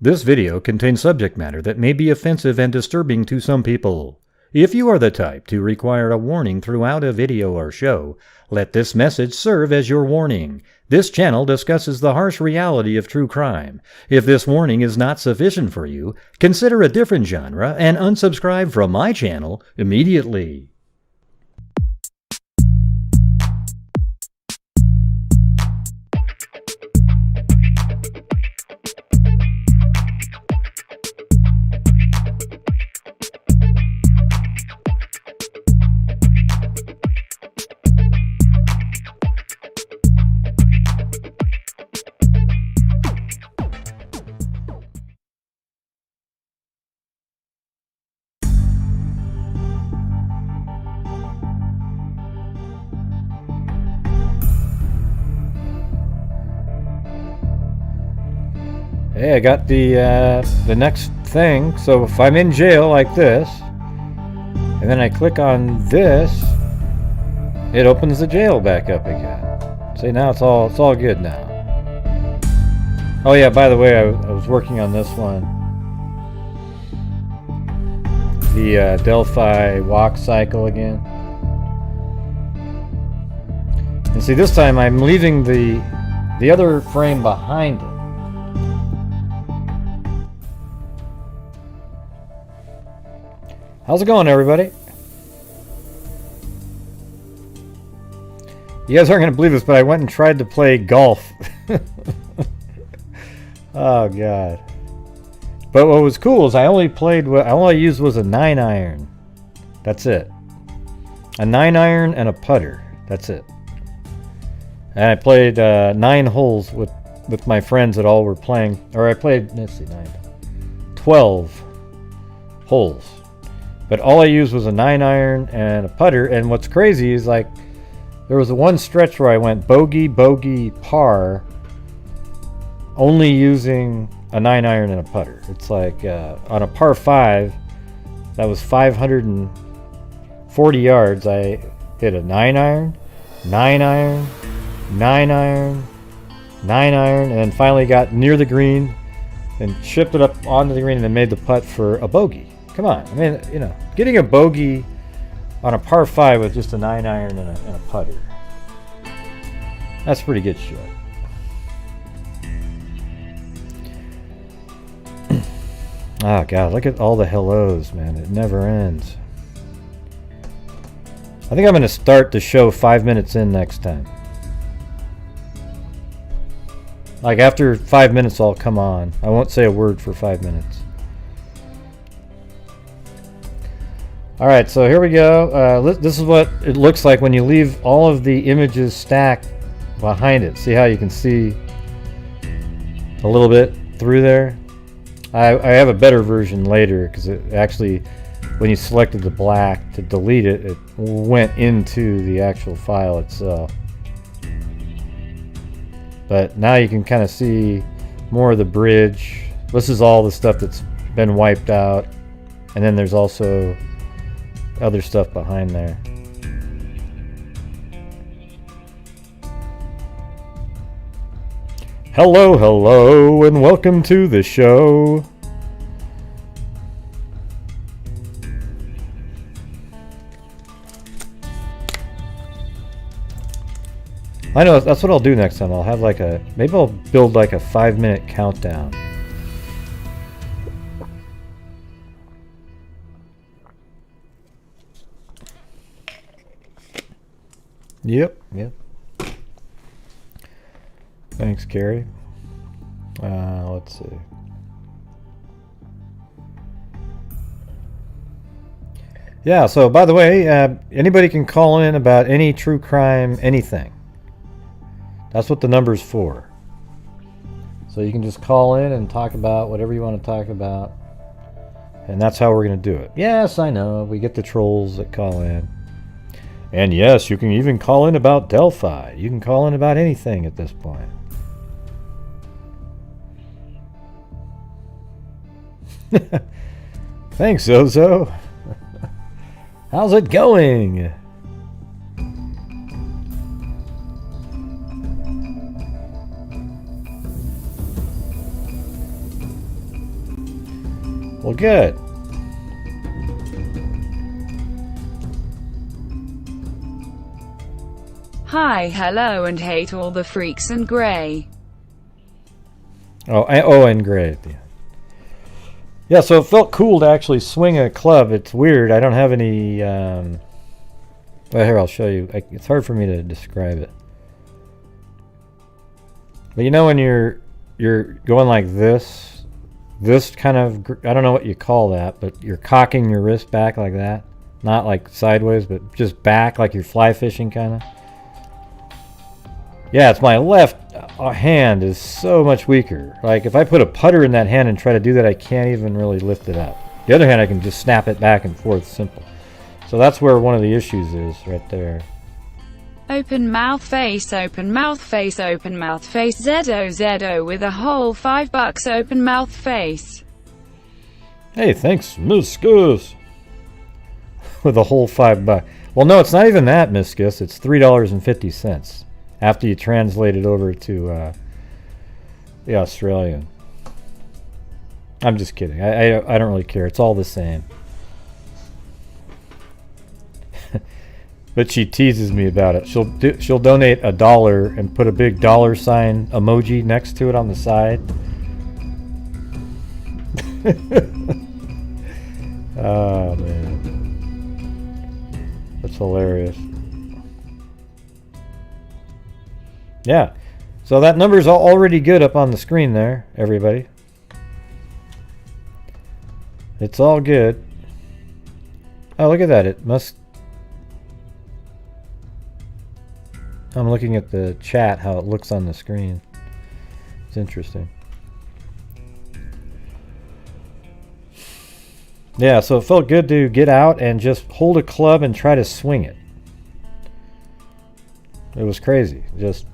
This video contains subject matter that may be offensive and disturbing to some people. If you are the type to require a warning throughout a video or show, let this message serve as your warning. This channel discusses the harsh reality of true crime. If this warning is not sufficient for you, consider a different genre and unsubscribe from my channel immediately. Hey, I got the next thing. So if I'm in jail like this, and then I click on this, it opens the jail back up again. See, now it's all good now. Oh yeah, by the way, I was working on this one, the Delphi walk cycle again. And see, this time I'm leaving the other frame behind it. How's it going, everybody? You guys aren't going to believe this, but I went and tried to play golf. Oh, God. But what was cool is I only all I used was a 9-iron. That's it. A 9-iron and a putter. That's it. And I played 9 holes with my friends that all were playing. Or I played, let's see, 12 holes. But all I used was a 9-iron and a putter. And what's crazy is, like, there was one stretch where I went bogey, bogey, par, only using a 9-iron and a putter. It's like on a par 5, that was 540 yards. I hit a 9-iron, 9-iron, 9-iron, 9-iron, and then finally got near the green and chipped it up onto the green and then made the putt for a bogey. Come on, I mean, you know, getting a bogey on a par 5 with just a 9-iron and a putter. That's pretty good shit. Oh, God, look at all the hellos, man. It never ends. I think I'm going to start the show 5 minutes in next time. Like, after 5 minutes, I'll come on. I won't say a word for 5 minutes. Alright, so here we go. This is what it looks like when you leave all of the images stacked behind it. See how you can see a little bit through there? I have a better version later because it actually, when you selected the black to delete it, it went into the actual file itself. But now you can kind of see more of the bridge. This is all the stuff that's been wiped out. And then there's also other stuff behind there. Hello, hello, and welcome to the show. I know, that's what I'll do next time. I'll have like maybe I'll build like a 5-minute countdown. Yep. Thanks, Carrie. Let's see. Yeah, so by the way, anybody can call in about any true crime, anything. That's what the number's for. So you can just call in and talk about whatever you want to talk about. And that's how we're going to do it. Yes, I know. We get the trolls that call in. And yes, you can even call in about Delphi. You can call in about anything at this point. Thanks, Zozo. How's it going? Well, good. Hi, hello, and hate all the freaks and grey. Oh, and great. Yeah, so it felt cool to actually swing a club. It's weird. I don't have any... well, here, I'll show you. It's hard for me to describe it. But you know when you're going like this kind of... I don't know what you call that, but you're cocking your wrist back like that. Not like sideways, but just back like you're fly fishing kind of. Yeah, it's my left hand is so much weaker. Like if I put a putter in that hand and try to do that, I can't even really lift it up. The other hand, I can just snap it back and forth, simple. So that's where one of the issues is, right there. Open mouth face, open mouth face, open mouth face, ZO with a whole $5 open mouth face. Hey, thanks, Miscus. With a whole $5. Well, no, it's not even that, Miscus. It's $3.50. After you translate it over to the Australian. I'm just kidding. I don't really care. It's all the same. But she teases me about it. She'll donate $1 and put a big dollar sign emoji next to it on the side. Oh man, that's hilarious. Yeah, so that number's already good up on the screen there, everybody. It's all good. Oh, look at that. It must... I'm looking at the chat, how it looks on the screen. It's interesting. Yeah, so it felt good to get out and just hold a club and try to swing it. It was crazy. Just...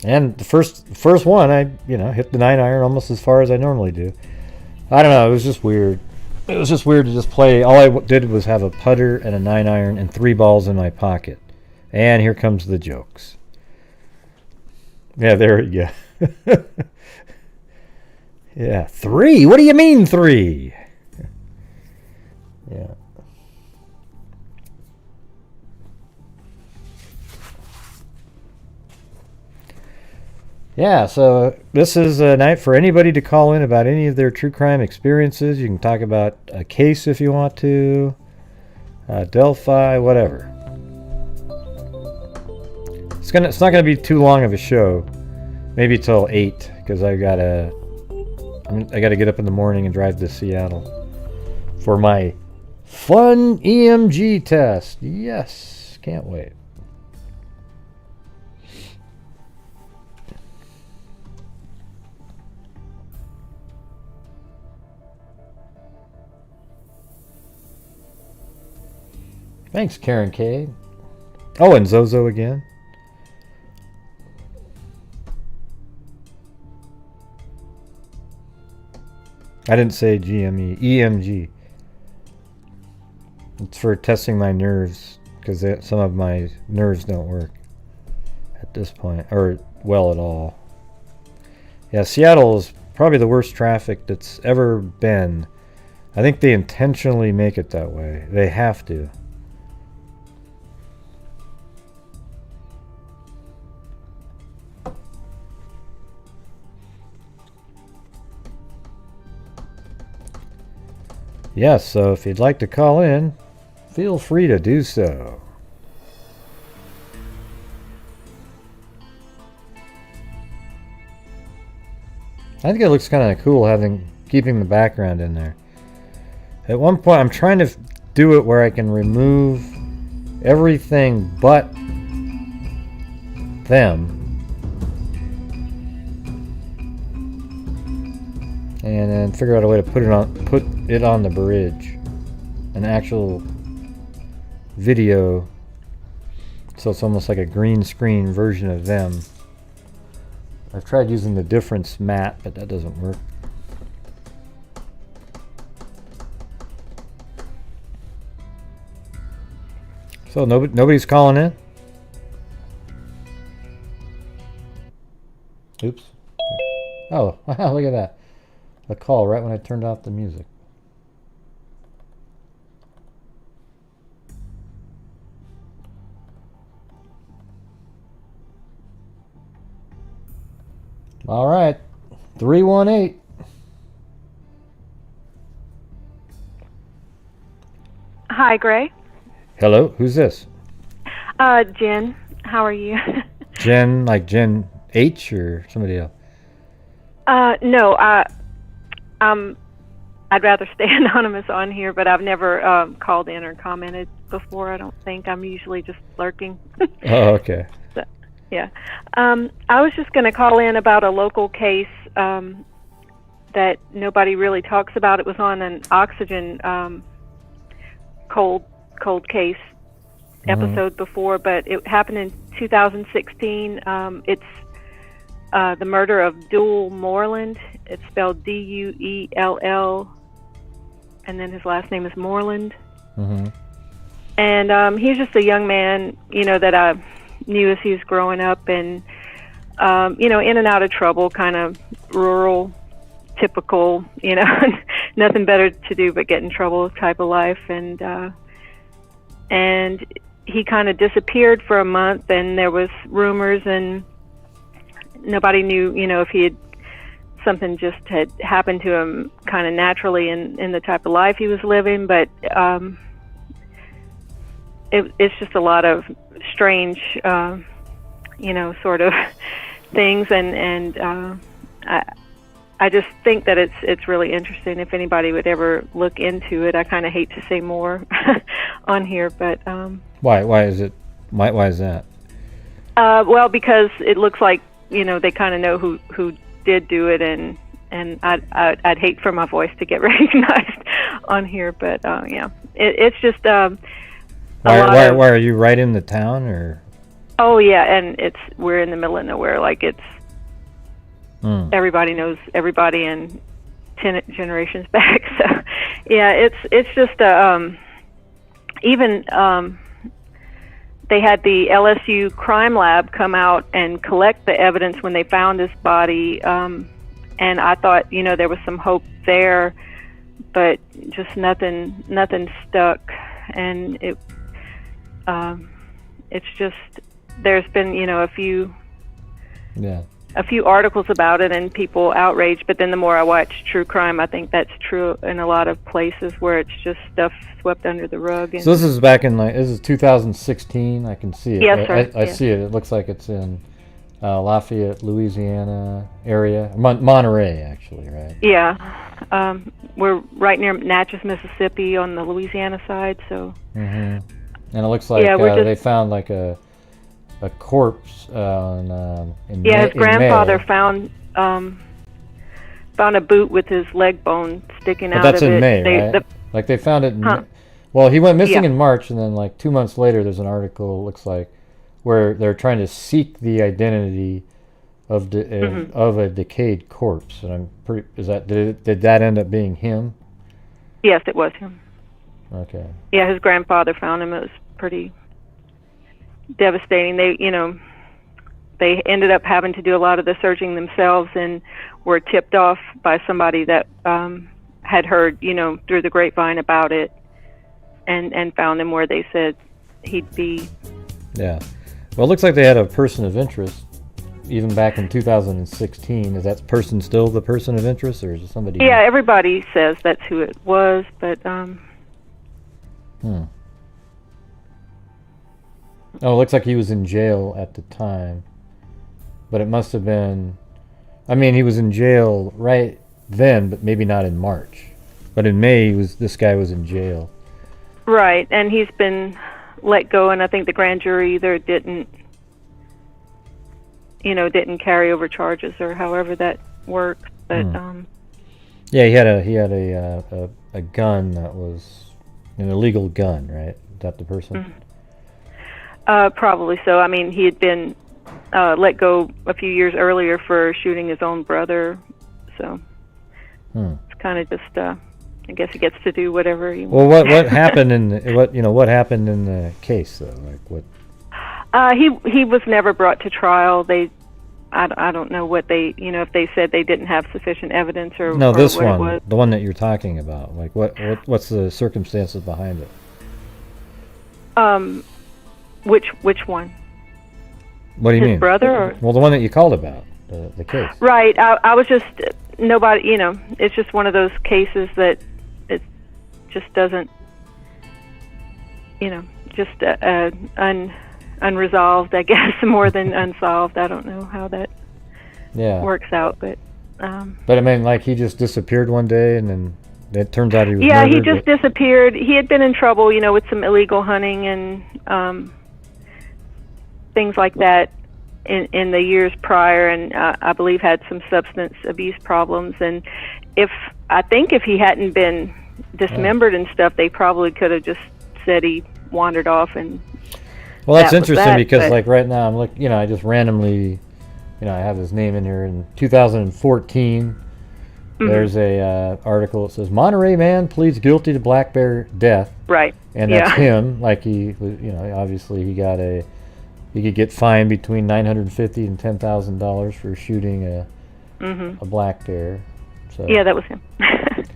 And the first one, I hit the 9-iron almost as far as I normally do. I don't know. It was just weird. It was just weird to just play. All I did was have a putter and a 9-iron and 3 balls in my pocket. And here comes the jokes. Yeah, there you go. Yeah, 3? What do you mean 3? Yeah. Yeah, so this is a night for anybody to call in about any of their true crime experiences. You can talk about a case if you want to, Delphi, whatever. It's not gonna be too long of a show, maybe till 8, because I gotta get up in the morning and drive to Seattle for my fun EMG test. Yes, can't wait. Thanks, Karen K. Oh, and Zozo again. I didn't say GME. EMG. It's for testing my nerves, because some of my nerves don't work at this point, or well at all. Yeah, Seattle is probably the worst traffic that's ever been. I think they intentionally make it that way. They have to. Yes, so if you'd like to call in, feel free to do so. I think it looks kind of cool keeping the background in there. At one point, I'm trying to do it where I can remove everything but them. And then figure out a way to put it on the bridge, an actual video, so it's almost like a green screen version of them. I've tried using the difference mat, but that doesn't work. So nobody's calling in? Oops. Oh, wow, look at that. a call right when I turned off the music. All right, 318. Hi, Gray. Hello, who's this? Jen. How are you? Jen, like Jen H or somebody else? No, I'd rather stay anonymous on here, but I've never called in or commented before. I don't think. I'm usually just lurking. Oh, okay. So, yeah. I was just going to call in about a local case that nobody really talks about. It was on an oxygen cold case episode before, but it happened in 2016. It's the murder of Duel Moreland. It's spelled Duell, and then his last name is Moreland. And he's just a young man, you know, that I knew as he was growing up, and you know, in and out of trouble, kind of rural, typical, you know, nothing better to do but get in trouble type of life. And he kind of disappeared for a month, and there was rumors, and nobody knew, you know, if he had something just had happened to him kind of naturally in the type of life he was living. But it's just a lot of strange, you know, sort of things, and I just think that it's really interesting. If anybody would ever look into it, I kind of hate to say more on here, but why is that? Well, because it looks like, you know, they kind of know who did do it, and I'd hate for my voice to get recognized on here, but yeah, it's just why are you right in the town, or? Oh yeah, and we're in the middle of nowhere. Like it's everybody knows everybody, and 10 generations back. So yeah, it's just even they had the LSU crime lab come out and collect the evidence when they found his body, and I thought, you know, there was some hope there, but just nothing stuck. And it's just, there's been, you know, a few articles about it and people outraged, but then the more I watch true crime, I think that's true in a lot of places where it's just stuff swept under the rug. And so this is back in, like, this is 2016. I can see it. Yes, sir. I see it. It looks like it's in Lafayette, Louisiana area. Monterey, actually, right? Yeah. We're right near Natchez, Mississippi on the Louisiana side, so. And it looks like they found like a corpse in his grandfather May. found a boot with his leg bone sticking out of it. That's in May, right? Like they found it in well, he went missing in March, and then like 2 months later there's an article, looks like, where they're trying to seek the identity of a decayed corpse. And I'm pretty, did that end up being him? Yes, it was him. Okay. Yeah, his grandfather found him. It was pretty devastating. They ended up having to do a lot of the searching themselves, and were tipped off by somebody that had heard, you know, through the grapevine about it, and found him where they said he'd be. Yeah. Well, it looks like they had a person of interest even back in 2016. Is that person still the person of interest, or is it somebody? Yeah, everybody says that's who it was, but Oh, it looks like he was in jail at the time. But it must have been, I mean, he was in jail right then, but maybe not in March. But in May, this guy was in jail. Right, and he's been let go, and I think the grand jury either didn't carry over charges, or however that works. But yeah, he had a gun that was an illegal gun, right? Is that the person? Probably so. I mean, he had been let go a few years earlier for shooting his own brother, so it's kind of just. I guess he gets to do whatever he wants. Well, what happened what happened in the case though? Like what? He was never brought to trial. They I don't know what they, if they said they didn't have sufficient evidence or no, this or what one, it was. the one that you're talking about. Like, what's the circumstances behind it? Which one? What do you His mean? brother? Or? Well, the one that you called about, the case. Right. I was just nobody. It's just one of those cases that it just doesn't. Just unresolved, I guess, more than unsolved. I don't know how that works out, but. But I mean, like, he just disappeared one day, and then it turns out he was Yeah, murdered. he just disappeared. He had been in trouble, with some illegal hunting and things like that in the years prior, and I believe had some substance abuse problems. And I think if he hadn't been dismembered and stuff, they probably could have just said he wandered off. And well, that's interesting because, like, right now I'm looking. I just randomly, I have his name in here. In 2014, there's a article that says Monterey man pleads guilty to black bear death. Right. And that's him. Like, he was, obviously he could get fined between $950 and $10,000 for shooting a black bear. So yeah, that was him.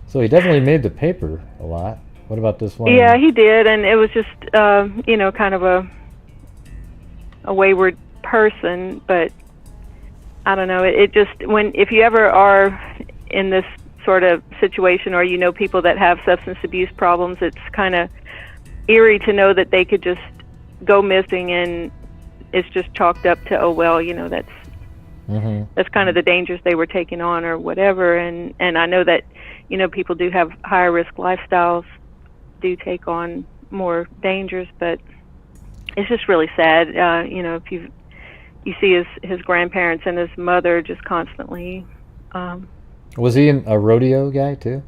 So he definitely made the paper a lot. What about this one? Yeah, he did, and it was just kind of a wayward person, but I don't know. It just if you ever are in this sort of situation, or people that have substance abuse problems, it's kind of eerie to know that they could just go missing, and it's just chalked up to that's kind of the dangers they were taking on or whatever. And I know that people do have higher risk lifestyles, do take on more dangers, but it's just really sad. If you see his grandparents and his mother just constantly. Was he a rodeo guy too?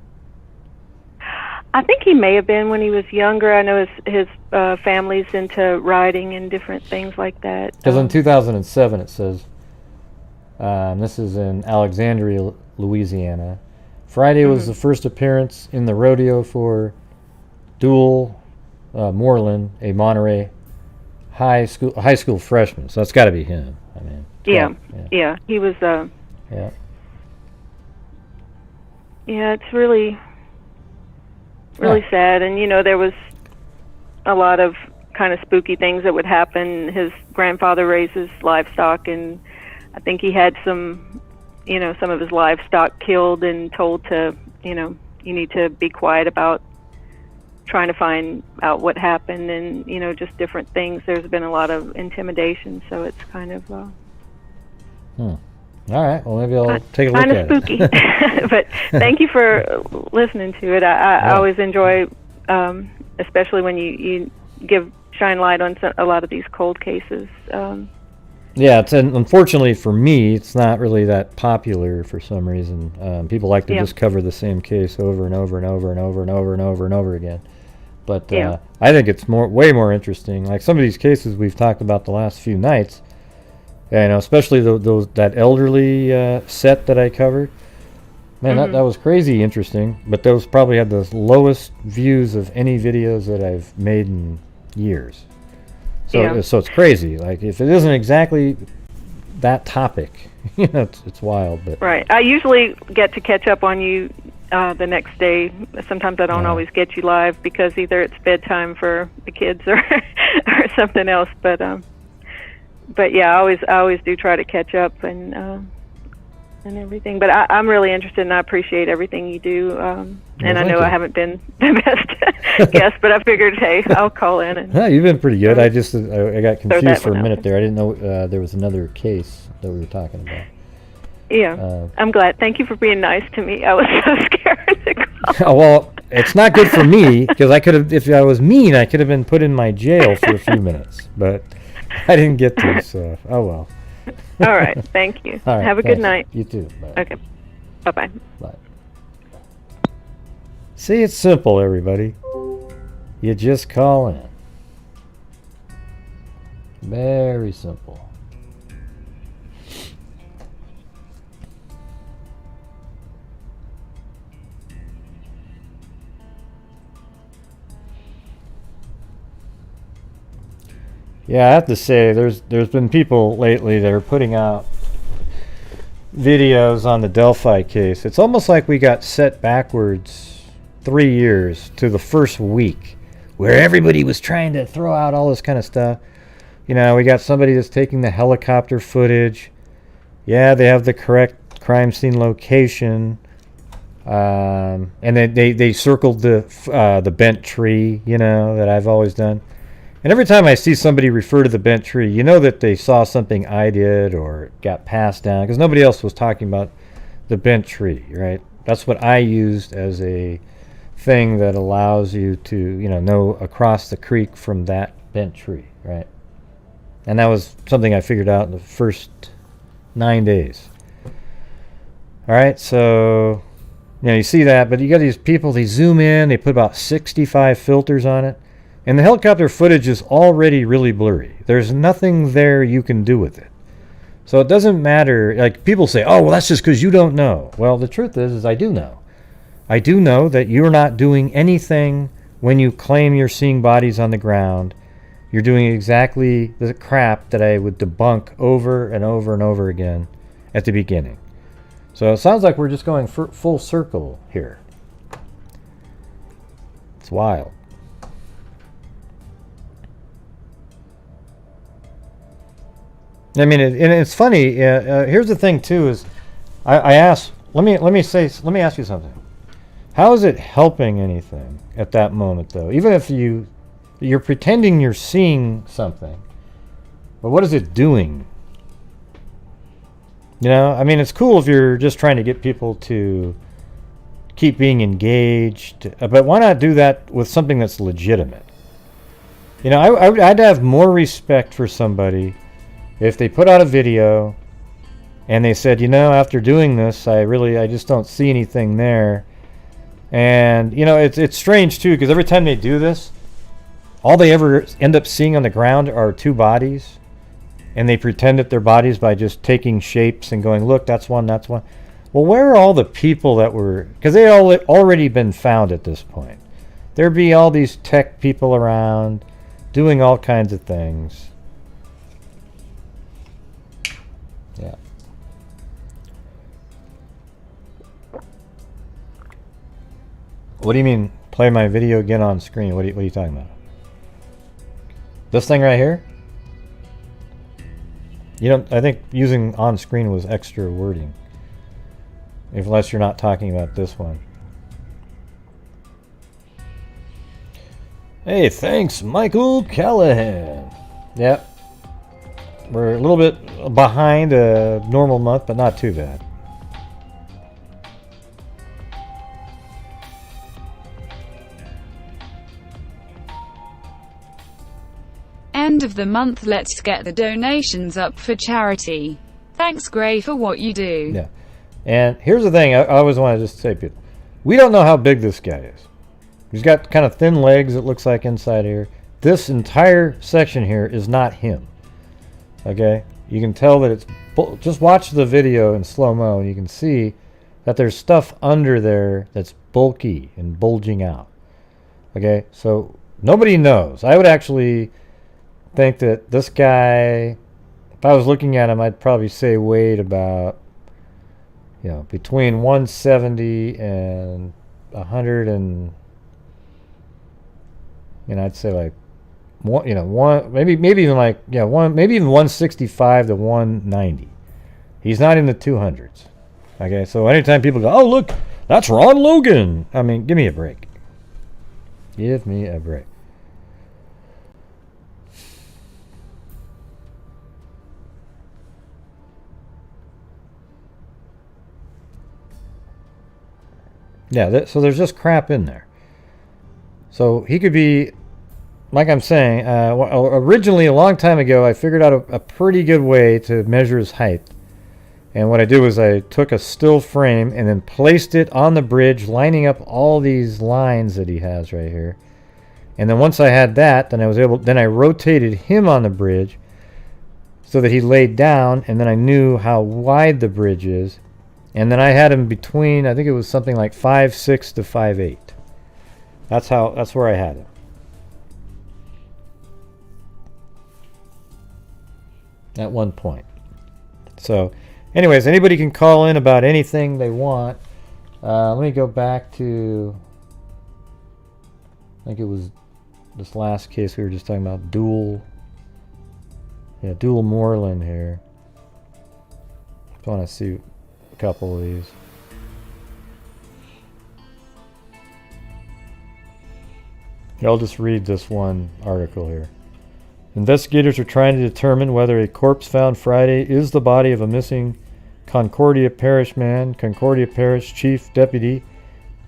I think he may have been when he was younger. I know his family's into riding and different things like that. Because in 2007 it says, this is in Alexandria, Louisiana. Friday was the first appearance in the rodeo for Duel Moreland, a Monterey high school freshman. So that's got to be him. I mean. Yeah. He was. Yeah. Yeah, it's really sad, and there was a lot of kind of spooky things that would happen. His grandfather raises livestock, and I think he had some of his livestock killed and told to, you need to be quiet about trying to find out what happened, and just different things. There's been a lot of intimidation, so it's kind of all right, well, maybe I'll take a look at it. Kind of spooky. But thank you for listening to it. I always enjoy, especially when you shine light on a lot of these cold cases. Yeah, unfortunately for me, it's not really that popular for some reason. People like to just cover the same case over and over and over and over and over and over and over again. But I think it's way more interesting. Like some of these cases we've talked about the last few nights, especially that elderly set that I covered. Man, that was crazy interesting. But those probably had the lowest views of any videos that I've made in years. So it's crazy. Like, if it isn't exactly that topic, it's wild. But right. I usually get to catch up on you the next day. Sometimes I don't always get you live because either it's bedtime for the kids or something else. But yeah, I always do try to catch up and everything. But I'm really interested, and I appreciate everything you do. And I know I haven't been the best guest, but I figured, hey, I'll call in. And you've been pretty good. I got confused for a minute there. I didn't know there was another case that we were talking about. Yeah, I'm glad. Thank you for being nice to me. I was so scared to call. Well, it's not good for me because I could have, if I was mean, I could have been put in my jail for a few minutes, but I didn't get to. So, oh well. All right. Thank you. All right, have a good night. You too. Bye. Okay. Bye-bye. Bye. See, it's simple, everybody. You just call in. Very simple. Yeah, I have to say, there's been people lately that are putting out videos on the Delphi case, it's almost like we got set backwards 3 years to the first week where everybody was trying to throw out all this kind of stuff. You know, we got somebody that's taking the helicopter footage. Yeah, they have the correct crime scene location. And they circled the bent tree, you know, that I've always done. And every time I see somebody refer to the bent tree, you know that they saw something I did or got passed down, because nobody else was talking about the bent tree, right? That's what I used as a thing that allows you to, you know across the creek from that bent tree, right? And that was something I figured out in the first 9 days. All right, so you see that, but you got these people, they zoom in, they put about 65 filters on it. And the helicopter footage is already really blurry. There's nothing there you can do with it. So it doesn't matter. Like, people say, oh, well, that's just because you don't know. Well, the truth is I do know. I do know that you're not doing anything when you claim you're seeing bodies on the ground. You're doing exactly the crap that I would debunk over and over and over again at the beginning. So it sounds like we're just going full circle here. It's wild. I mean, and it's funny. Here's the thing too: is I asked. Let me ask you something. How is it helping anything at that moment, though? Even if you're pretending you're seeing something, but what is it doing? I mean, it's cool if you're just trying to get people to keep being engaged, but why not do that with something that's legitimate? I'd have more respect for somebody if they put out a video and they said, after doing this, I just don't see anything there. And, it's strange, too, because every time they do this, all they ever end up seeing on the ground are two bodies. And they pretend that they're bodies by just taking shapes and going, look, that's one, that's one. Well, where are all the people that were... Because they all already been found at this point. There'd be all these tech people around doing all kinds of things. Yeah. What do you mean, play my video again on screen? What are you talking about? This thing right here? I think using on screen was extra wording. Unless you're not talking about this one. Hey, thanks, Michael Callahan. Yep. We're a little bit behind a normal month, but not too bad. End of the month, let's get the donations up for charity. Thanks, Gray, for what you do. Yeah. And here's the thing, I always want to just say, people, we don't know how big this guy is. He's got kind of thin legs, it looks like, inside here. This entire section here is not him. Okay, you can tell that it's just watch the video in slow-mo and you can see that there's stuff under there that's bulky and bulging out. Okay, so nobody knows. I would actually think that this guy, if I was looking at him, I'd probably say weighed about between 170 and 100 and I'd say like maybe even like maybe even 165 to 190. He's not in the 200s. Okay, so anytime people go, oh look, that's Ron Logan. I mean, give me a break. Give me a break. Yeah, so there's just crap in there. So he could be, like I'm saying, originally a long time ago, I figured out a pretty good way to measure his height. And what I did was I took a still frame and then placed it on the bridge, lining up all these lines that he has right here. And then once I had that, then I rotated him on the bridge so that he laid down, and then I knew how wide the bridge is. And then I had him between, I think it was something like 5'6" to 5'8". That's where I had him. At one point. So Anyways, anybody can call in about anything they want. Let me go back to, I think it was this last case we were just talking about, Duel Moreland here. I want to see a couple of these. I'll just read this one article here. Investigators are trying to determine whether a corpse found Friday is the body of a missing Concordia Parish man. Concordia Parish Chief Deputy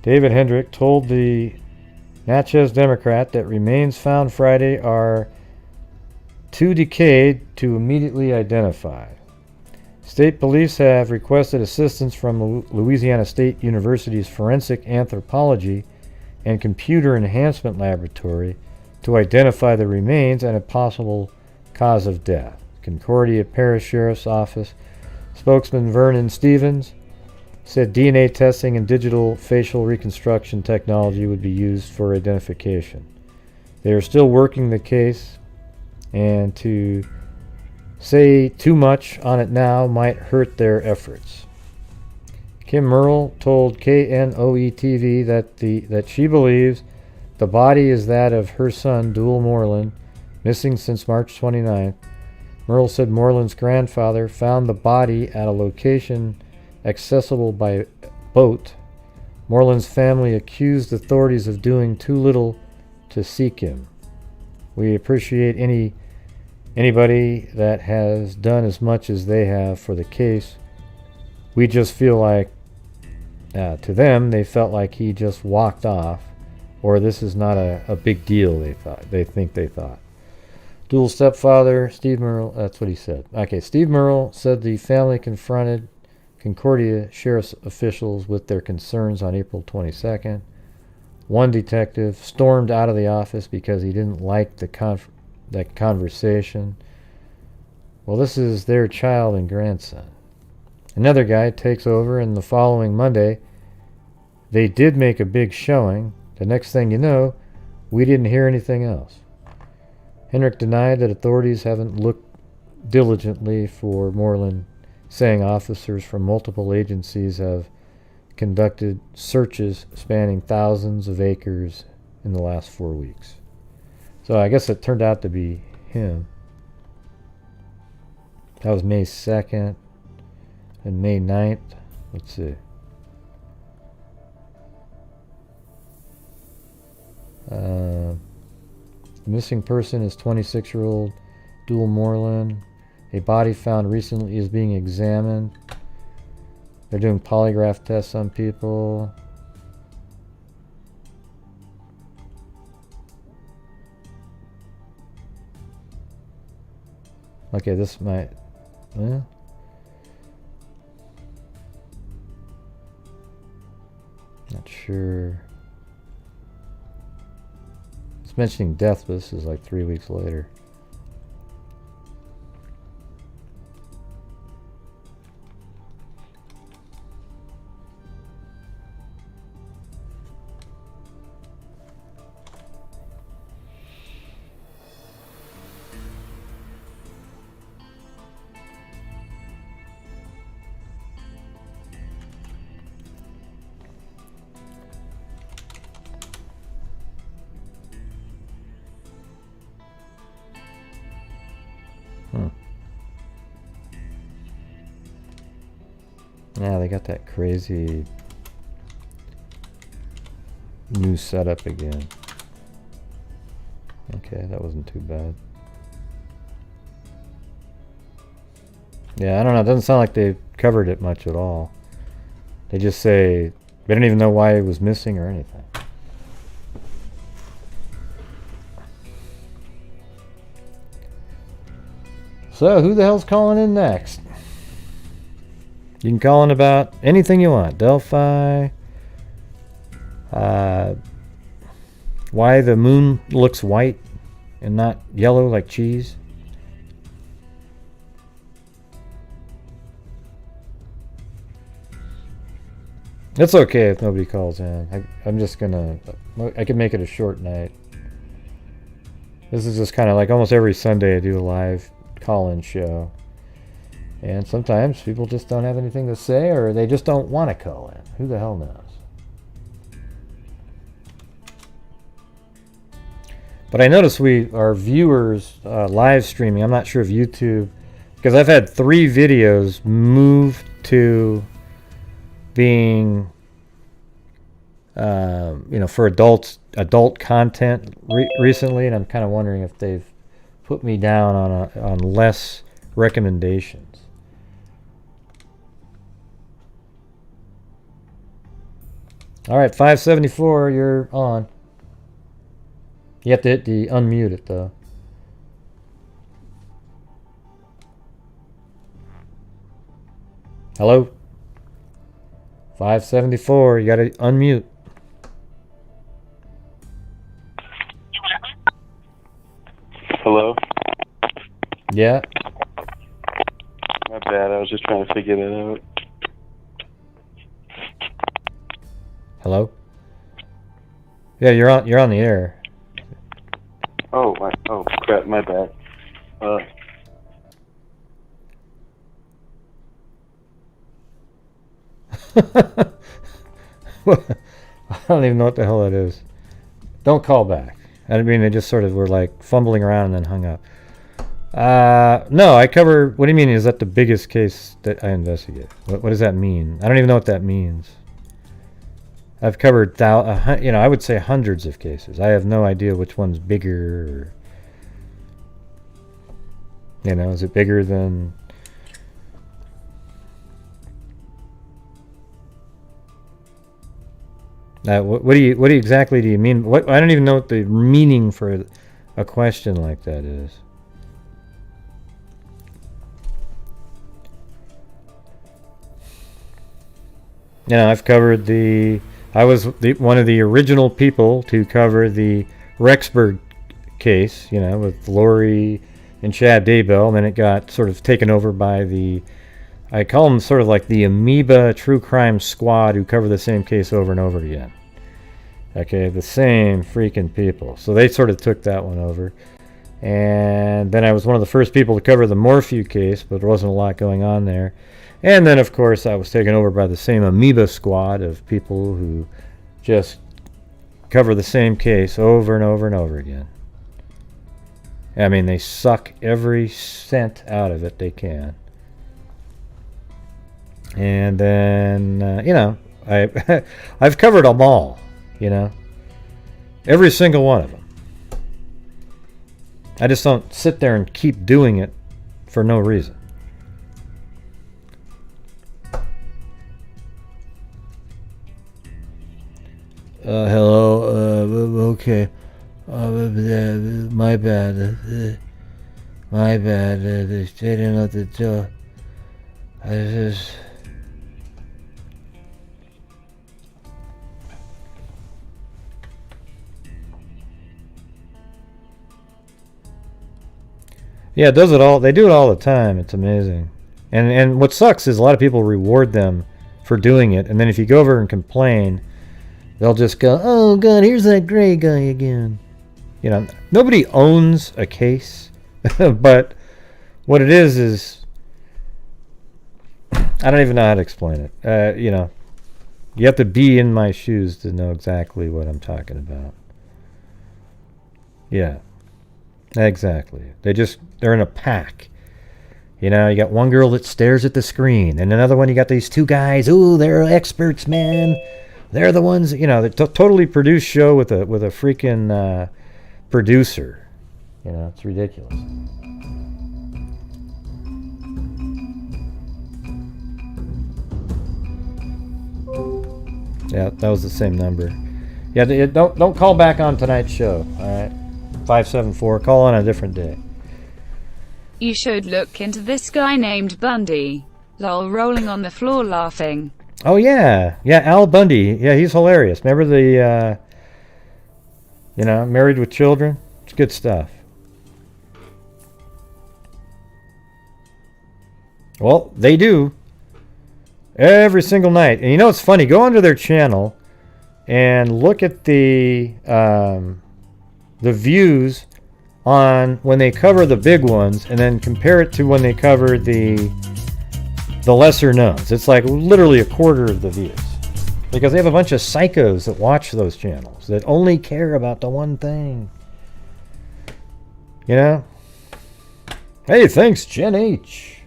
David Hendrick told the Natchez Democrat that remains found Friday are too decayed to immediately identify. State police have requested assistance from Louisiana State University's Forensic Anthropology and Computer Enhancement Laboratory to identify the remains and a possible cause of death. Concordia Parish Sheriff's Office spokesman Vernon Stevens said DNA testing and digital facial reconstruction technology would be used for identification. They are still working the case, and to say too much on it now might hurt their efforts. Kim Merle told KNOE-TV that she believes the body is that of her son, Duel Moreland, missing since March 29th. Merle said Moreland's grandfather found the body at a location accessible by boat. Moreland's family accused authorities of doing too little to seek him. We appreciate anybody that has done as much as they have for the case. We just feel like, to them, they felt like he just walked off, or this is not a big deal, they thought. Dual stepfather, Steve Merle, that's what he said. Okay, Steve Merle said the family confronted Concordia Sheriff's officials with their concerns on April 22nd. One detective stormed out of the office because he didn't like that conversation. Well, this is their child and grandson. Another guy takes over, and the following Monday, they did make a big showing. The next thing you know, we didn't hear anything else. Hendrick denied that authorities haven't looked diligently for Moreland, saying officers from multiple agencies have conducted searches spanning thousands of acres in the last 4 weeks. So I guess it turned out to be him. That was May 2nd and May 9th. Let's see. The missing person is 26-year-old Duel Moreland. A body found recently is being examined. They're doing polygraph tests on people. Okay, this might... Well, not sure. It's mentioning death, but this is like 3 weeks later. Yeah, they got that crazy new setup again. Okay, that wasn't too bad. Yeah, I don't know. It doesn't sound like they covered it much at all. They just say they don't even know why it was missing or anything. So, who the hell's calling in next? You can call in about anything you want. Delphi. Why the moon looks white and not yellow like cheese. It's okay if nobody calls in. I'm just gonna... I can make it a short night. This is just kind of like almost every Sunday I do a live call-in show. And sometimes people just don't have anything to say, or they just don't want to call in. Who the hell knows? But I notice our viewers live streaming, I'm not sure if YouTube, because I've had 3 videos move to being, for adult content recently, and I'm kind of wondering if they've put me down on less recommendations. All right, 574, you're on. You have to hit the unmute it though. Hello? 574, you gotta unmute. Hello? Yeah? My bad, I was just trying to figure that out. Hello? Yeah, you're on the air. Oh crap, my bad. I don't even know what the hell that is. Don't call back. I mean, they just sort of were like fumbling around and then hung up. No, I cover. What do you mean? Is that the biggest case that I investigate? What does that mean? I don't even know what that means. I've covered I would say hundreds of cases. I have no idea which one's bigger. Or, is it bigger than? What do you exactly do you mean? I don't even know what the meaning for a question like that is. I've covered I was one of the original people to cover the Rexburg case, with Lori and Chad Daybell, and then it got sort of taken over by I call them sort of like the amoeba true crime squad who cover the same case over and over again. Okay, the same freaking people. So they sort of took that one over. And then I was one of the first people to cover the Morphew case, but there wasn't a lot going on there. And then, of course, I was taken over by the same amoeba squad of people who just cover the same case over and over and over again. I mean, they suck every cent out of it they can. And then, I've covered them all, every single one of them. I just don't sit there and keep doing it for no reason. Hello, okay. My bad. My bad. They didn't know what to do. I just... Yeah, it does it all. They do it all the time. It's amazing. And what sucks is a lot of people reward them for doing it, and then if you go over and complain, they'll just go, "Oh God, here's that gray guy again." Nobody owns a case, but what it is I don't even know how to explain it. You have to be in my shoes to know exactly what I'm talking about. Yeah. Exactly. They're in a pack. You got one girl that stares at the screen, and another one you got these two guys. Ooh, they're experts, man. They're the ones, they totally produce show with a freaking producer. It's ridiculous. Yeah, that was the same number. Yeah, don't call back on tonight's show. All right. 574. Call on a different day. You should look into this guy named Bundy. Lol, rolling on the floor laughing. Oh yeah, Al Bundy. Yeah, he's hilarious. Remember the, Married with Children? It's good stuff. Well, they do every single night. And it's funny. Go onto their channel and look at the views on when they cover the big ones, and then compare it to when they cover the the lesser knowns. It's like literally a quarter of the views. Because they have a bunch of psychos that watch those channels that only care about the one thing. You know? Hey, thanks, Jen H.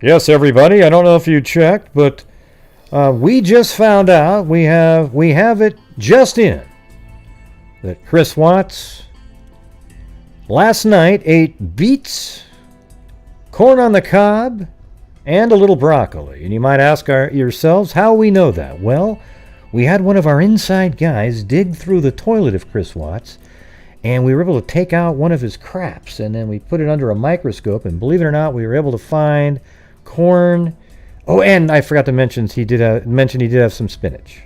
Yes, everybody, I don't know if you checked, but we just found out, we have it just in, that Chris Watts last night ate beets, corn on the cob, and a little broccoli. And you might ask yourselves how we know that. Well, we had one of our inside guys dig through the toilet of Chris Watts, and we were able to take out one of his craps, and then we put it under a microscope, and believe it or not, we were able to find corn. Oh, and I forgot to mention he did have some spinach.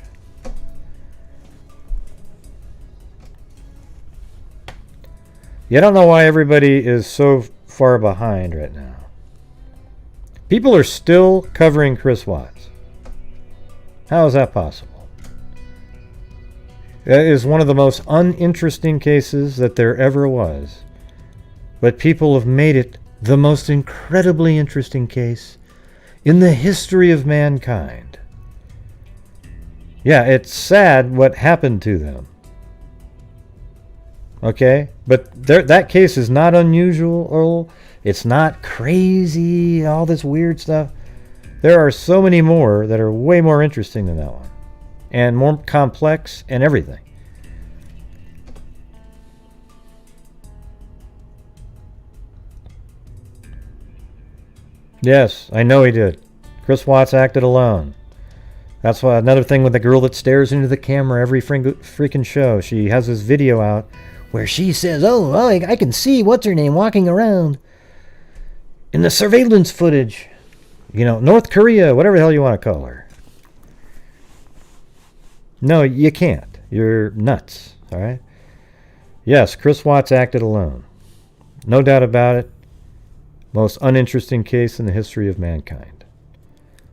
Yeah, I don't know why everybody is so far behind right now. People are still covering Chris Watts. How is that possible? That is one of the most uninteresting cases that there ever was. But people have made it the most incredibly interesting case in the history of mankind. Yeah, it's sad what happened to them. Okay? But that case is not unusual. It's not crazy, all this weird stuff. There are so many more that are way more interesting than that one. And more complex and everything. Yes, I know he did. Chris Watts acted alone. That's why another thing with the girl that stares into the camera every freaking show. She has this video out where she says, oh, I can see what's-her-name walking around in the surveillance footage. You know, North Korea, whatever the hell you want to call her. No, you can't. You're nuts, all right? Yes, Chris Watts acted alone. No doubt about it. Most uninteresting case in the history of mankind.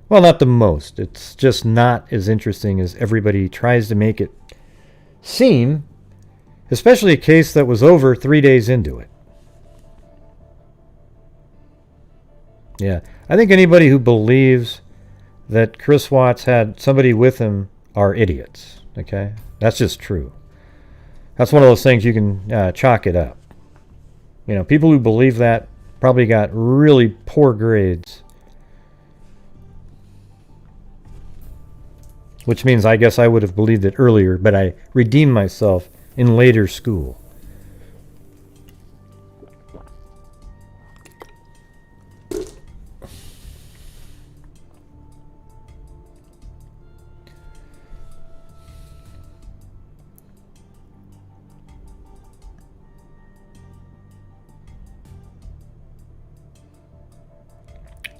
Well, not the most. It's just not as interesting as everybody tries to make it seem, especially a case that was over 3 days into it. Yeah, I think anybody who believes that Chris Watts had somebody with him are idiots, okay? That's just true. That's one of those things you can chalk it up. You know, people who believe that probably got really poor grades. Which means I guess I would have believed it earlier, but I redeemed myself in later school.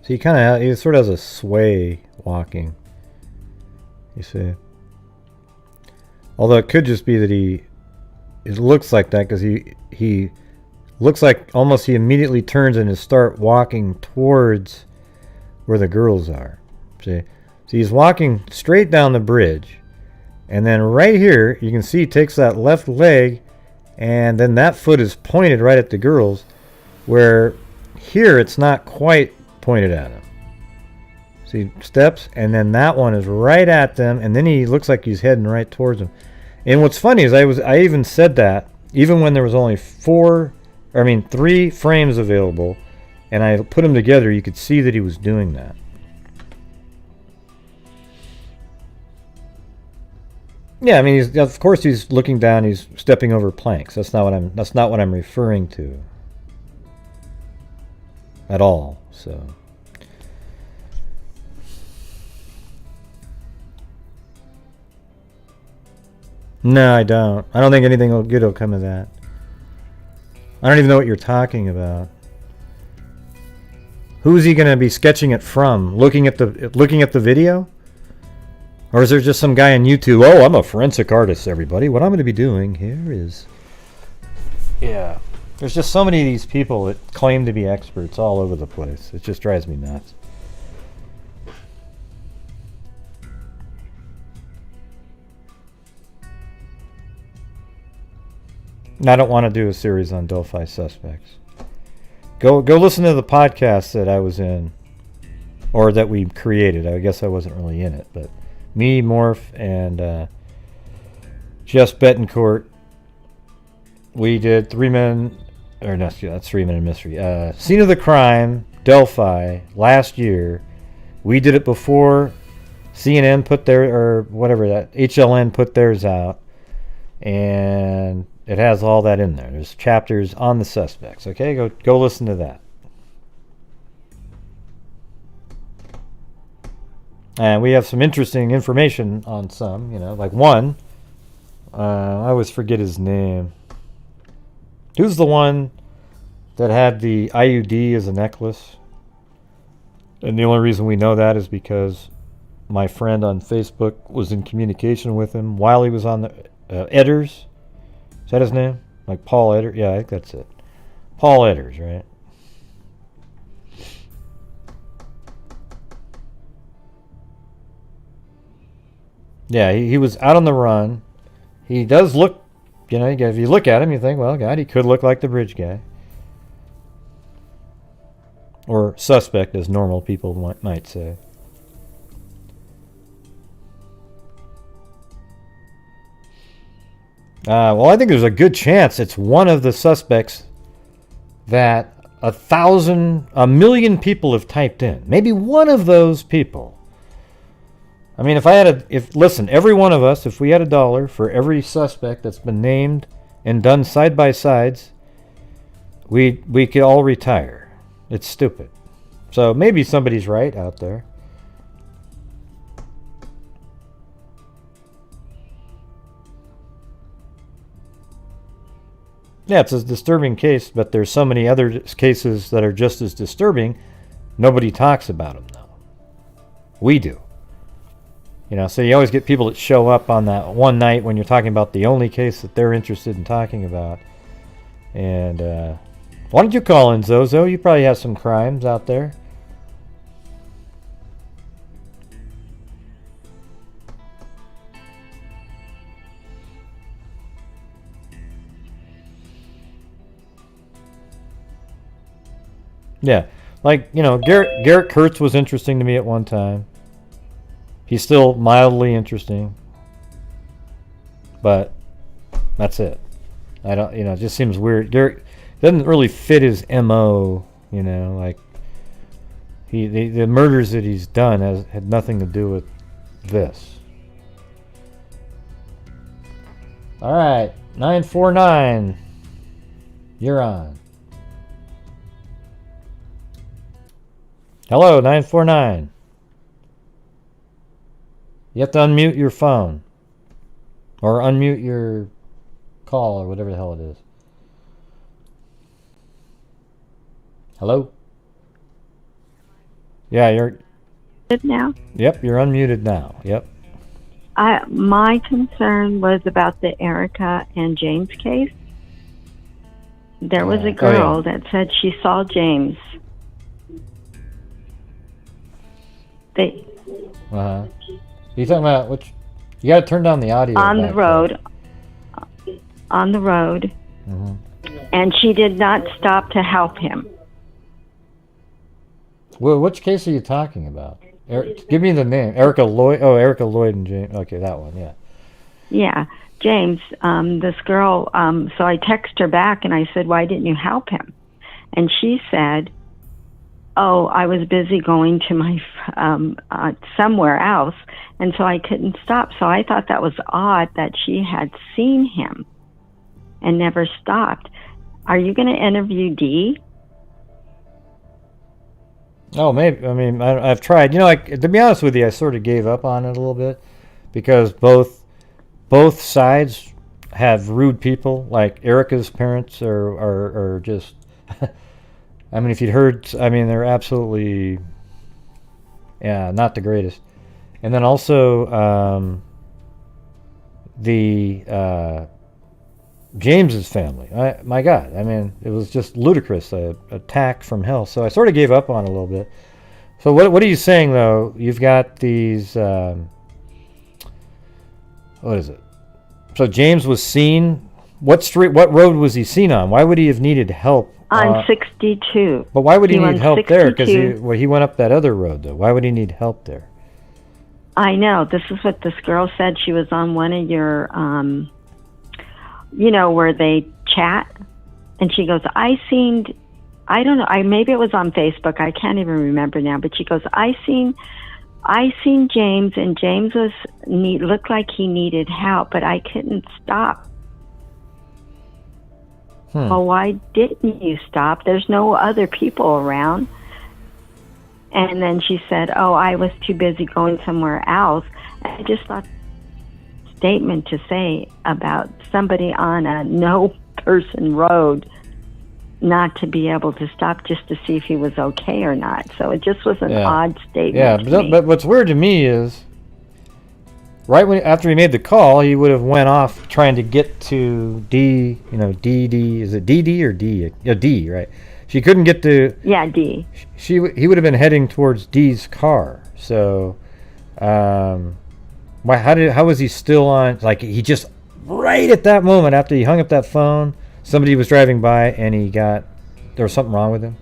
So he sort of has a sway walking. You see? Although it could just be that it looks like that because he looks like almost he immediately turns and start walking towards where the girls are. See? So he's walking straight down the bridge, and then right here you can see he takes that left leg, and then that foot is pointed right at the girls, where here it's not quite pointed at him. See, steps, and then that one is right at them, and then he looks like he's heading right towards them. And what's funny is I even said that even when there was only 3 frames available, and I put them together, you could see that he was doing that. Yeah, I mean, of course he's looking down, he's stepping over planks. That's not what I'm referring to at all. So no, I don't. I don't think anything good will come of that. I don't even know what you're talking about. Who's he going to be sketching it from? Looking at the video? Or is there just some guy on YouTube? Oh, I'm a forensic artist, everybody. What I'm going to be doing here is... Yeah. There's just so many of these people that claim to be experts all over the place. It just drives me nuts. And I don't want to do a series on Delphi suspects. Go listen to the podcast that I was in, or that we created. I guess I wasn't really in it, but me, Morph, and Jess Betancourt, we did 3 Men, or no, that's 3 Men in Mystery. Scene of the Crime, Delphi, last year. We did it before CNN put their, or whatever that, HLN put theirs out. And it has all that in there. There's chapters on the suspects. Okay, go listen to that. And we have some interesting information on some, like one. I always forget his name. Who's the one that had the IUD as a necklace? And the only reason we know that is because my friend on Facebook was in communication with him while he was on the Edders. Is that his name? Like Paul Edders? Yeah, I think that's it. Paul Edders, right? Yeah, he was out on the run. He does look, if you look at him, you think, well, God, he could look like the bridge guy. Or suspect, as normal people might say. Well, I think there's a good chance it's one of the suspects that 1,000,000 people have typed in. Maybe one of those people. I mean, listen, every one of us, if we had $1 for every suspect that's been named and done side by sides, we could all retire. It's stupid. So maybe somebody's right out there. Yeah, it's a disturbing case, but there's so many other cases that are just as disturbing. Nobody talks about them, though. We do. So you always get people that show up on that one night when you're talking about the only case that they're interested in talking about. And why don't you call in, Zozo? You probably have some crimes out there. Yeah, like, Garrett Kurtz was interesting to me at one time. He's still mildly interesting. But that's it. I don't, it just seems weird. Garrett doesn't really fit his MO, like the murders that he's done had nothing to do with this. All right, 949. You're on. Hello, 949. You have to unmute your phone. Or unmute your call, or whatever the hell it is. Hello? Yeah, you're... now? Yep, you're unmuted now. Yep. My concern was about the Erica and James case. There was a girl that said she saw James. You talking about which? You got to turn down the audio. On the road. On the road. Mm-hmm. And she did not stop to help him. Well, which case are you talking about? Give me the name. Erica Lloyd. Oh, Erica Lloyd and James. Okay, that one. Yeah. Yeah, James. This girl. So I texted her back and I said, "Why didn't you help him?" And she said, "Oh, I was busy going to my somewhere else, and so I couldn't stop." So I thought that was odd that she had seen him and never stopped. Are you going to interview Dee? Oh, maybe. I mean, I've tried. To be honest with you, I sort of gave up on it a little bit because both sides have rude people. Like Erica's parents are just. I mean, if you'd heard, they're absolutely, not the greatest. And then also the James's family. My God, it was just ludicrous, an attack from hell. So I sort of gave up on it a little bit. So what are you saying, though? You've got these, what is it? So James was seen What street? What road was he seen on? Why would he have needed help? On 62. But why would he need help there? Because he went up that other road, though. Why would he need help there? I know. This is what this girl said. She was on one of your, you know, where they chat. And she goes, I don't know, maybe it was on Facebook. I can't even remember now. But she goes, I seen James, and James looked like he needed help, but I couldn't stop. Well, why didn't you stop? There's no other people around. And then she said, oh, I was too busy going somewhere else. And I just thought statement to say about somebody on a no-person road not to be able to stop just to see if he was okay or not. So it just was an odd statement. Yeah, but what's weird to me is after he made the call, he would have went off trying to get to D. You know, DD. Is it DD or D? Yeah, D. Right. She couldn't get to. Yeah, D. He would have been heading towards D's car. So, how was he still on? Like he just right at that moment after he hung up that phone, somebody was driving by and there was something wrong with him.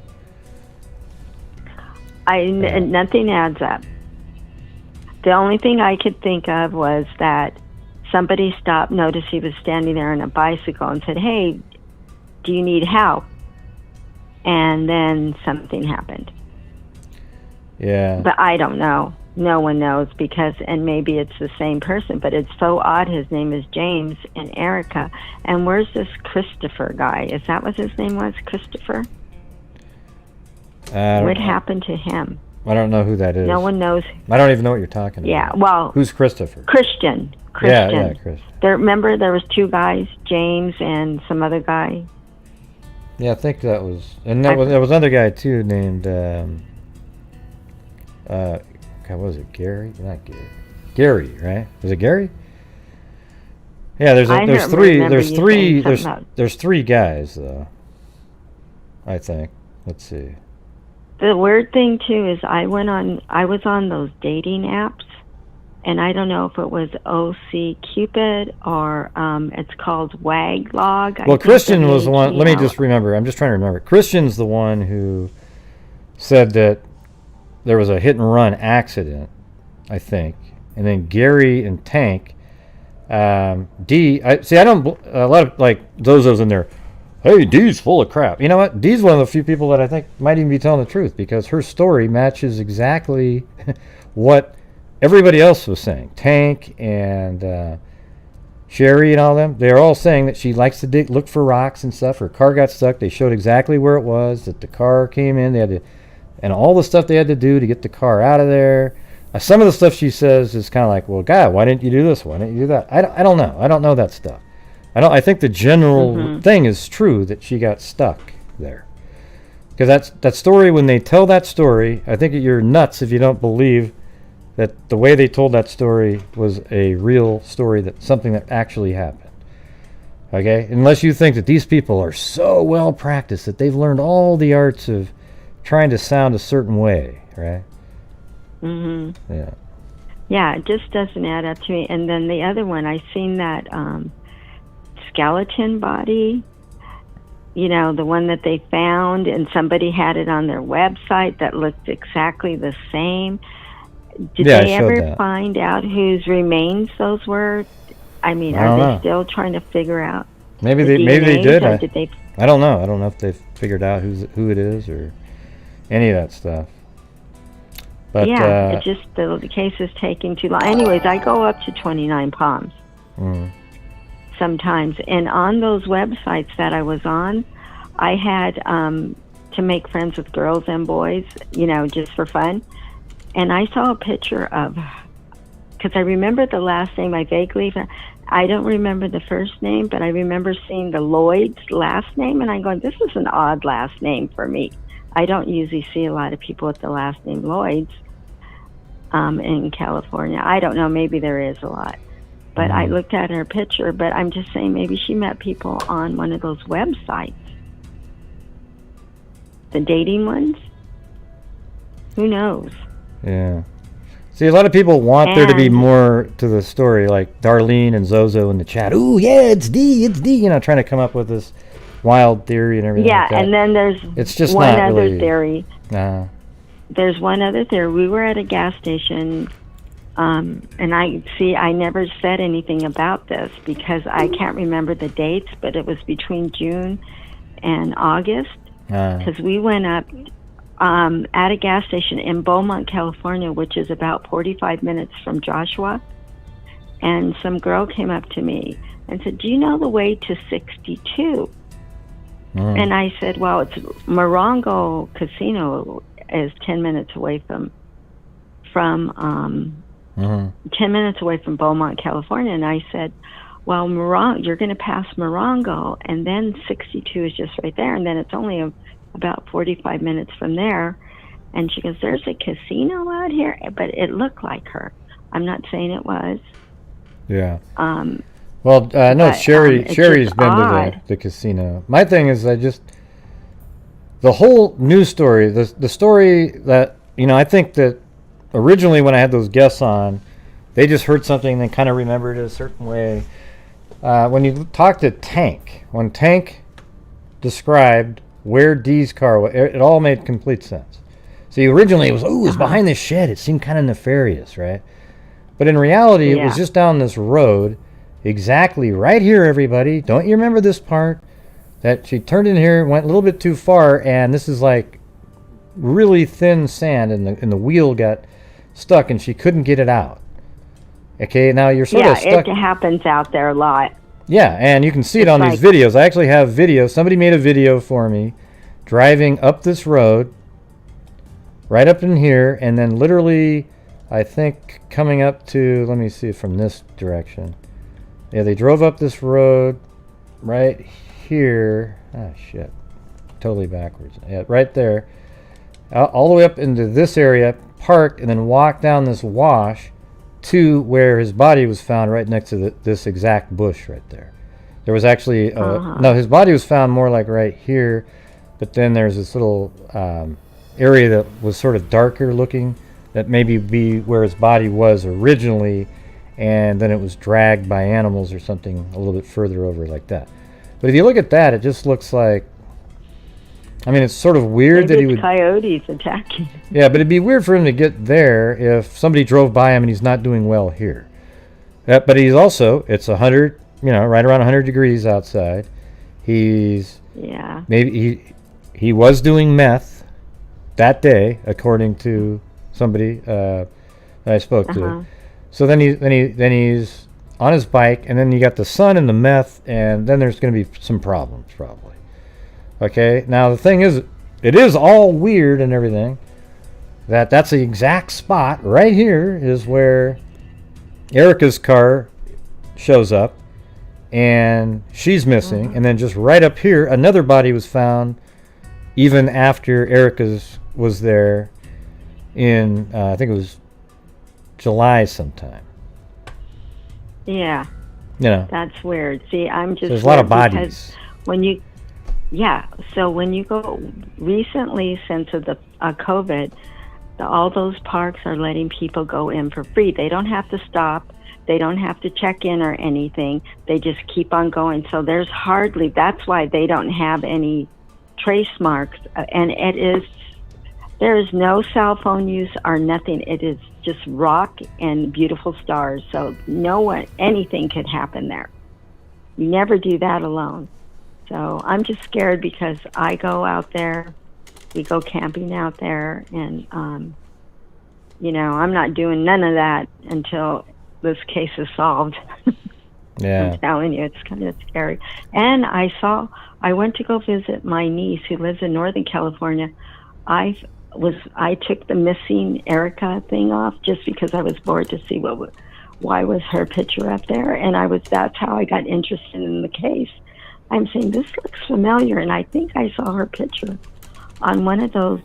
Nothing adds up. The only thing I could think of was that somebody stopped, noticed he was standing there on a bicycle, and said, hey, do you need help? And then something happened. Yeah. But I don't know. No one knows and maybe it's the same person, but it's so odd. His name is James and Erica. And where's this Christopher guy? Is that what his name was, Christopher? What happened to him? I don't know who that is. No one knows. I don't even know what you're talking about. Yeah, well. Who's Christopher? Christian. Yeah, Christian. Remember there was two guys, James and some other guy? Yeah, I think that was... And there was another guy, too, named... what was it? Gary? Not Gary. Gary, right? Was it Gary? Yeah, there's three guys, though. I think. Let's see. The weird thing too is I was on those dating apps, and I don't know if it was OC Cupid or it's called Waglog. Well, Christian was the one. Let me just remember. I'm just trying to remember. Christian's the one who said that there was a hit and run accident, I think, and then Gary and Tank. D. I don't. A lot of like Zozo's in there. Hey, Dee's full of crap. You know what? Dee's one of the few people that I think might even be telling the truth because her story matches exactly what everybody else was saying. Tank and Sherry and all them, they're all saying that she likes to look for rocks and stuff. Her car got stuck. They showed exactly where it was, that the car came in. They had to, and all the stuff they had to do to get the car out of there. Some of the stuff she says is kind of like, well, God, why didn't you do this? Why didn't you do that? I don't know. I don't know that stuff. I think the general thing is true that she got stuck there. Because that story, when they tell that story, I think you're nuts if you don't believe that the way they told that story was a real story, that something that actually happened. Okay? Unless you think that these people are so well practiced that they've learned all the arts of trying to sound a certain way, right? Mm-hmm. Yeah. Yeah, it just doesn't add up to me. And then the other one, I seen that skeleton body, you know, the one that they found, and somebody had it on their website that looked exactly the same. Did they ever find out whose remains those were? I mean, are they still trying to figure out? Maybe they did. I don't know. I don't know if they've figured out who it is or any of that stuff. But yeah, it's just the case is taking too long. Anyways, I go up to 29 Palms. Sometimes, and on those websites that I was on, I had to make friends with girls and boys, you know, just for fun. And I saw a picture of, because I remember the last name, I don't remember the first name, but I remember seeing the Lloyd's last name, and I'm going, this is an odd last name for me. I don't usually see a lot of people with the last name Lloyd's in California. I don't know, maybe there is a lot. But I looked at her picture, but I'm just saying maybe she met people on one of those websites. The dating ones? Who knows? Yeah. See, a lot of people want there to be And- more to the story, like Darlene and Zozo in the chat. Ooh, yeah, it's D, you know, trying to come up with this wild theory and everything Yeah, like that. and then there's It's just one not other really- theory. Nah. There's one other theory. We were at a gas station, and I never said anything about this because I can't remember the dates, but it was between June and August because we went up at a gas station in Beaumont, California, which is about 45 minutes from Joshua, and some girl came up to me and said, "Do you know the way to 62?" And I said, "Well, it's Morongo Casino is 10 minutes away from 10 minutes away from Beaumont, California." And I said, "Well, you're going to pass Morongo, and then 62 is just right there, and then it's only about 45 minutes from there." And she goes, "There's a casino out here," but it looked like her. I'm not saying it was. Yeah. Well, I know but, Sherry's it's been just to odd. the casino. My thing is, the whole news story, the story that, you know, I think that originally when I had those guests on, they just heard something and they kind of remembered it a certain way. When you talk to Tank, when Tank described where D's car was, it all made complete sense. See, originally it was, it was behind this shed. It seemed kind of nefarious, right? But in reality, it was just down this road, exactly right here, everybody. Don't you remember this part? That she turned in here, went a little bit too far, and this is like really thin sand, and the wheel got stuck, and she couldn't get it out. Okay, now you're sort of stuck. Yeah, it happens out there a lot. Yeah, and you can see it on these like- videos. I actually have videos. Somebody made a video for me driving up this road, right up in here, and then literally, I think, coming up to, let me see from this direction. Yeah, they drove up this road right here. Ah, shit. Totally backwards. Yeah, right there. All the way up into this area, parked, and then walked down this wash to where his body was found right next to this exact bush right there. There was actually, no, his body was found more like right here, but then there's this little area that was sort of darker looking that maybe be where his body was originally, and then it was dragged by animals or something a little bit further over like that. But if you look at that, it just looks like, I mean, it's sort of weird that he would... coyotes attacking. Yeah, but it'd be weird for him to get there if somebody drove by him and he's not doing well here. But he's also, it's 100, you know, right around 100 degrees outside. He's... Yeah. Maybe he was doing meth that day, according to somebody that I spoke to. So then he's on his bike, and then you got the sun and the meth, and then there's going to be some problems probably. Okay, now the thing is, it is all weird and everything. That's the exact spot right here is where Erica's car shows up, and she's missing, and then just right up here, another body was found, even after Erica's was there in I think it was July sometime. Yeah. You know, That's weird. See, I'm just... there's a lot of weird because bodies. When you... Yeah, so when you go... Recently, since of the COVID, all those parks are letting people go in for free. They don't have to stop. They don't have to check in or anything. They just keep on going. So there's hardly... That's why they don't have any trace marks. And it is... There is no cell phone use or nothing. It is just rock and beautiful stars. So anything could happen there. You never do that alone. So I'm just scared because I go out there, we go camping out there, and, you know, I'm not doing none of that until this case is solved. Yeah. I'm telling you, it's kind of scary. And I went to go visit my niece who lives in Northern California. I took the missing Erica thing off just because I was bored to see why was her picture up there, and that's how I got interested in the case. I'm saying this looks familiar, and I think I saw her picture on one of those.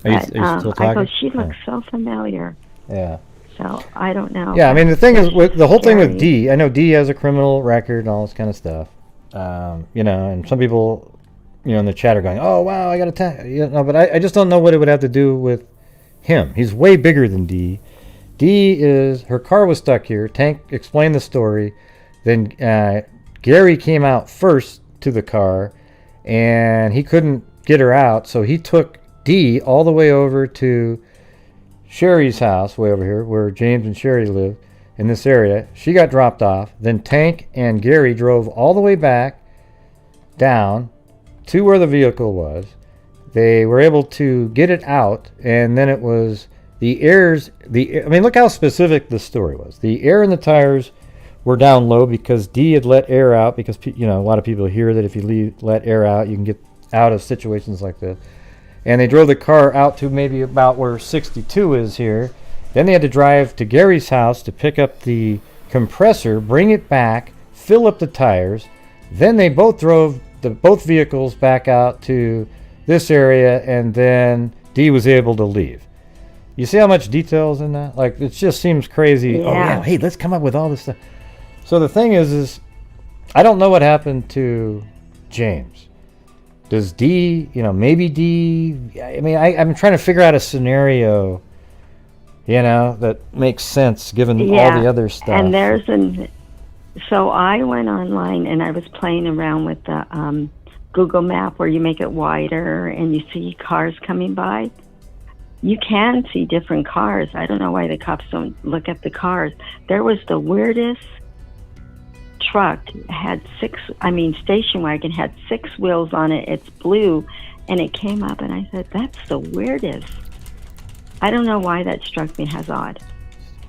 Are you still talking? I go, she looks so familiar. Yeah. So I don't know. Yeah, I mean, the thing is, with the whole thing with Scary. D, I know D has a criminal record and all this kind of stuff. You know, and some people, you know, in the chat are going, "Oh, wow, I got attacked." You know, but I just don't know what it would have to do with him. He's way bigger than D. Her car was stuck here. Tank explained the story. Then Gary came out first to the car, and he couldn't get her out, so he took D all the way over to Sherry's house, way over here, where James and Sherry live, in this area. She got dropped off. Then Tank and Gary drove all the way back down to where the vehicle was. They were able to get it out, and then it was the airs. I mean, look how specific the story was. The air in the tires were down low because D had let air out, because a lot of people hear that if you let air out, you can get out of situations like this. And they drove the car out to maybe about where 62 is here. Then they had to drive to Gary's house to pick up the compressor, bring it back, fill up the tires. Then they both drove both vehicles back out to this area, and then D was able to leave. You see how much details in that? Like, it just seems crazy. Yeah. Oh yeah, hey, let's come up with all this stuff. So the thing is I don't know what happened to James. Does D, maybe D, I mean, I'm trying to figure out a scenario, that makes sense given all the other stuff. And so I went online and I was playing around with the Google map where you make it wider and you see cars coming by. You can see different cars. I don't know why the cops don't look at the cars. There was the weirdest truck, had station wagon, had 6 wheels on it. It's blue, and it came up, and I said, that's the weirdest. I don't know why that struck me as odd.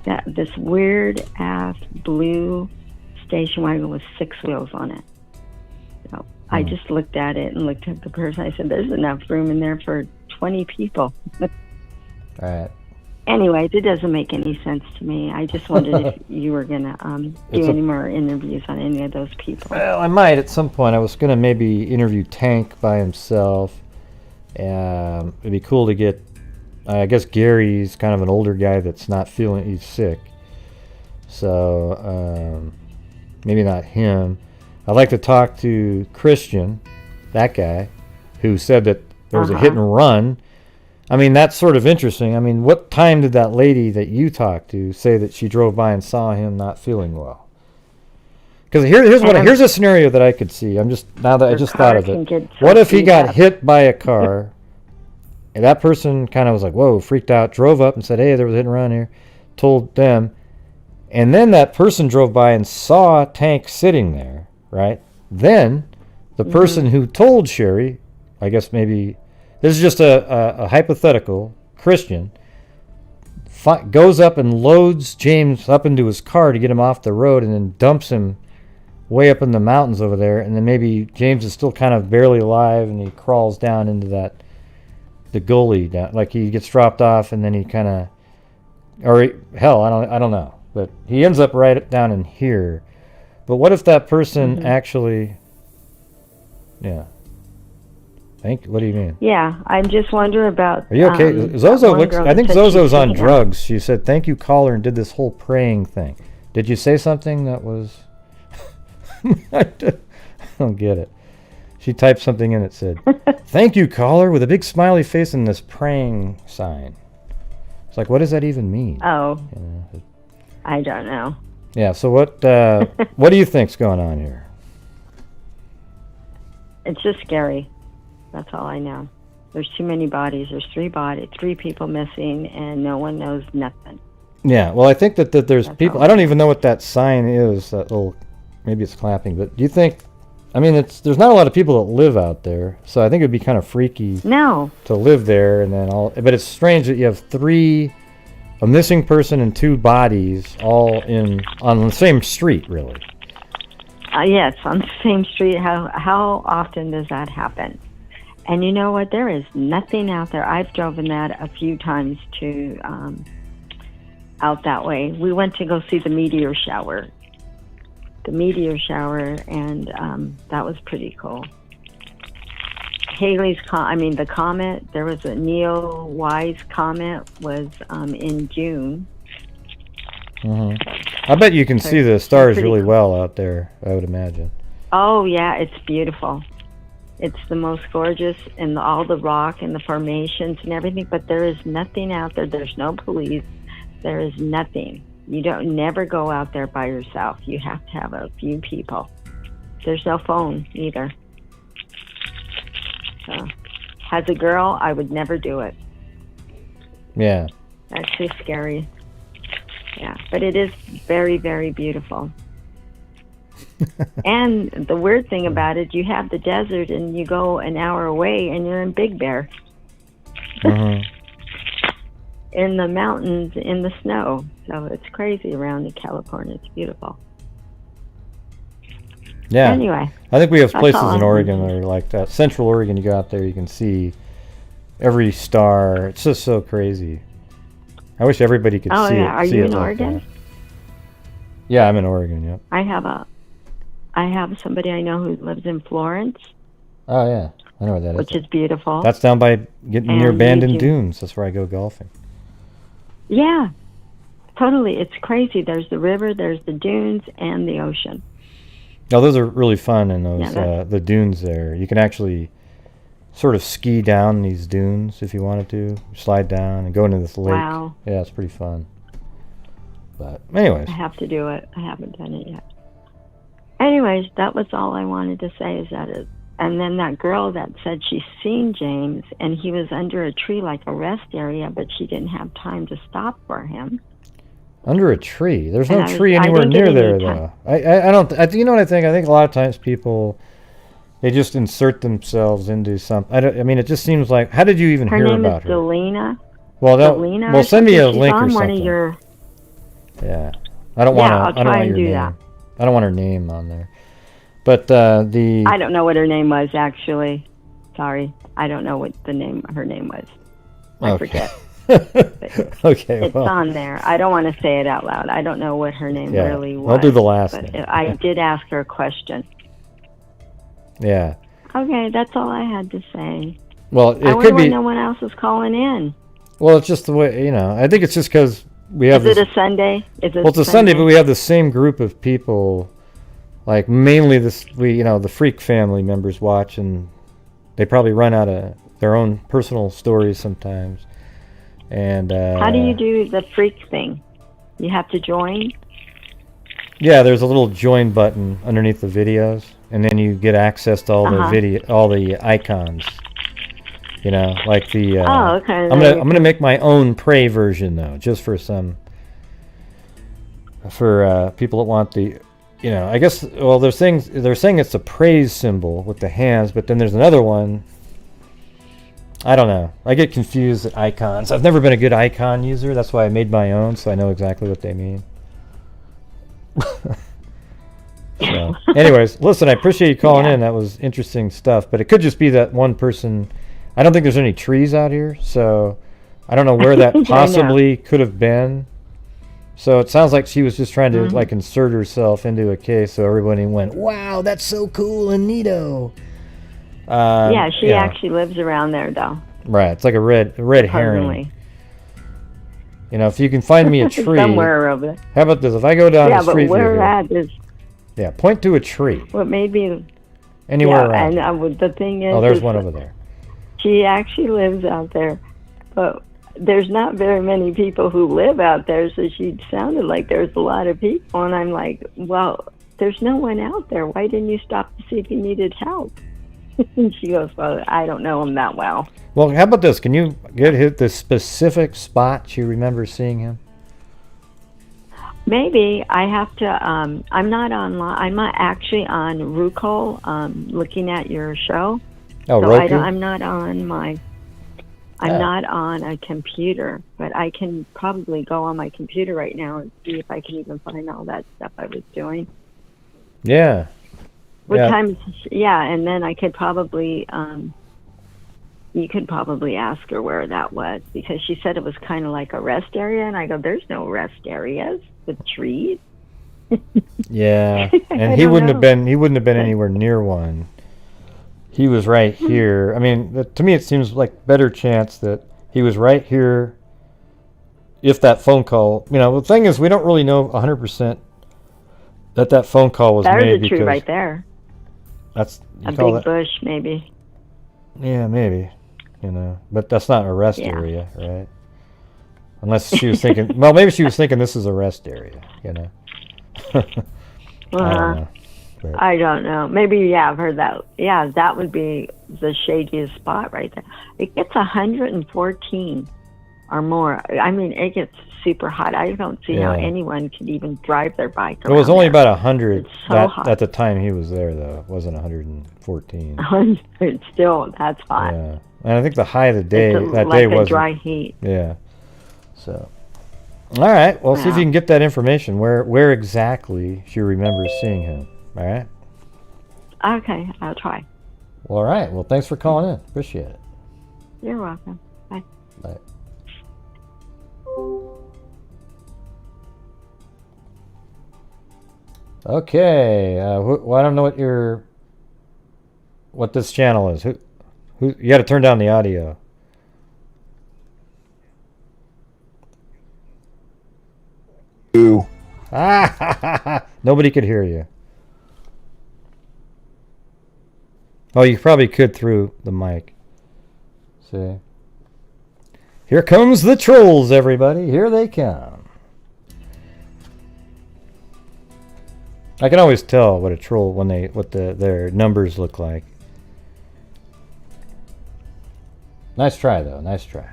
That this weird ass blue station wagon with 6 wheels on it. So I just looked at it and looked at the person. I said, there's enough room in there for 20 people. All right. Anyways, it doesn't make any sense to me. I just wondered if you were going to do any more interviews on any of those people. Well, I might at some point. I was going to maybe interview Tank by himself. It'd be cool to get, I guess Gary's kind of an older guy that's not feeling, he's sick. So maybe not him. I'd like to talk to Christian, that guy, who said that there was a hit and run. I mean, that's sort of interesting. I mean, what time did that lady that you talked to say that she drove by and saw him not feeling well? Because here's a scenario that I could see. I just thought of it. What if he got hit by a car, and that person kind of was like, whoa, freaked out, drove up and said, hey, there was a hit and run here, told them, and then that person drove by and saw Tank sitting there, right? Then the person who told Sherry, I guess maybe, this is just a hypothetical, Christian, goes up and loads James up into his car to get him off the road, and then dumps him way up in the mountains over there, and then maybe James is still kind of barely alive, and he crawls down into the gully, down, like he gets dropped off, and then he kind of, I don't know, but he ends up right down in here. But what if that person actually, what do you mean? Yeah, I just wonder about. Are you okay? Zozo looks. I think Zozo's on drugs. She said, "Thank you, caller," and did this whole praying thing. Did you say something that was? I don't get it. She typed something in that said, "Thank you, caller," with a big smiley face and this praying sign. It's like, what does that even mean? Oh, I don't know. Yeah. So what? What do you think's going on here? It's just scary. That's all I know. There's too many bodies. There's 3 people missing, and no one knows nothing. Yeah, well, I think that there's people. I don't even know what that sign is. That little, maybe it's clapping. But do you think? I mean, there's not a lot of people that live out there, so I think it'd be kind of freaky. No. To live there, and then all. But it's strange that you have 3, a missing person and 2 bodies, all on the same street, really. Yes, on the same street. How often does that happen? And you know what? There is nothing out there. I've driven that a few times to out that way. We went to go see the meteor shower. And that was pretty cool. the comet. There was a Neil Wise comet was in June. I bet you can see the stars really well out there, I would imagine. Oh, yeah, it's beautiful. It's the most gorgeous, and all the rock and the formations and everything, but there is nothing out there. There's no police. There is nothing. You don't never go out there by yourself. You have to have a few people. There's no phone either. So, as a girl, I would never do it. Yeah. That's too scary. Yeah, but it is very, very beautiful. And the weird thing about it, you have the desert and you go an hour away and you're in Big Bear. Mm-hmm. In the mountains, in the snow. So it's crazy around in California. It's beautiful. Yeah. Anyway. I think we have that's places all in I Oregon wanted. that are like that. Central Oregon, you go out there, you can see every star. It's just so crazy. I wish everybody could Oh, see yeah. it. Are see you it in like Oregon? that. Yeah, I'm in Oregon, yep. I have somebody I know who lives in Florence, Oh, yeah. I know where that which is. is beautiful. That's down by getting near And abandoned you- dunes. That's where I go golfing. Yeah, totally. It's crazy. There's the river, there's the dunes, and the ocean. No, those are really fun in those Yeah, the dunes there. You can actually sort of ski down these dunes if you wanted to. Slide down and go into this lake. Wow. Yeah, it's pretty fun. But anyways. I have to do it. I haven't done it yet. Anyways, that was all I wanted to say is that it. And then that girl that said she's seen James and he was under a tree like a rest area, but she didn't have time to stop for him. Under a tree. There's And no I tree I anywhere didn't get near any there, time. though. I don't. You know what I think? I think a lot of times people, they just insert themselves into something. I mean, it just seems like. How did you even Her hear name about is her? Delina. Well, Delina. well, or send me a something. link She's or on something. one of your. Yeah, I don't want. Yeah, I'll I don't try want and your do name. that. I don't want her name on there. But the. I don't know what her name was actually. Sorry, I don't know what her name was. I forget. Okay, It's well. on there. I don't want to say it out loud. I don't know what her name Yeah, really was. I'll do the last But name. I did ask her a question. Yeah. Okay, that's all I had to say. Well, I it wonder could why be. no one else is calling in. Well, it's just the way, I think it's just because we have Is this. it a Sunday? Well, it's a Sunday, but we have the same group of people, like mainly the Freak family members watch, and they probably run out of their own personal stories sometimes. And How do you do the freak thing? You have to join? yeah, there's a little join button underneath the videos, and then you get access to all all the icons. Like the. Oh, okay. I'm gonna make my own Prey version though, just for people that want the. I guess. Well, they're saying it's a praise symbol with the hands, but then there's another one. I don't know. I get confused at icons. I've never been a good icon user. That's why I made my own, so I know exactly what they mean. So, anyways, listen, I appreciate you calling in. That was interesting stuff. But it could just be that one person. I don't think there's any trees out here, so I don't know where that possibly could have been. So it sounds like she was just trying to like insert herself into a case, so everybody went, "Wow, that's so cool and neato." Yeah, she actually lives around there, though. Right, it's like a red herring. If you can find me a tree. Somewhere over there. How about this? If I go down Yeah, the but street where view at is yeah, point to a tree. what made me. Anywhere Yeah, around. and the thing is. Oh, there's is one over there. She actually lives out there, but there's not very many people who live out there, so she sounded like there's a lot of people, and I'm like, well, there's no one out there. Why didn't you stop to see if you needed help? And she goes, well, I don't know him that well. Well, how about this? Can you hit the specific spot you remember seeing him? Maybe I have to. I'm not online. I'm not actually on Rucol, looking at your show. Oh, so Roku? I'm not on my. I'm not on a computer, but I can probably go on my computer right now and see if I can even find all that stuff I was doing. Yeah. What yeah. time? Yeah, and then I could probably. You could probably ask her where that was, because she said it was kind of like a rest area, and I go, "There's no rest areas with trees." Yeah, and I he don't wouldn't have know. been. He wouldn't have been anywhere near one. He was right here. I mean, to me, it seems like better chance that he was right here. If that phone call, the thing is, we don't really know 100% that phone call was made. There's a because, tree right there. That's a big bush, maybe. Yeah, maybe. You know, but that's not a rest area, right? Unless she was thinking. Well, maybe she was thinking this is a rest area. You know. I don't know. But I don't know. Maybe, I've heard that. Yeah, that would be the shadiest spot right there. It gets 114 or more. I mean, it gets super hot. I don't see how anyone could even drive their bike around. It was only about 100 hot. at the time he was there, though. It wasn't 114. 100 still, that's hot. Yeah. And I think the high of the day, that day was like a dry heat. Yeah. So, all right. Well, see if you can get that information. Where exactly she remembers seeing him. All right. Okay, I'll try. Well, all right. Well, thanks for calling in. Appreciate it. You're welcome. Bye. Bye. Okay. I don't know what this channel is. Who? You got to turn down the audio. Ooh. Nobody could hear you. Oh, you probably could through the mic. See? Here comes the trolls, everybody. Here they come. I can always tell what a troll what their numbers look like. Nice try, though. Nice try.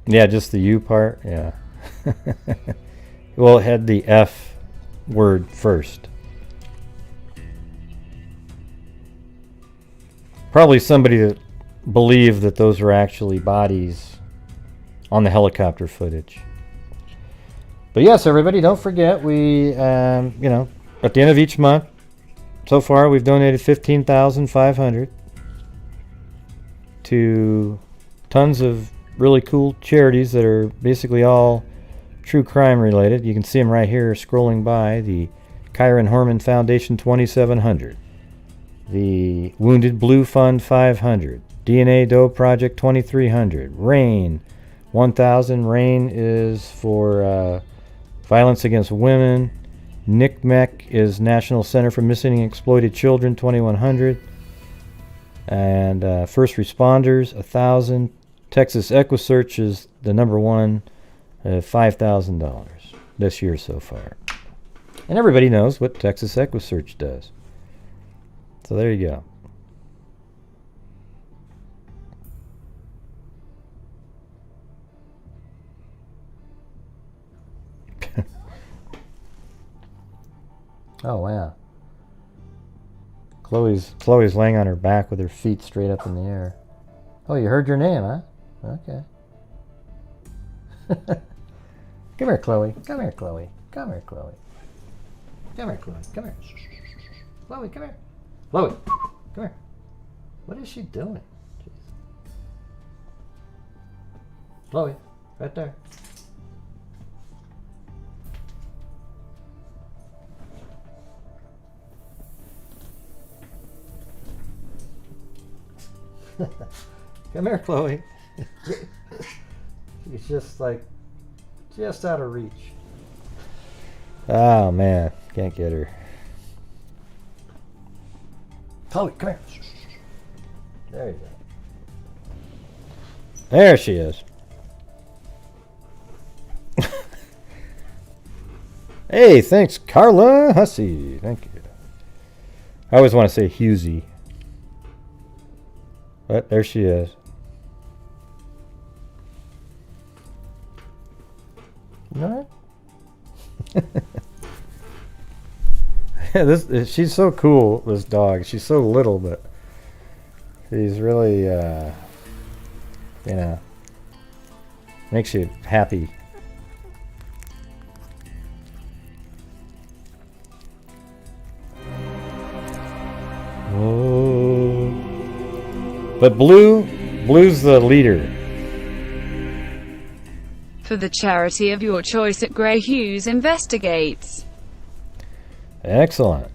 Yeah, just the U part. Yeah. Well, it had the F word first. Probably somebody that believed that those were actually bodies on the helicopter footage. But yes, everybody, don't forget we, at the end of each month, so far we've donated $15,500 to tons of really cool charities that are basically all true crime related. You can see them right here scrolling by. The Kyron Horman Foundation 2700, the Wounded Blue Fund 500, DNA Doe Project 2300, RAIN 1000. RAIN is for violence against women. NCMEC is National Center for Missing and Exploited Children 2100, and First Responders 1000. Texas EquiSearch is the number one, $5,000 this year so far. And everybody knows what Texas EquiSearch does. So there you go. Oh, wow. Chloe's laying on her back with her feet straight up in the air. Oh, you heard your name, huh? Okay. Come here, Chloe. Come here, Chloe. Come here, Chloe. Come here, Chloe. Come here. Chloe, come here. Chloe, come here. What is she doing? Jeez. Chloe, right there. Come here, Chloe. She's just out of reach. Oh man, can't get her. Chloe, come here. There you go. There she is. Hey, thanks, Carla Hussey. Thank you. I always want to say Husey. But there she is. All right. She's so cool, this dog. She's so little, but she's really, makes you happy. Oh. But Blue's the leader. For the charity of your choice at Grey Hughes Investigates. Excellent.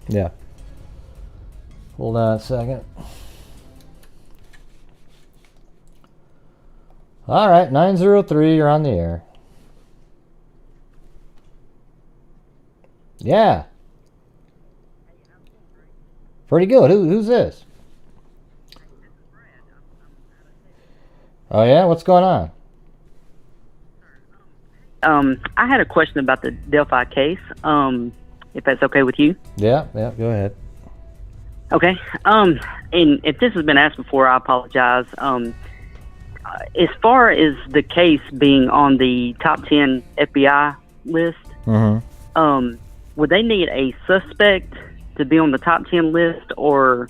Yeah. Hold on a second. All right, 903, you're on the air. Yeah. Pretty good. Who's this? Oh, yeah? What's going on? I had a question about the Delphi case, if that's okay with you. Yeah, go ahead. Okay. And if this has been asked before, I apologize. As far as the case being on the top 10 FBI list, would they need a suspect to be on the top 10 list, or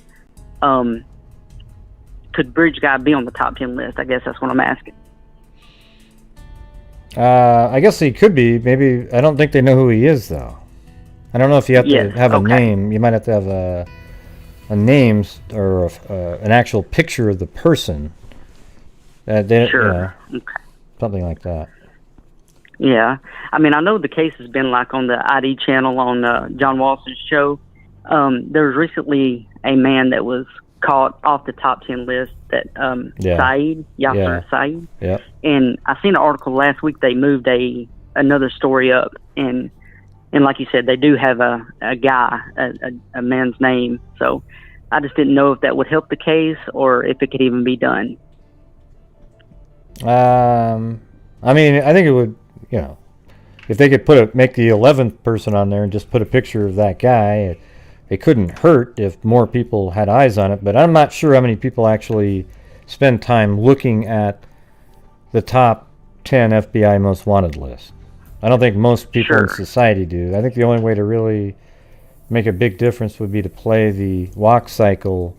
could Bridge Guy be on the top 10 list? I guess that's what I'm asking. I guess he could be. Maybe. I don't think they know who he is, though. I don't know if you have to have a name. You might have to have a name or an actual picture of the person. Sure. Okay. Something like that. Yeah. I mean, I know the case has been like on the ID channel on John Walsh's show. There was recently a man that was caught off the top 10 list, that Yasser Saeed. Yeah. And I seen an article last week. They moved another story up, and like you said, they do have a guy, a man's name. So I just didn't know if that would help the case or if it could even be done. I mean, I think it would, if they could make the 11th person on there and just put a picture of that guy, it couldn't hurt if more people had eyes on it. But I'm not sure how many people actually spend time looking at the top 10 FBI most wanted list. I don't think most people in society do. I think the only way to really make a big difference would be to play the walk cycle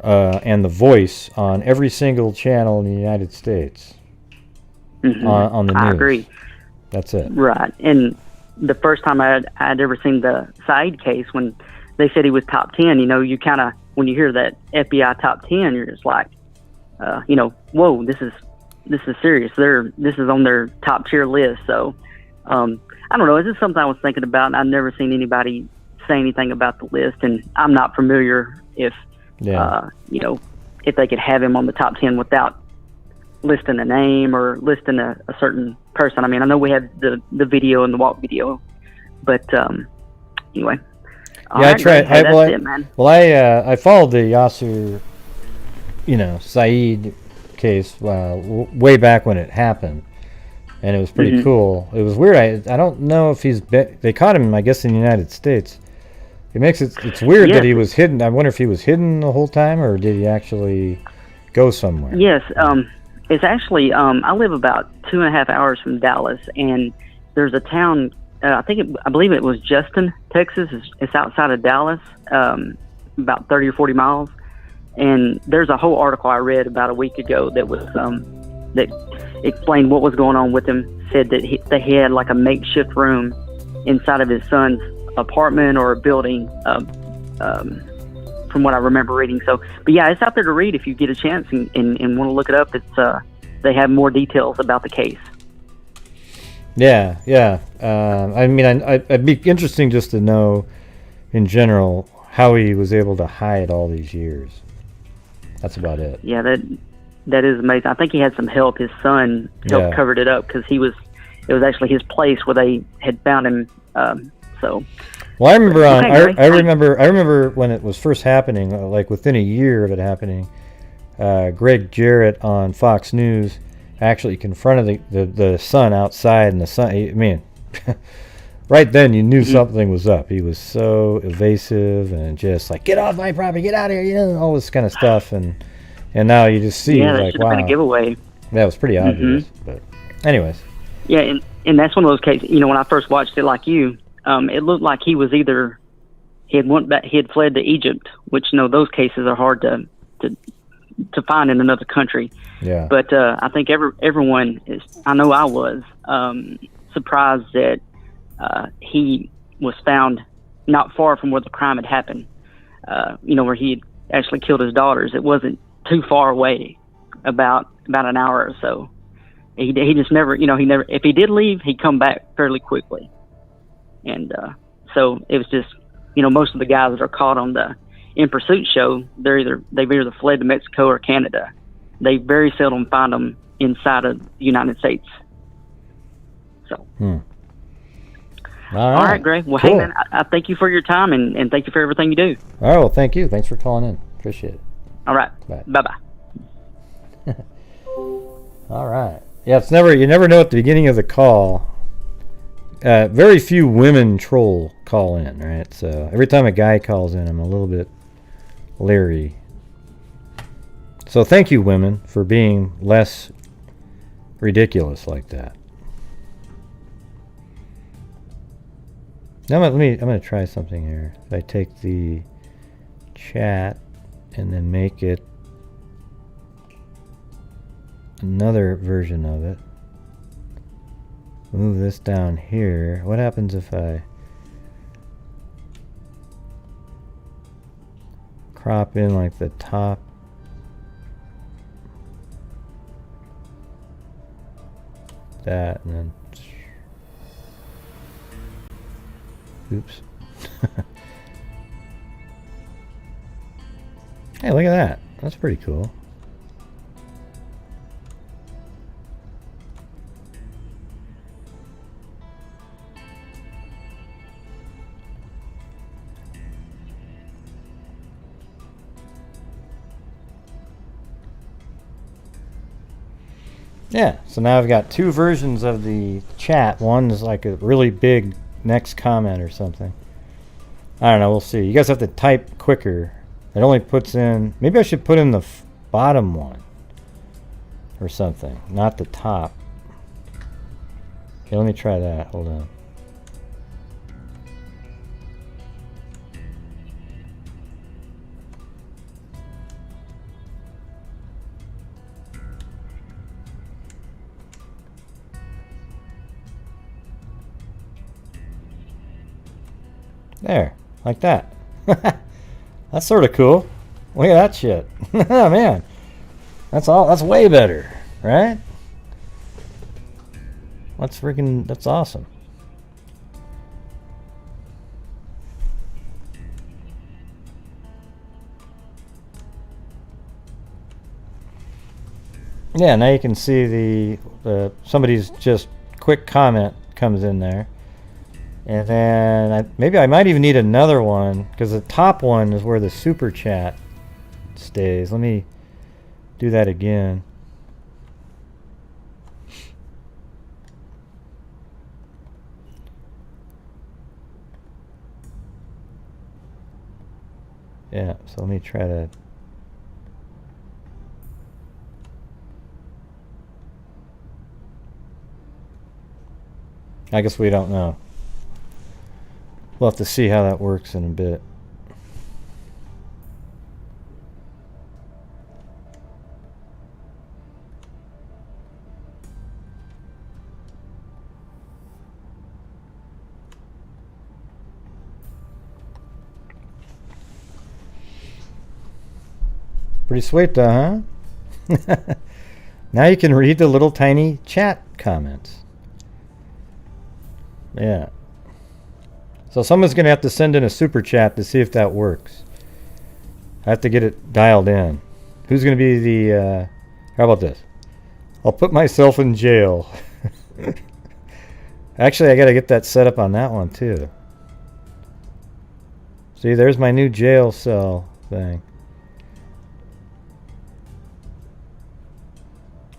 and the voice on every single channel in the United States on the news. I agree. That's it. Right. And the first time I'd ever seen the Saeed case, when they said he was top 10, you kind of, when you hear that FBI top 10, you're just like, whoa, this is serious. This is on their top tier list. So I don't know. It's just something I was thinking about, and I've never seen anybody say anything about the list, and I'm not familiar if they could have him on the top 10 without listing a name or listing a certain person. I mean, I know we have the video and the walk video, but anyway. Yeah, I tried. I followed the Yasser, Saeed case way back when it happened, and it was pretty cool. It was weird. I don't know if they caught him, I guess, in the United States. It's weird that he was hidden. I wonder if he was hidden the whole time, or did he actually go somewhere? Yes, it's actually, I live about 2.5 hours from Dallas, and there's a town, I believe it was Justin, Texas. It's outside of Dallas, about 30 or 40 miles. And there's a whole article I read about a week ago that was that explained what was going on with him. Said that he had like a makeshift room inside of his son's apartment or a building, from what I remember reading. So, but yeah, it's out there to read if you get a chance and want to look it up. It's they have more details about the case. Yeah. I mean, it'd be interesting just to know, in general, how he was able to hide all these years. That's about it. Yeah, that is amazing. I think he had some help. His son helped covered it up because it was actually his place where they had found him. Well, I remember I remember when it was first happening, like within a year of it happening, Greg Jarrett on Fox News actually confronted the son outside, and the son, right then you knew something was up. He was so evasive and just like, get off my property, get out of here, all this kind of stuff, and now you just see like, wow, been a giveaway. That was pretty obvious. But anyways. Yeah, and that's one of those cases, when I first watched it like you, it looked like he was either he had fled to Egypt, which those cases are hard to find in another country. Yeah. But I think everyone is. I know I was surprised that he was found not far from where the crime had happened. Where he had actually killed his daughters. It wasn't too far away, about an hour or so. He just never, he never. If he did leave, he'd come back fairly quickly. And so it was just most of the guys that are caught on the In Pursuit show, they've either fled to Mexico or Canada. They very seldom find them inside of the United States. So. All right, Gray. Well, cool. Hey, man, I thank you for your time, and thank you for everything you do. All right, well, thank you. Thanks for calling in. Appreciate it. All right. Bye. Bye-bye. All right. Yeah, you never know at the beginning of the call. Very few women troll call in, right? So every time a guy calls in, I'm a little bit leery. So thank you, women, for being less ridiculous like that. Now I'm gonna try something here. If I take the chat and then make it another version of it. Move this down here. What happens if I crop in like the top? That and then oops. Hey, look at that. That's pretty cool. Yeah, so now I've got two versions of the chat. One is like a really big next comment or something. I don't know, we'll see. You guys have to type quicker. It only puts in... Maybe I should put in the bottom one or something, not the top. Okay, let me try that. Hold on. There, like that. That's sort of cool. Look at that shit. Oh, man. That's way better, right? That's awesome. Yeah, now you can see the somebody's just quick comment comes in there. And then maybe I might even need another one, because the top one is where the super chat stays. Let me do that again. Yeah, so let me try to... I guess we don't know. We'll have to see how that works in a bit. Pretty sweet though, huh? Now you can read the little tiny chat comments. Yeah. So someone's going to have to send in a super chat to see if that works. I have to get it dialed in. Who's going to be the... how about this? I'll put myself in jail. Actually, I got to get that set up on that one too. See, there's my new jail cell thing.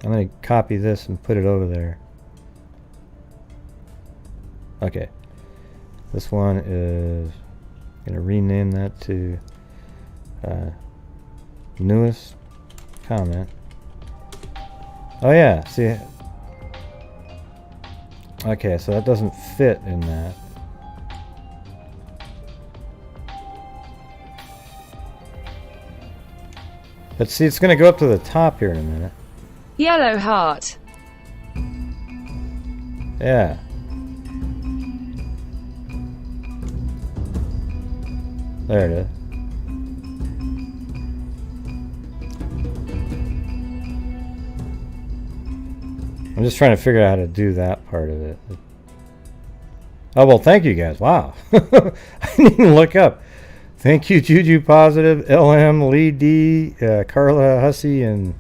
I'm going to copy this and put it over there. Okay. This one is going to rename that to newest comment. Oh yeah, see. Okay, so that doesn't fit in that. But see, it's going to go up to the top here in a minute. Yellow heart. Yeah. There it is. I'm just trying to figure out how to do that part of it. Oh, well, thank you guys. Wow. I didn't even look up. Thank you, Juju Positive, LM, Lee D, Carla Hussey, and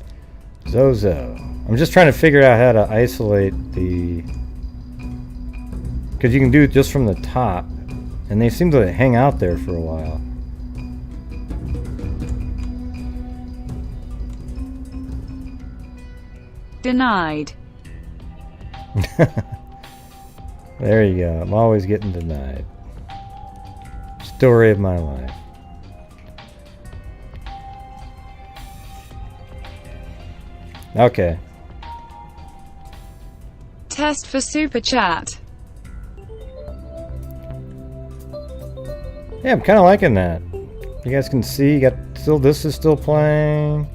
Zozo. I'm just trying to figure out how to isolate the... Because you can do it just from the top. And they seem to hang out there for a while. Denied. There you go. I'm always getting denied. Story of my life. Okay. Test for super chat. Yeah, I'm kind of liking that. You guys can see, this is still playing.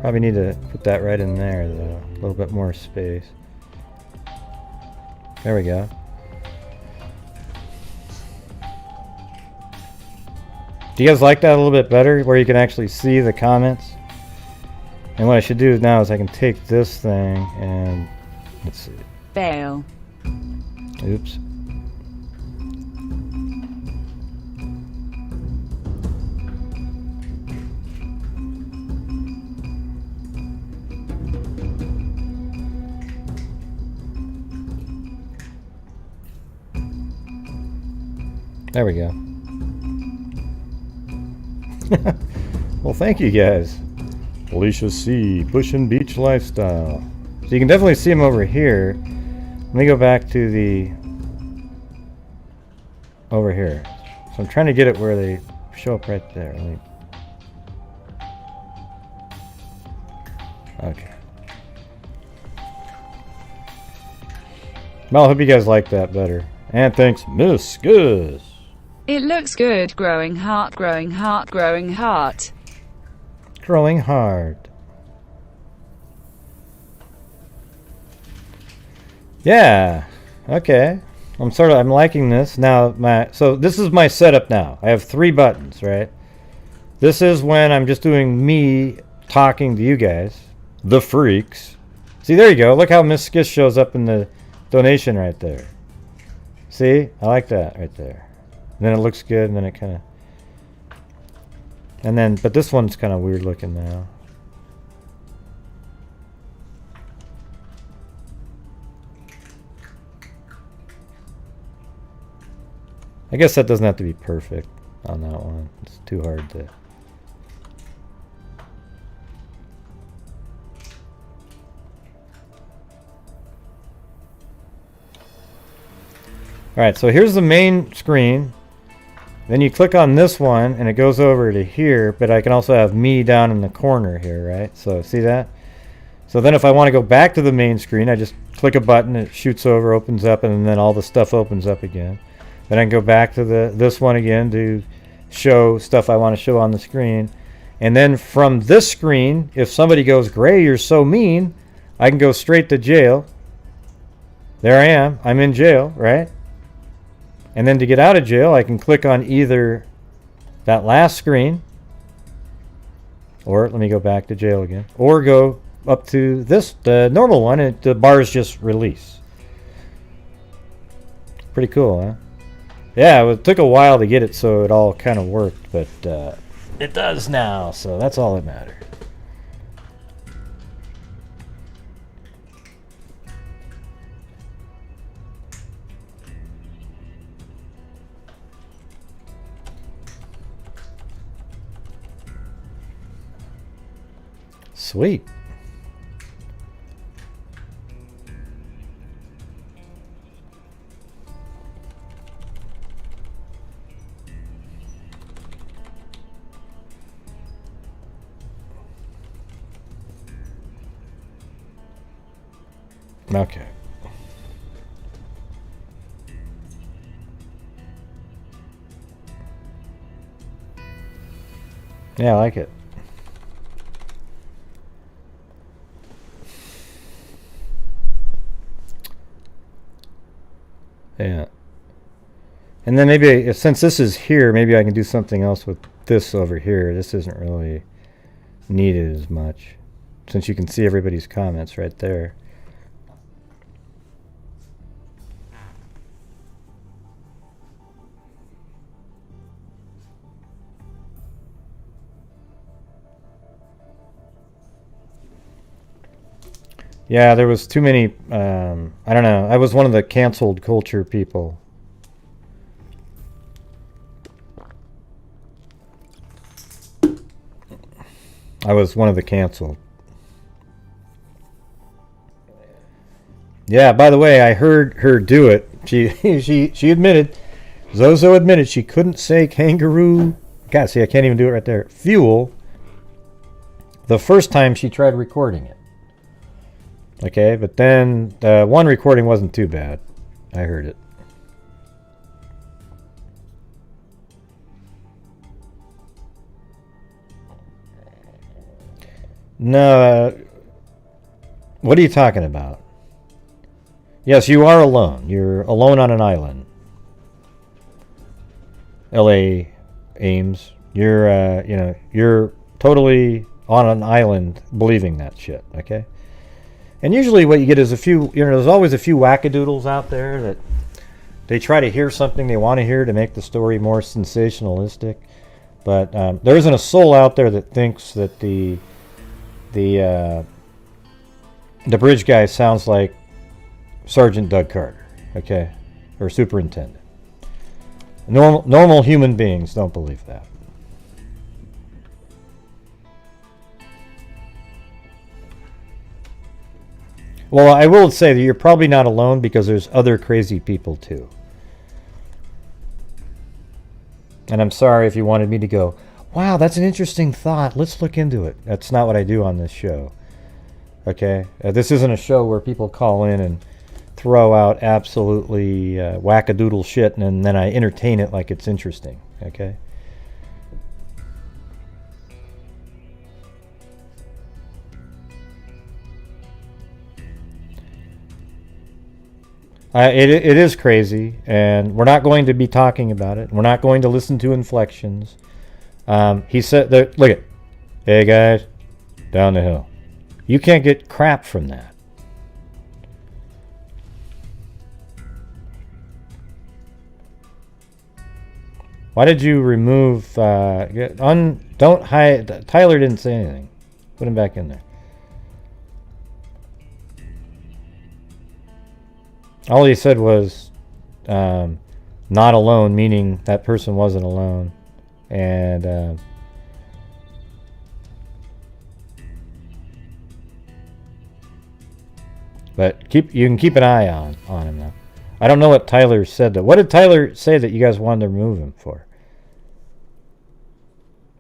Probably need to put that right in there though. A little bit more space. There we go. Do you guys like that a little bit better, where you can actually see the comments? And what I should do now is I can take this thing and let's see. Fail. Oops. There we go. Well, thank you guys. Alicia C. Bush and Beach Lifestyle. So you can definitely see them over here. Let me go back to the... over here. So I'm trying to get it where they show up right there. Okay. Well, I hope you guys like that better. And thanks, Miss Gus. It looks good. Growing heart, growing heart, growing heart. Growing hard. Yeah. Okay. I'm liking this. Now so this is my setup now. I have 3 buttons, right? This is when I'm just doing me talking to you guys. The freaks. See, there you go. Look how Miss Gus shows up in the donation right there. See? I like that right there. And then it looks good, and then it kind of... And then, but this one's kind of weird looking now. I guess that doesn't have to be perfect on that one. It's too hard to... Alright, so here's the main screen. Then you click on this one and it goes over to here, but I can also have me down in the corner here, right? So see that? So then if I want to go back to the main screen, I just click a button, it shoots over, opens up, and then all the stuff opens up again. Then I can go back to this one again to show stuff I want to show on the screen. And then from this screen, if somebody goes, "Gray, you're so mean," I can go straight to jail. There I am. I'm in jail, right? And then to get out of jail, I can click on either that last screen, or let me go back to jail again, or go up to the normal one, and the bars just release. Pretty cool, huh? Yeah, it took a while to get it so it all kind of worked, but it does now, so that's all that matters. Sweet. Okay. Yeah, I like it. Yeah. And then maybe, since this is here, maybe I can do something else with this over here. This isn't really needed as much, since you can see everybody's comments right there. Yeah, there was too many, I don't know. I was one of the canceled culture people. I was one of the canceled. Yeah, by the way, I heard her do it. She admitted, Zozo admitted she couldn't say kangaroo. God, see, I can't even do it right there. Fuel. The first time she tried recording it. Okay, but then the one recording wasn't too bad. I heard it. No, what are you talking about? Yes, you are alone. You're alone on an island. L.A. Ames. You're, you're totally on an island believing that shit, okay? And usually what you get is a few, there's always a few wackadoodles out there that they try to hear something they want to hear to make the story more sensationalistic. But there isn't a soul out there that thinks that the bridge guy sounds like Sergeant Doug Carter, okay? Or superintendent. Normal human beings don't believe that. Well, I will say that you're probably not alone because there's other crazy people too. And I'm sorry if you wanted me to go, wow, that's an interesting thought. Let's look into it. That's not what I do on this show. Okay? This isn't a show where people call in and throw out absolutely wackadoodle shit and then I entertain it like it's interesting. Okay? It is crazy, and we're not going to be talking about it. We're not going to listen to inflections. He said, look at, hey guys, down the hill. You can't get crap from that. Why did you remove, don't hide, Tyler didn't say anything. Put him back in there. All he said was not alone, meaning that person wasn't alone. And but you can keep an eye on him now. I don't know what Tyler said. What did Tyler say that you guys wanted to remove him for?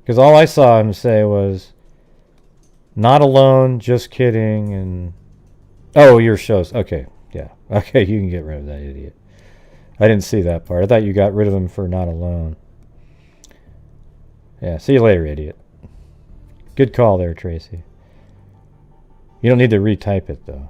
Because all I saw him say was not alone, just kidding, and oh, your shows. Okay. Yeah. Okay, you can get rid of that idiot. I didn't see that part. I thought you got rid of him for not alone. Yeah, see you later, idiot. Good call there, Tracy. You don't need to retype it, though.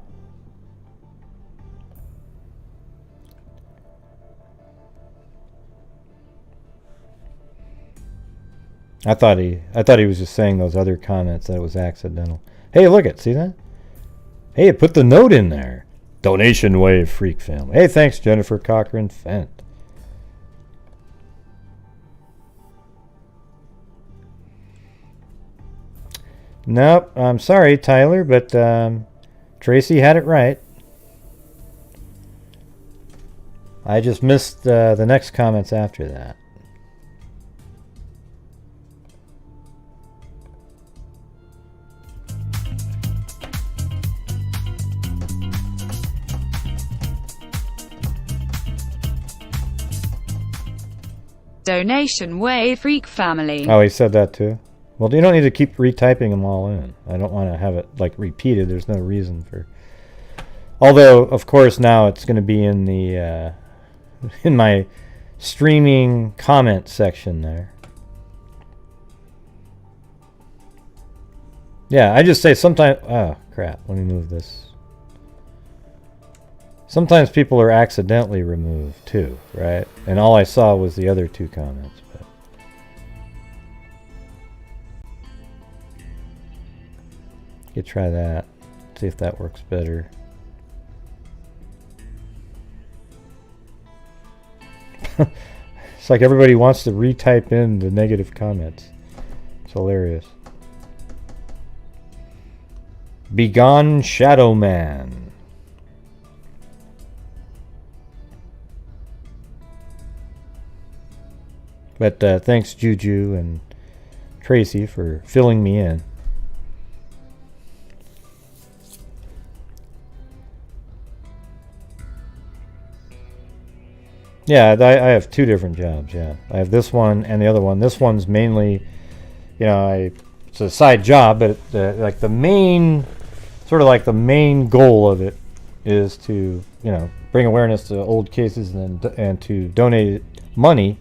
I thought he was just saying those other comments that it was accidental. Hey, look it. See that? Hey, it put the note in there. Donation Wave Freak Family. Hey, thanks, Jennifer Cochran Fent. Nope, I'm sorry, Tyler, but Tracy had it right. I just missed the next comments after that. Donation Way Freak Family. Oh, he said that too? Well, you don't need to keep retyping them all in. I don't want to have it like repeated. There's no reason for. Although, of course, now it's going to be in the in my streaming comment section there. Yeah, I just say sometimes. Oh crap! Let me move this. Sometimes people are accidentally removed too, right? And all I saw was the other two comments. But you could try that. See if that works better. It's like everybody wants to retype in the negative comments. It's hilarious. Begone Shadow Man. But thanks Juju and Tracy for filling me in. Yeah, I have two different jobs. Yeah, I have this one and the other one. This one's mainly, it's a side job, but like the main, sort of like the main goal of it is to, bring awareness to old cases and to donate money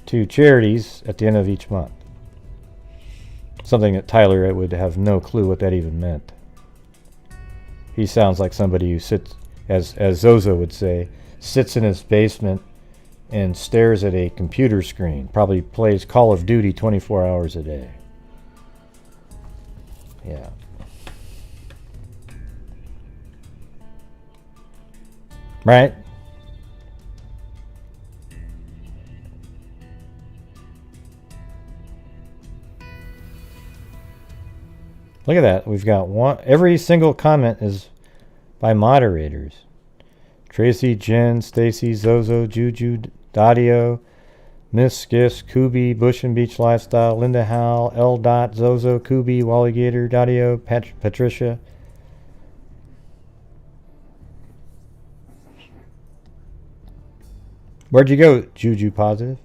to charities at the end of each month. Something that Tyler would have no clue what that even meant. He sounds like somebody who sits, as Zozo would say, sits in his basement and stares at a computer screen. Probably plays Call of Duty 24 hours a day. Yeah. Right? Look at that. We've got one. Every single comment is by moderators. Tracy, Jen, Stacy, Zozo, Juju, Dadio, Miss Skis, Kubi, Bush and Beach Lifestyle, Linda Howell, L. Dot, Zozo, Kubi, Wally Gator, Dadio, Patricia. Where'd you go, Juju Positive?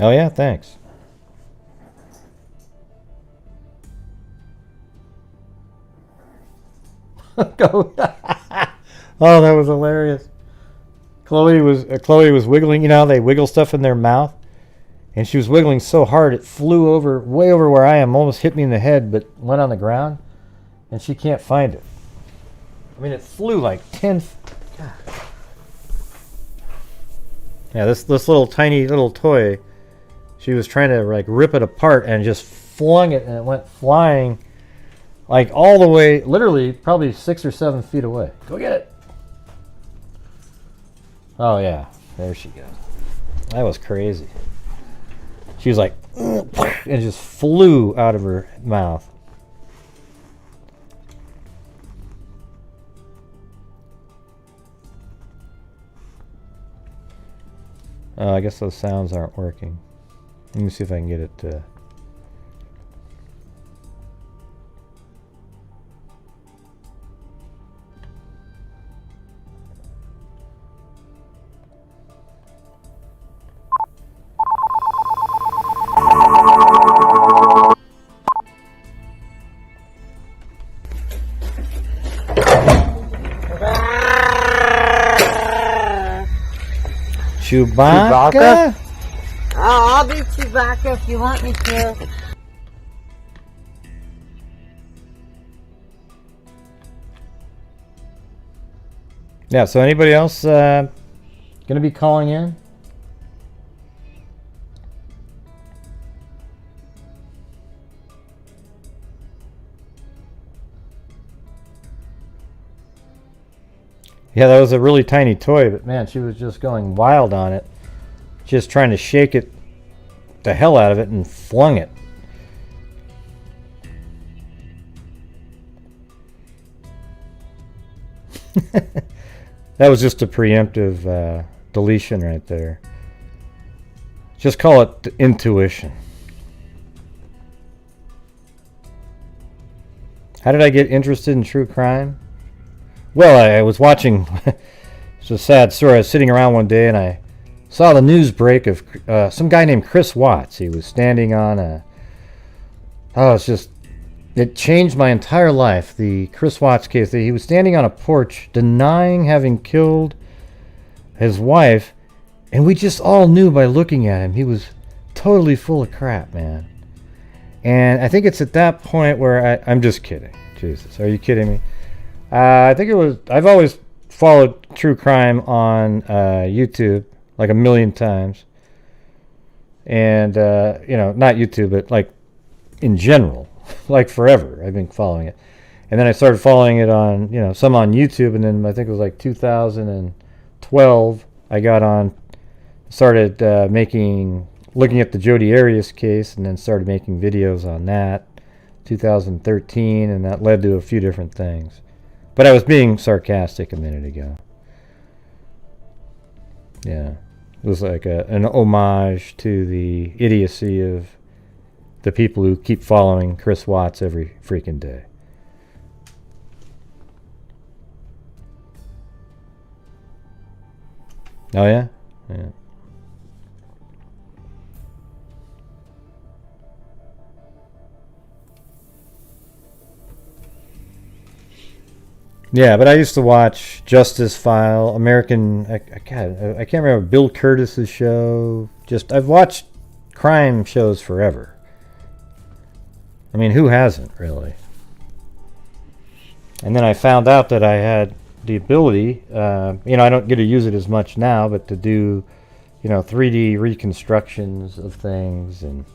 Oh yeah, thanks. Go. Oh, that was hilarious. Chloe was wiggling. They wiggle stuff in their mouth, and she was wiggling so hard it flew way over where I am, almost hit me in the head, but went on the ground, and she can't find it. I mean, it flew like 10. God. Yeah, this little tiny little toy. She was trying to rip it apart and just flung it, and it went flying. All the way, literally, probably 6 or 7 feet away. Go get it. Oh, yeah. There she goes. That was crazy. She was like, and it just flew out of her mouth. I guess those sounds aren't working. Let me see if I can get it to... Chewbacca? Oh, I'll be Chewbacca if you want me to. Yeah, so anybody else going to be calling in? Yeah, that was a really tiny toy, but man, she was just going wild on it. Just trying to shake it, the hell out of it, and flung it. That was just a preemptive deletion right there. Just call it intuition. How did I get interested in true crime? Well, I was watching, it's a sad story. I was sitting around one day and I saw the news break of some guy named Chris Watts. He was standing on a... Oh, it changed my entire life, the Chris Watts case. He was standing on a porch denying having killed his wife, and we just all knew by looking at him he was totally full of crap, man. And I think it's at that point where I'm just kidding. Jesus, are you kidding me? I think it was... I've always followed true crime on YouTube like a million times. And, not YouTube, but in general, forever. I've been following it. And then I started following it on, some on YouTube. And then I think it was 2012, I got on, started making looking at the Jodi Arias case and then started making videos on that 2013, and that led to a few different things. But I was being sarcastic a minute ago. Yeah. It was like an homage to the idiocy of the people who keep following Chris Watts every freaking day. Oh, yeah? Yeah. Yeah, but I used to watch Justice File, American... I can't remember Bill Curtis's show. I've watched crime shows forever. I mean, who hasn't, really? And then I found out that I had the ability, I don't get to use it as much now, but to do, 3D reconstructions of things and...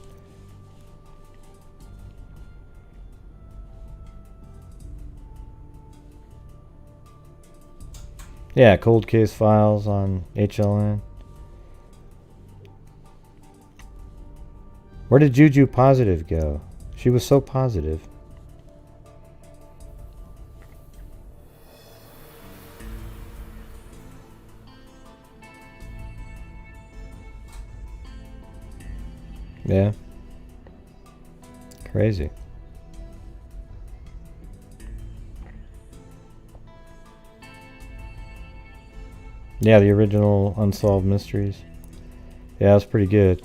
Yeah, cold case files on HLN. Where did Juju Positive go? She was so positive. Yeah. Crazy. Yeah, the original Unsolved Mysteries. Yeah, it's pretty good.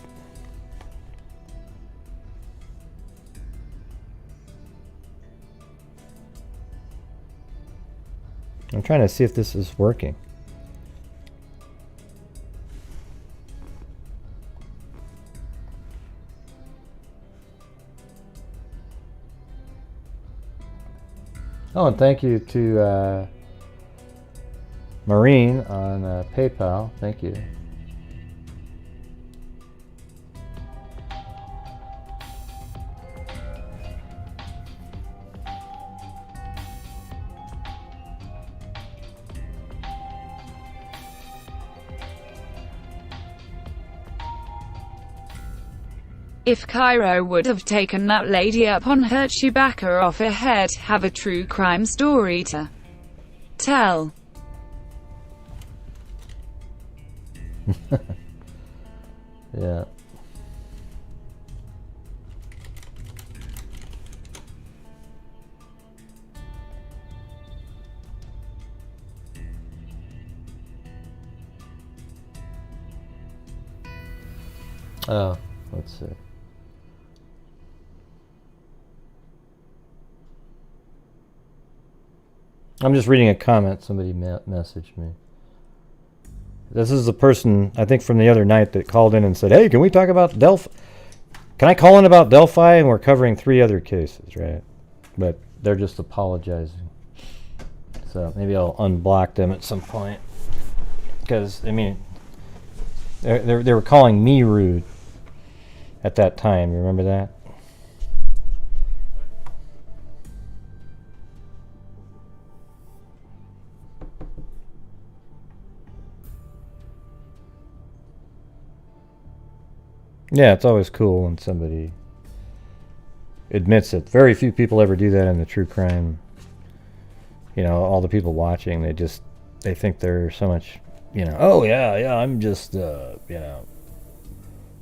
I'm trying to see if this is working. Oh, and thank you to Maureen on PayPal. Thank you. If Cairo would have taken that lady up on her Chewbacca off her head, have a true crime story to tell. Yeah. Oh, let's see. I'm just reading a comment somebody messaged me. This is the person, I think, from the other night that called in and said, hey, can we talk about Delphi? Can I call in about Delphi? And we're covering 3 other cases, right? But they're just apologizing. So maybe I'll unblock them at some point. Because, I mean, they were calling me rude at that time. You remember that? Yeah, it's always cool when somebody admits it. Very few people ever do that in the true crime. All the people watching, they think they're so much, oh yeah, I'm just,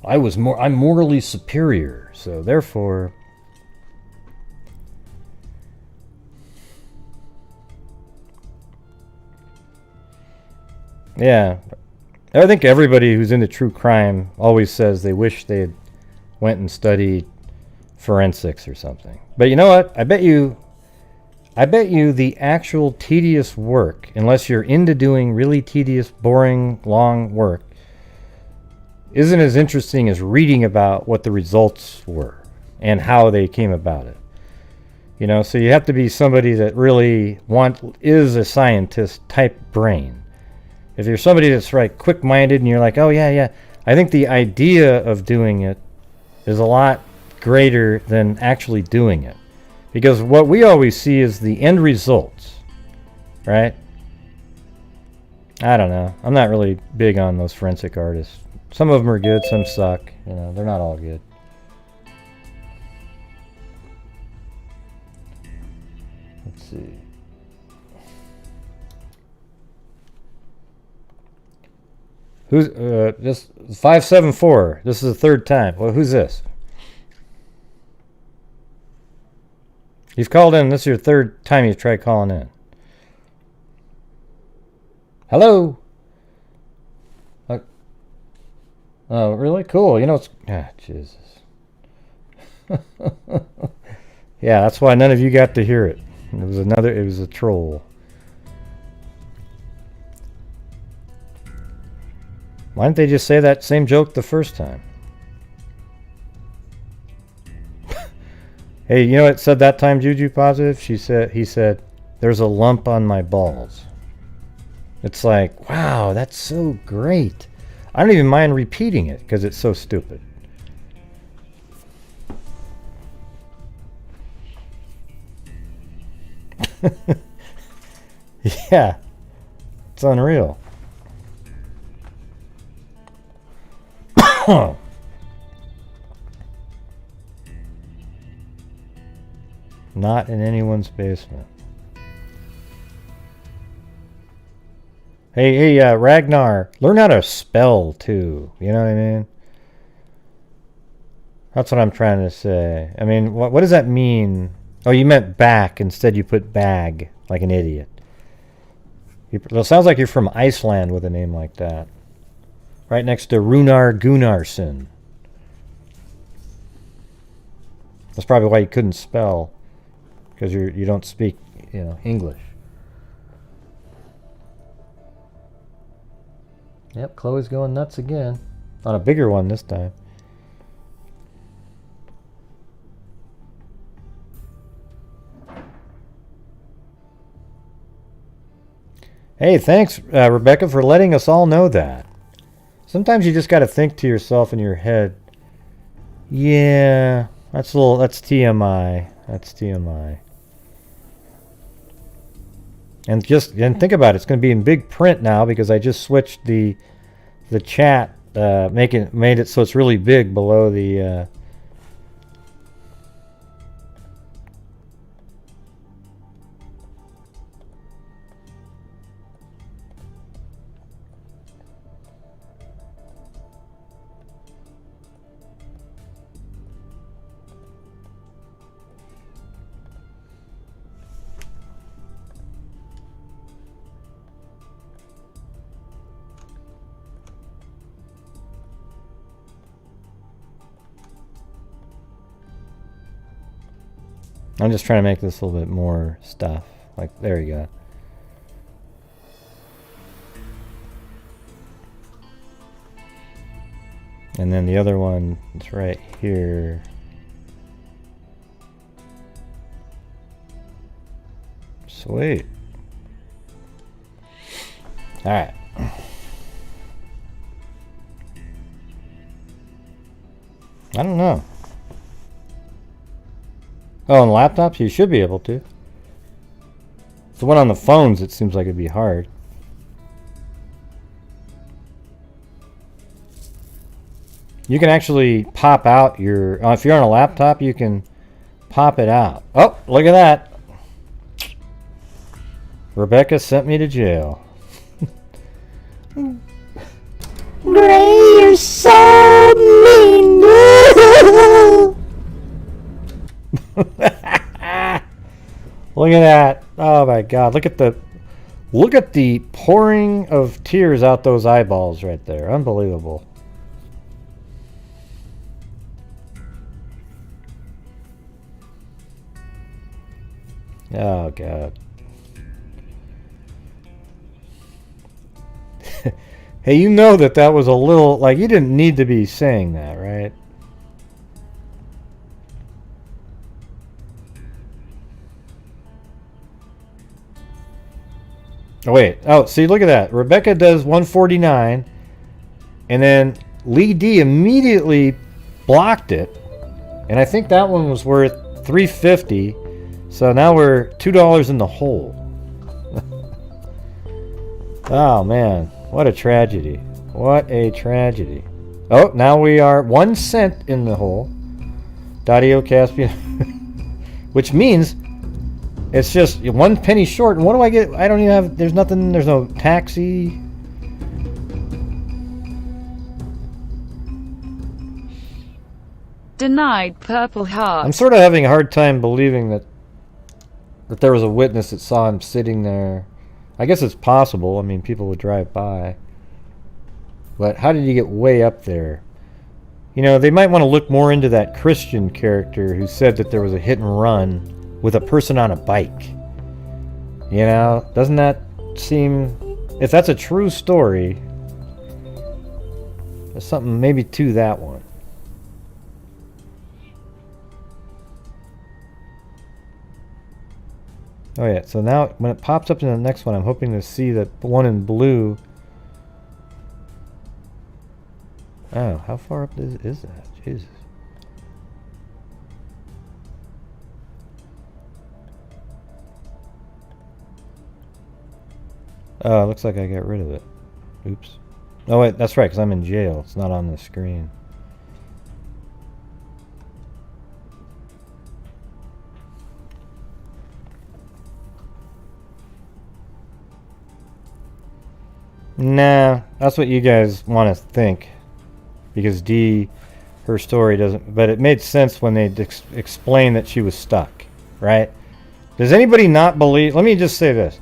I'm morally superior, so therefore. Yeah. I think everybody who's into true crime always says they wish they had went and studied forensics or something. But you know what? I bet you the actual tedious work, unless you're into doing really tedious, boring, long work, isn't as interesting as reading about what the results were and how they came about it. So you have to be somebody that really is a scientist type brain. If you're somebody that's quick-minded and you're like, oh yeah, I think the idea of doing it is a lot greater than actually doing it. Because what we always see is the end results, right? I don't know. I'm not really big on those forensic artists. Some of them are good, some suck. You know, they're not all good. Let's see. Who's this 574? This is the third time. Well, who's this? You've called in. This is your third time you've tried calling in. Hello. Oh, really? Cool. You know it's Jesus. Yeah, that's why none of you got to hear it. It was a troll. Why didn't they just say that same joke the first time? Hey, you know what it said that time, Juju Positive? He said, there's a lump on my balls. It's like, wow, that's so great. I don't even mind repeating it because it's so stupid. Yeah, it's unreal. Not in anyone's basement. Hey, Ragnar, learn how to spell too. You know what I mean? That's what I'm trying to say. I mean, what does that mean? Oh, you meant back. Instead, you put bag, like an idiot. It sounds like you're from Iceland with a name like that. Right next to Runar Gunnarsson. That's probably why you couldn't spell, because you don't speak, you know, English. Yep, Chloe's going nuts again. On a bigger one this time. Hey, thanks, Rebecca, for letting us all know that. Sometimes you just got to think to yourself in your head, yeah, that's TMI. That's TMI. And think about it. It's going to be in big print now because I just switched the chat, made it so it's really big below the. I'm just trying to make this a little bit more stuff. Like, there you go. And then the other one is right here. Sweet. All right. I don't know. Oh, on laptops, you should be able to. The one on the phones, it seems like it'd be hard. You can actually pop out your... if you're on a laptop, you can pop it out. Oh, look at that. Rebecca sent me to jail. Gray, you're so mean. Look at that. Oh my god. Look at the pouring of tears out those eyeballs right there. Unbelievable. Oh god. Hey, you know that was a little, like, you didn't need to be saying that, right? Oh, wait. Oh, see, look at that. Rebecca does 149, and then Lee D immediately blocked it, and I think that one was worth $3.50, so now we're $2 in the hole. Oh, man. What a tragedy. What a tragedy. Oh, now we are 1 cent in the hole. Dario Caspian. Which means it's just 1 penny short. And what do I get? I don't even have... There's nothing... There's no taxi. Denied Purple Heart. I'm sort of having a hard time believing that there was a witness that saw him sitting there. I guess it's possible. I mean, people would drive by. But how did he get way up there? You know, they might want to look more into that Christian character who said that there was a hit and run with a person on a bike. You know, doesn't that seem... If that's a true story, there's something maybe to that one. Oh yeah, so now when it pops up in the next one, I'm hoping to see that one in blue. Oh, how far up is that? Jesus. Oh, it looks like I got rid of it. Oops. Oh wait, that's right, because I'm in jail. It's not on the screen. Nah, that's what you guys want to think. Because Dee, her story doesn't... But it made sense when they explained that she was stuck, right? Does anybody not believe... Let me just say this.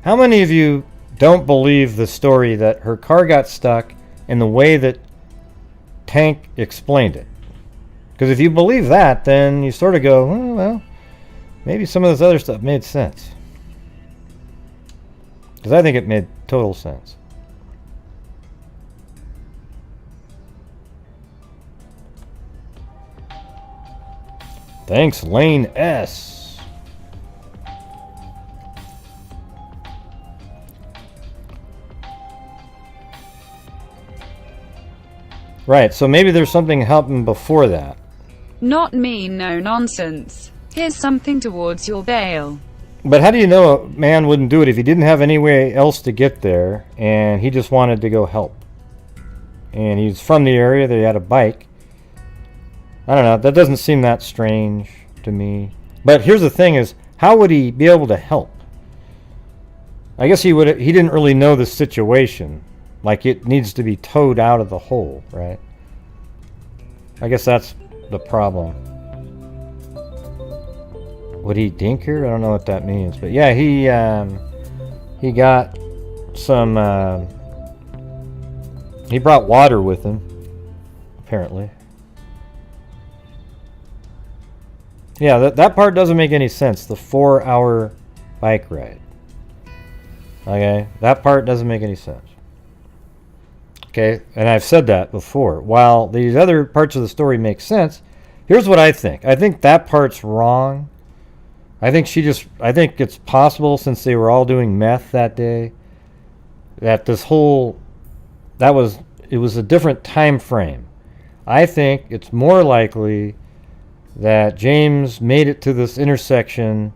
How many of you don't believe the story that her car got stuck in the way that Tank explained it? Because if you believe that, then you sort of go, oh, well, maybe some of this other stuff made sense. Because I think it made total sense. Thanks, Lane S. Right, so maybe there's something happened before that. Not me, no nonsense. Here's something towards your bail. But how do you know a man wouldn't do it if he didn't have any way else to get there and he just wanted to go help? And he's from the area, they had a bike. I don't know, that doesn't seem that strange to me. But here's the thing is, how would he be able to help? I guess he didn't really know the situation. Like it needs to be towed out of the hole, right? I guess that's the problem. Would he dinker? I don't know what that means. But yeah, he got some... he brought water with him, apparently. Yeah, that part doesn't make any sense. The 4-hour bike ride. Okay, that part doesn't make any sense. Okay, and I've said that before. While these other parts of the story make sense, here's what I think. I think that part's wrong. I think it's possible, since they were all doing meth that day, that it was a different time frame. I think it's more likely that James made it to this intersection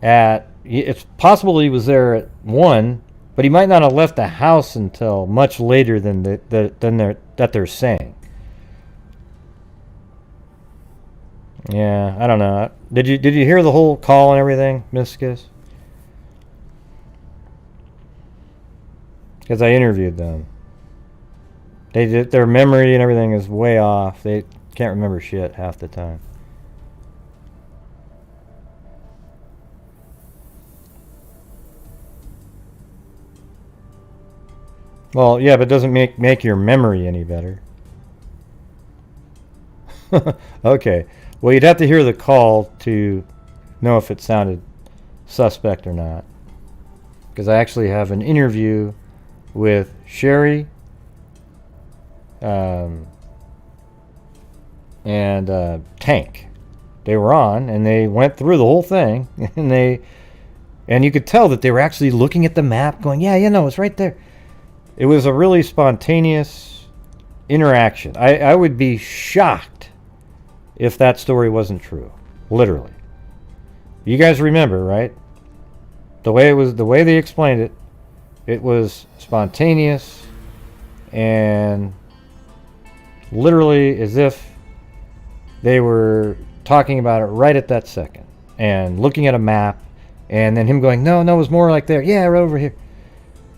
it's possible he was there at 1, but he might not have left the house until much later than they're saying. Yeah, I don't know. Did you hear the whole call and everything, Miscus? Because I interviewed them. Their memory and everything is way off. They can't remember shit half the time. Well, yeah, but it doesn't make your memory any better. Okay. Well, you'd have to hear the call to know if it sounded suspect or not. Because I actually have an interview with Sherry and Tank. They were on, and they went through the whole thing, and you could tell that they were actually looking at the map, going, yeah, no, it's right there. It was a really spontaneous interaction. I would be shocked if that story wasn't true. Literally. You guys remember, right? The way they explained it, it was spontaneous, and literally as if they were talking about it right at that second and looking at a map, and then him going, no, it was more like there. Yeah, right over here.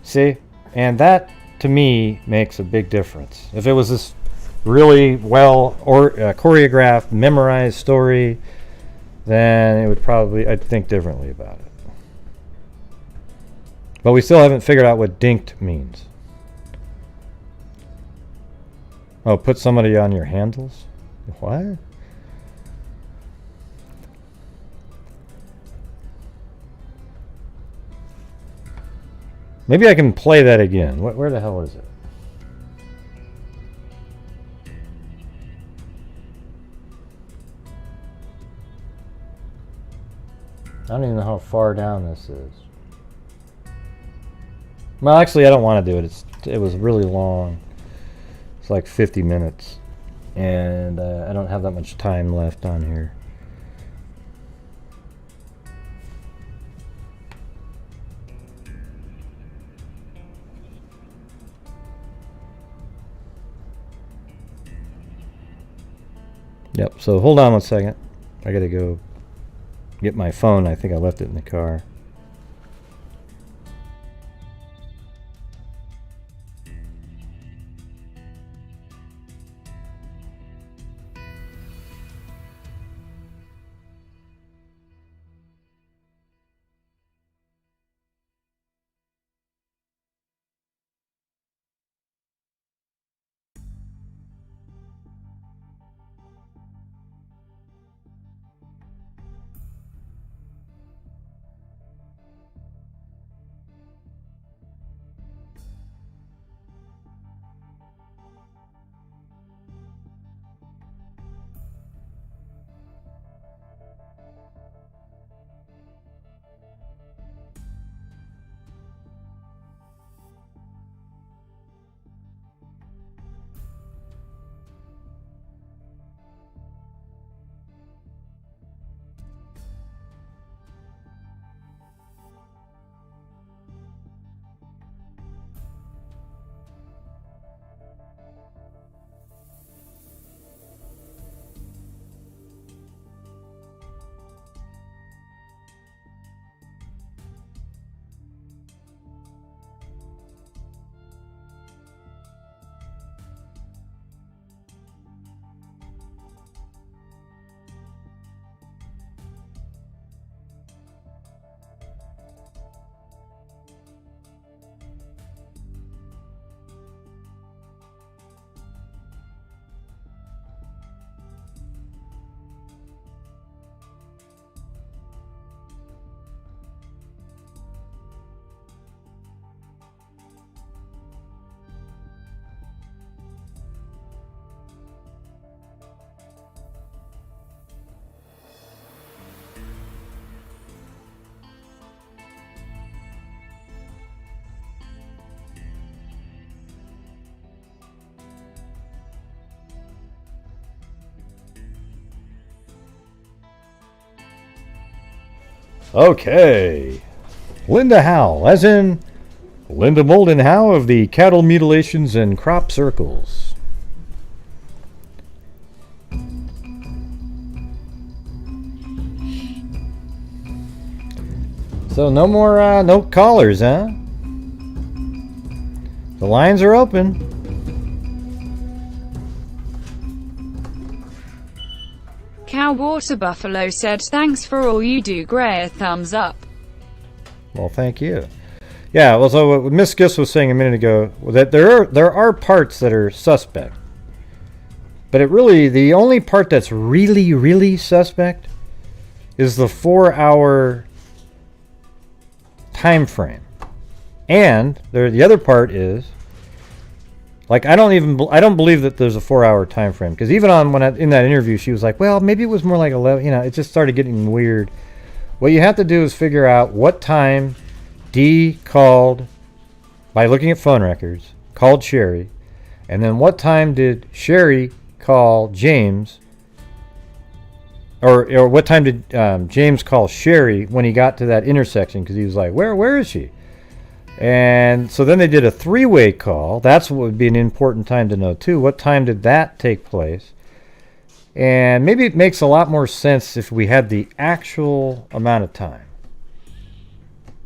See? And that, to me, makes a big difference. If it was this really well choreographed, memorized story, then it would probably, I'd think differently about it. But we still haven't figured out what dinked means. Oh, put somebody on your handles? What? Maybe I can play that again. Where the hell is it? I don't even know how far down this is. Well, actually, I don't want to do it. It was really long. It's like 50 minutes. And I don't have that much time left on here. Yep, so hold on one second. I gotta go get my phone. I think I left it in the car. Okay. Linda Howe, as in Linda Molden Howe of the Cattle Mutilations and Crop Circles. So no more, no callers, huh? The lines are open. Cowwater Buffalo said, thanks for all you do, Gray, a thumbs up. Well, thank you. Yeah, well, so what Miss Giss was saying a minute ago, that there are parts that are suspect. But it really, the only part that's really, really suspect is the 4-hour time frame. And the other part is, like, I don't believe that there's a 4-hour time frame, because even in that interview she was like, well, maybe it was more like 11, it just started getting weird. What you have to do is figure out what time Dee called, by looking at phone records, called Sherry, and then what time did Sherry call James, or what time did James call Sherry when he got to that intersection, because he was like, where is she? And so then they did a three-way call. That's what would be an important time to know too. What time did that take place? And maybe it makes a lot more sense if we had the actual amount of time.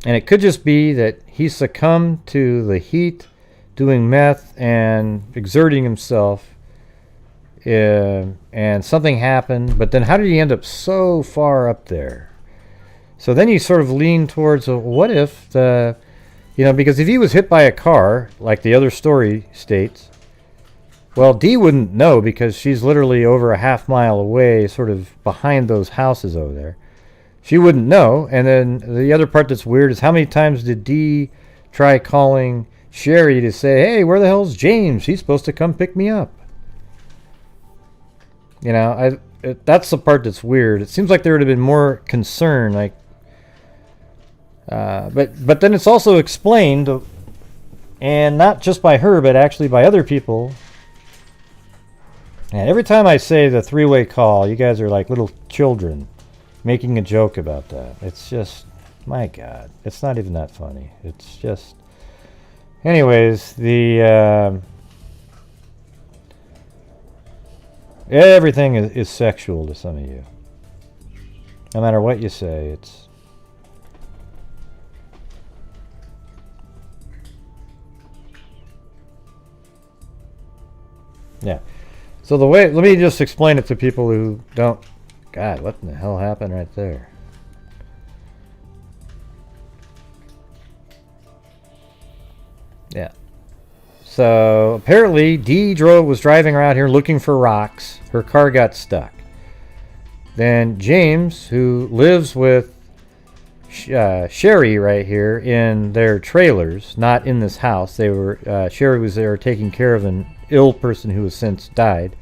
And it could just be that he succumbed to the heat, doing meth and exerting himself, and something happened. But then how did he end up so far up there? So then you sort of lean towards, what if the, because if he was hit by a car, like the other story states, well, Dee wouldn't know because she's literally over a half mile away, sort of behind those houses over there. She wouldn't know. And then the other part that's weird is how many times did Dee try calling Sherry to say, hey, where the hell's James? He's supposed to come pick me up. That's the part that's weird. It seems like there would have been more concern, like, but then it's also explained, and not just by her, but actually by other people. And every time I say the three-way call, you guys are like little children making a joke about that. It's just, my God, it's not even that funny. It's just, anyways, everything is sexual to some of you. No matter what you say, it's... Yeah. So let me just explain it to people who don't... God, what in the hell happened right there? Yeah. So apparently Dee was driving around here looking for rocks. Her car got stuck. Then James, who lives with Sherry right here in their trailers, not in this house. Sherry was there taking care of an ill person who has since died.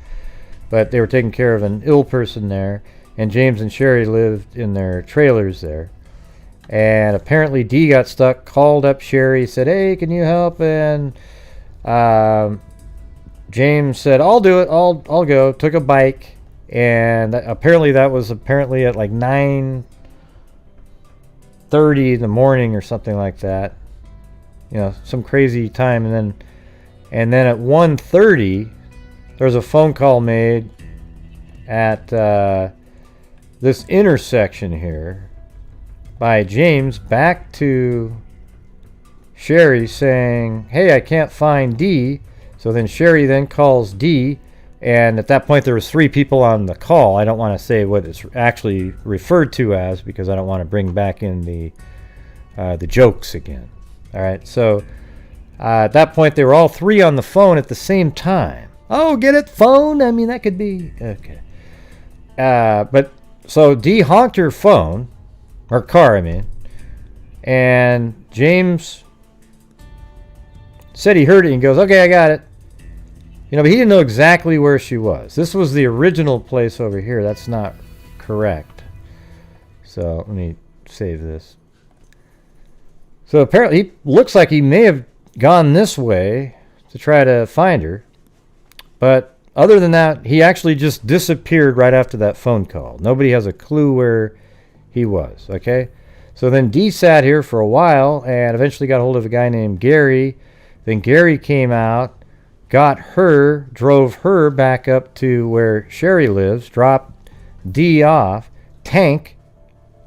But they were taking care of an ill person there. And James and Sherry lived in their trailers there. And apparently Dee got stuck, called up Sherry, said, hey, can you help? And James said, I'll do it, I'll go. Took a bike. And apparently that was at like 9:30 in the morning or something like that. Some crazy time. And then at 1:30, there was a phone call made at this intersection here by James back to Sherry saying, hey, I can't find Dee. So then Sherry then calls Dee, and at that point there was 3 people on the call. I don't want to say what it's actually referred to as because I don't want to bring back in the jokes again. All right, so at that point they were all 3 on the phone at the same time. Oh, get it, phone? I mean, that could be... Okay. But, so Dee honked her phone, her car, I mean, and James said he heard it and goes, okay, I got it. But he didn't know exactly where she was. This was the original place over here. That's not correct. So, let me save this. So, apparently, he looks like he may have gone this way to try to find her. But other than that, he actually just disappeared right after that phone call. Nobody has a clue where he was, okay? So then Dee sat here for a while and eventually got a hold of a guy named Gary. Then Gary came out, got her, drove her back up to where Sherry lives, dropped Dee off. Tank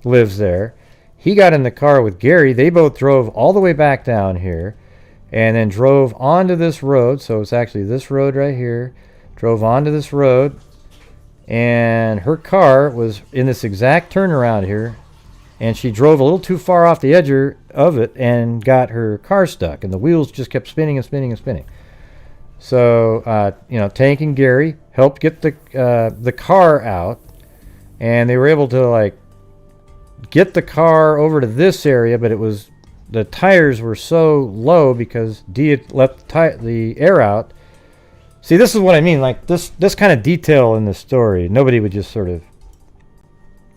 lives there. He got in the car with Gary. They both drove all the way back down here. And then drove onto this road. So it's actually this road right here. Drove onto this road. And her car was in this exact turnaround here. And she drove a little too far off the edge of it and got her car stuck. And the wheels just kept spinning and spinning and spinning. So, Tank and Gary helped get the car out. And they were able to, get the car over to this area. But the tires were so low because Dee had left the air out. See, this is what I mean. This kind of detail in the story, nobody would just sort of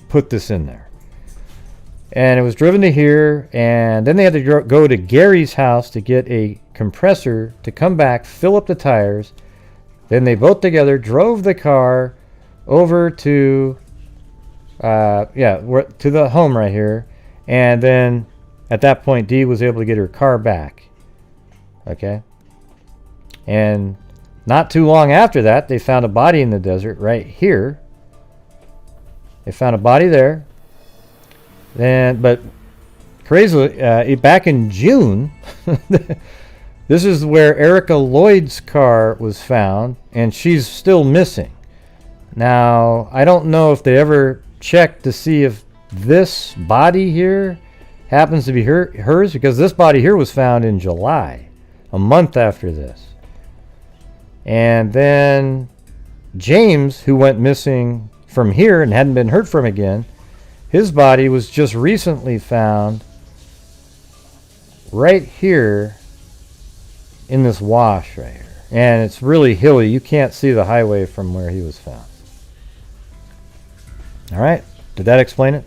put this in there. And it was driven to here, and then they had to go to Gary's house to get a compressor to come back, fill up the tires. Then they both together drove the car over to the home right here, and then at that point, Dee was able to get her car back. Okay? And not too long after that, they found a body in the desert right here. They found a body there. But crazily, back in June, this is where Erica Lloyd's car was found, and she's still missing. Now, I don't know if they ever checked to see if this body here happens to be hers, because this body here was found in July, a month after this. And then James, who went missing from here and hadn't been heard from again, his body was just recently found right here in this wash right here. And it's really hilly. You can't see the highway from where he was found. All right. Did that explain it?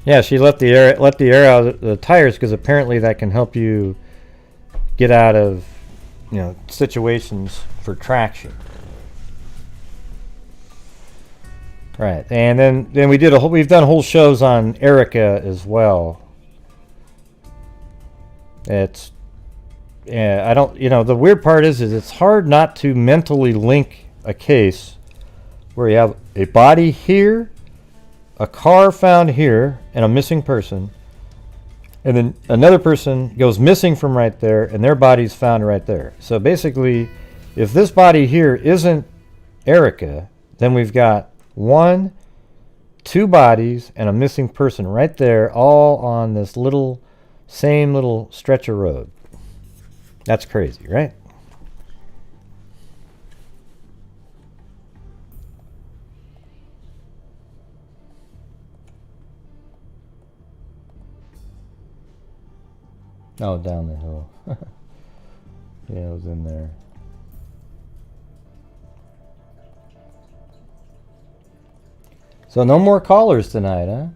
Yeah, she let the air out of the tires because apparently that can help you get out of, situations for traction. Right, and then we've done whole shows on Erica as well. The weird part is it's hard not to mentally link a case where you have a body here, a car found here, and a missing person, and then another person goes missing from right there, and their body's found right there. So basically, if this body here isn't Erica, then we've got 2 bodies and a missing person right there, all on this same little stretch of road. That's crazy, right? Oh, down the hill. Yeah, it was in there. So no more callers tonight, huh?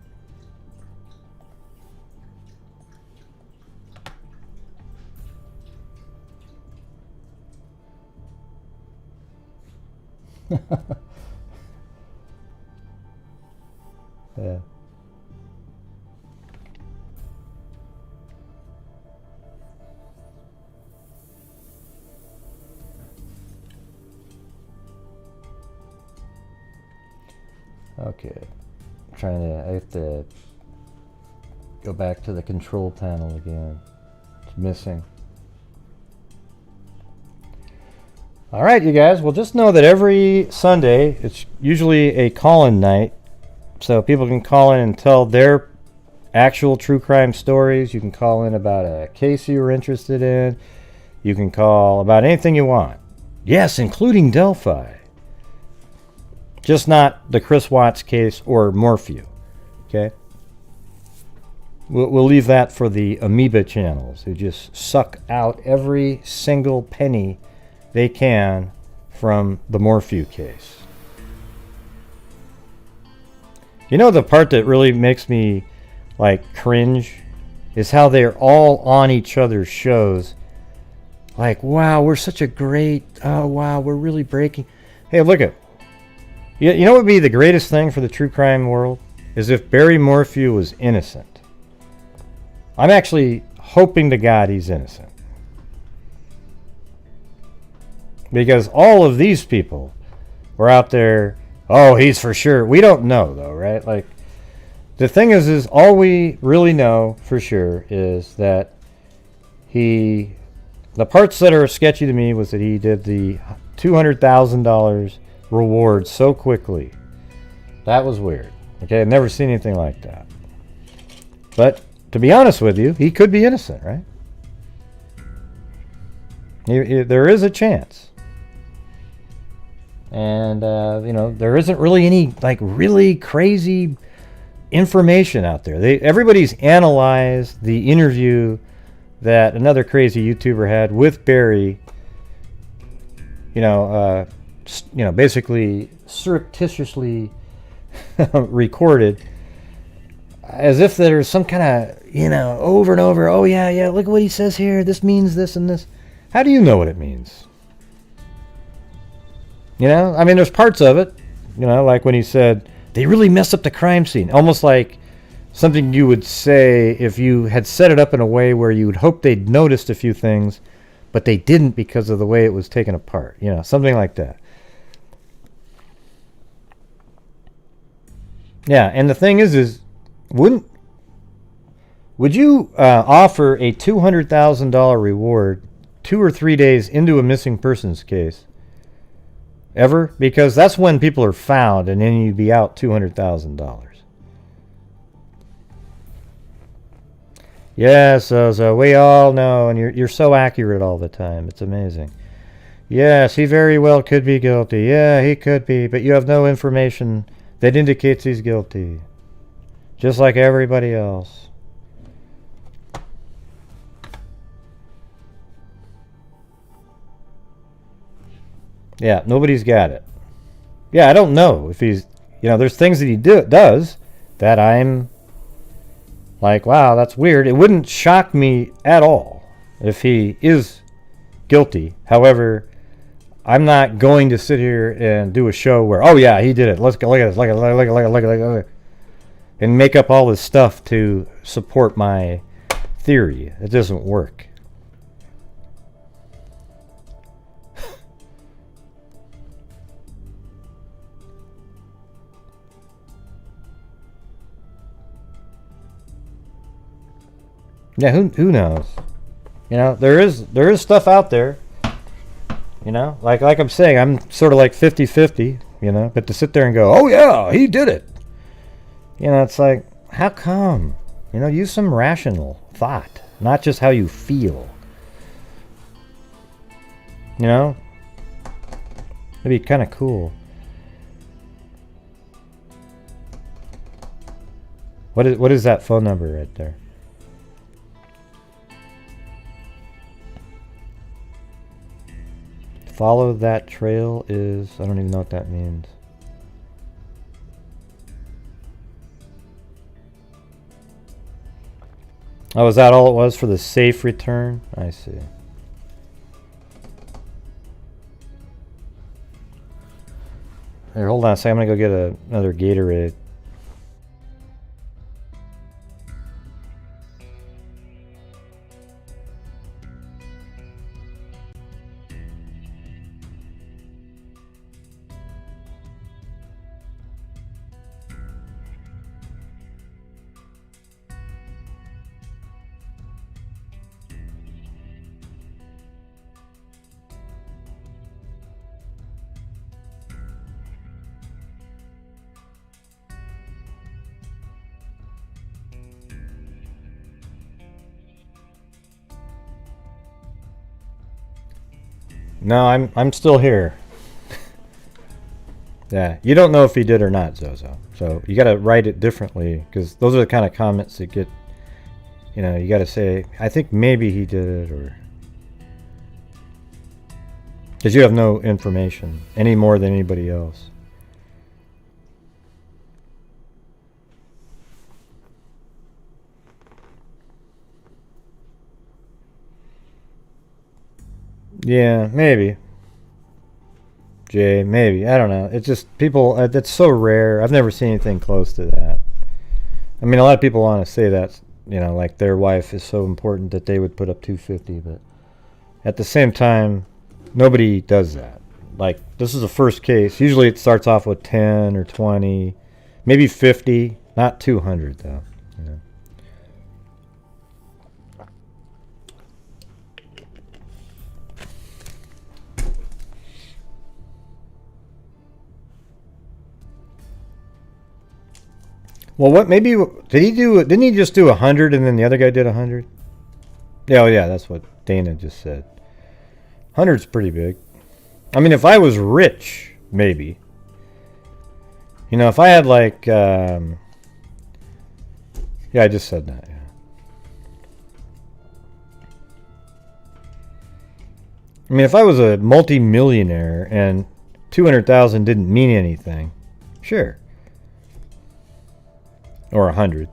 Yeah. Okay, I have to go back to the control panel again. It's missing. All right, you guys. Well, just know that every Sunday, it's usually a call-in night. So people can call in and tell their actual true crime stories. You can call in about a case you were interested in. You can call about anything you want. Yes, including Delphi. Just not the Chris Watts case or Morphew. Okay? We'll leave that for the amoeba channels who just suck out every single penny they can from the Morphew case. You know, the part that really makes me cringe is how they're all on each other's shows. Like, wow, we're such a great, oh wow, we're really breaking. Hey, look at, you know what would be the greatest thing for the true crime world? Is if Barry Morphew was innocent. I'm actually hoping to God he's innocent. Because all of these people were out there, oh, he's for sure. We don't know, though, right? Like, the thing is all we really know for sure is that the parts that are sketchy to me was that he did the $200,000 reward so quickly. That was weird. Okay, I've never seen anything like that. But to be honest with you, he could be innocent, right? There is a chance. And, there isn't really any, really crazy information out there. Everybody's analyzed the interview that another crazy YouTuber had with Barry, basically surreptitiously recorded. as if there's some kind of, you know, over and over, oh yeah, look at what he says here, this means this and this. How do you know what it means? You know, I mean, there's parts of it, you know, like when he said, they really messed up the crime scene. Almost like something you would say if you had set it up in a way where you would hope they'd noticed a few things, but they didn't because of the way it was taken apart. You know, something like that. Yeah, and the thing is would you offer a $200,000 reward 2 or 3 days into a missing persons case? Ever? Because that's when people are found, and then you'd be out $200,000. Yeah, so we all know, and you're so accurate all the time. It's amazing. Yes, he very well could be guilty. Yeah, he could be, but you have no information that indicates he's guilty. Just like everybody else. Yeah, nobody's got it. Yeah, I don't know if he's, you know, there's things that he does that I'm like, wow, that's weird. It wouldn't shock me at all if he is guilty. However, I'm not going to sit here and do a show where, oh yeah, he did it. Let's go look at this, look at it, and make up all this stuff to support my theory. It doesn't work. Yeah, who knows? You know, there is stuff out there. You know, like I'm saying, I'm sort of like 50-50, you know, but to sit there and go, oh yeah, he did it. You know, it's like, how come? You know, use some rational thought, not just how you feel. You know? It'd be kind of cool. What is that phone number right there? Follow that trail is... I don't even know what that means. Oh, is that all it was for the safe return? I see. Here, hold on a second. I'm going to go get another Gatorade. No, I'm still here. Yeah, you don't know if he did or not, Zozo. So you got to write it differently, because those are the kind of comments that get, you know, you got to say, I think maybe he did it, or because you have no information any more than anybody else. Yeah, maybe. Jay, maybe. I don't know. It's just people, that's so rare. I've never seen anything close to that. I mean, a lot of people want to say that, you know, like their wife is so important that they would put up 250, but at the same time, nobody does that. Like, this is the first case. Usually it starts off with 10 or 20, maybe 50, not 200 though. You know. Well, what, maybe, did he do, didn't he just do 100 and then the other guy did 100? Yeah, oh yeah, that's what Dana just said. 100's pretty big. I mean, if I was rich, maybe. You know, if I had like, yeah, I just said that, yeah. I mean, if I was a multi-millionaire and 200,000 didn't mean anything, sure. Or 100.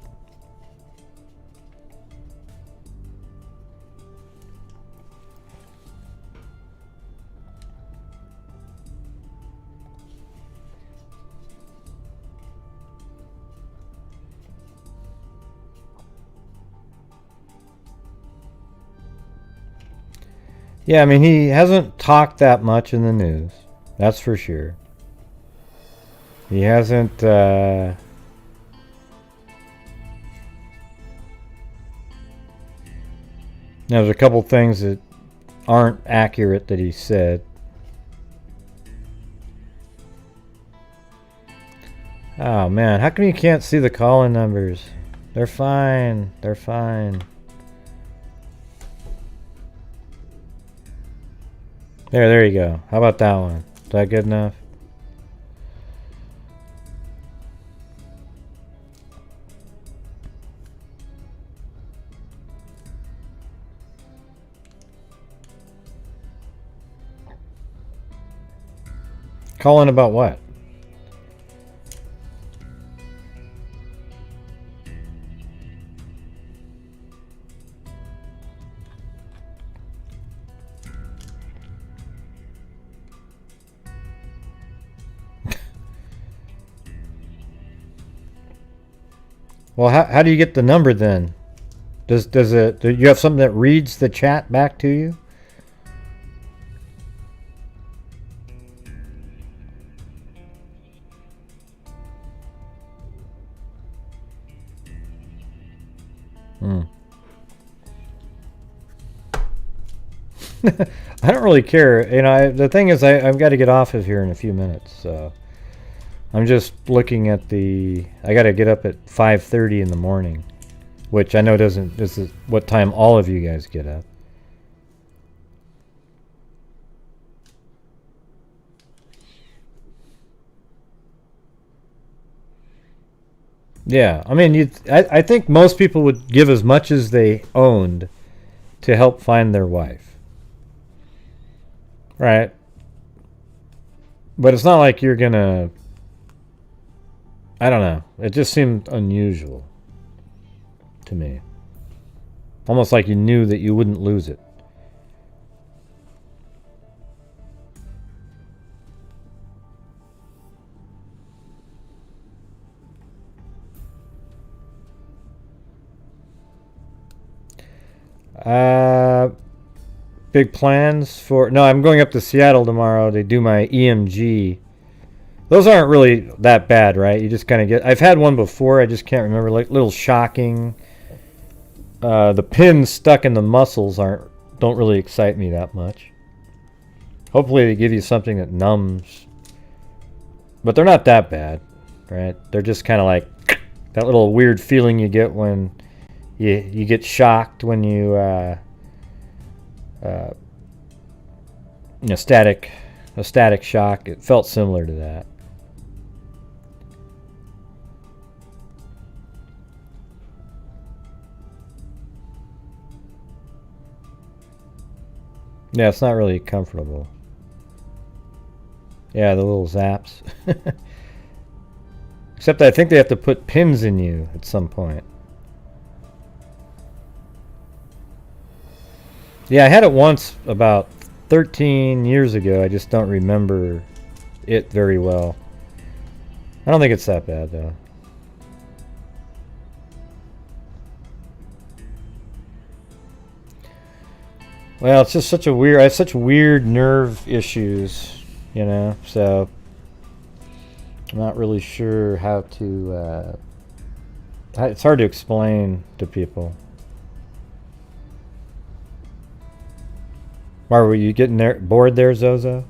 Yeah, I mean, he hasn't talked that much in the news. That's for sure. He hasn't, Now, there's a couple things that aren't accurate that he said. Oh, man. How come you can't see the call-in numbers? They're fine. They're fine. There you go. How about that one? Is that good enough? Calling about what? Well, how do you get the number then? Do you have something that reads the chat back to you? I don't really care. You know, the thing is, I've got to get off of here in a few minutes, so I'm just looking at the. I got to get up at 5:30 in the morning, which I know doesn't. This is what time all of you guys get up. Yeah, I mean, I think most people would give as much as they owned to help find their wife. Right. But it's not like you're gonna... I don't know. It just seemed unusual to me. Almost like you knew that you wouldn't lose it. Big plans for... No, I'm going up to Seattle tomorrow to do my EMG. Those aren't really that bad, right? You just kind of get... I've had one before, I just can't remember. Like, little shocking. The pins stuck in the muscles don't really excite me that much. Hopefully they give you something that numbs. But they're not that bad, right? They're just kind of like that little weird feeling you get when you get shocked when you... a static shock. It felt similar to that. Yeah, it's not really comfortable. Yeah, the little zaps. Except I think they have to put pins in you at some point. Yeah, I had it once about 13 years ago. I just don't remember it very well. I don't think it's that bad, though. Well, it's just such a weird... I have such weird nerve issues, you know, so... I'm not really sure how to... it's hard to explain to people. Why were you getting bored there, Zozo?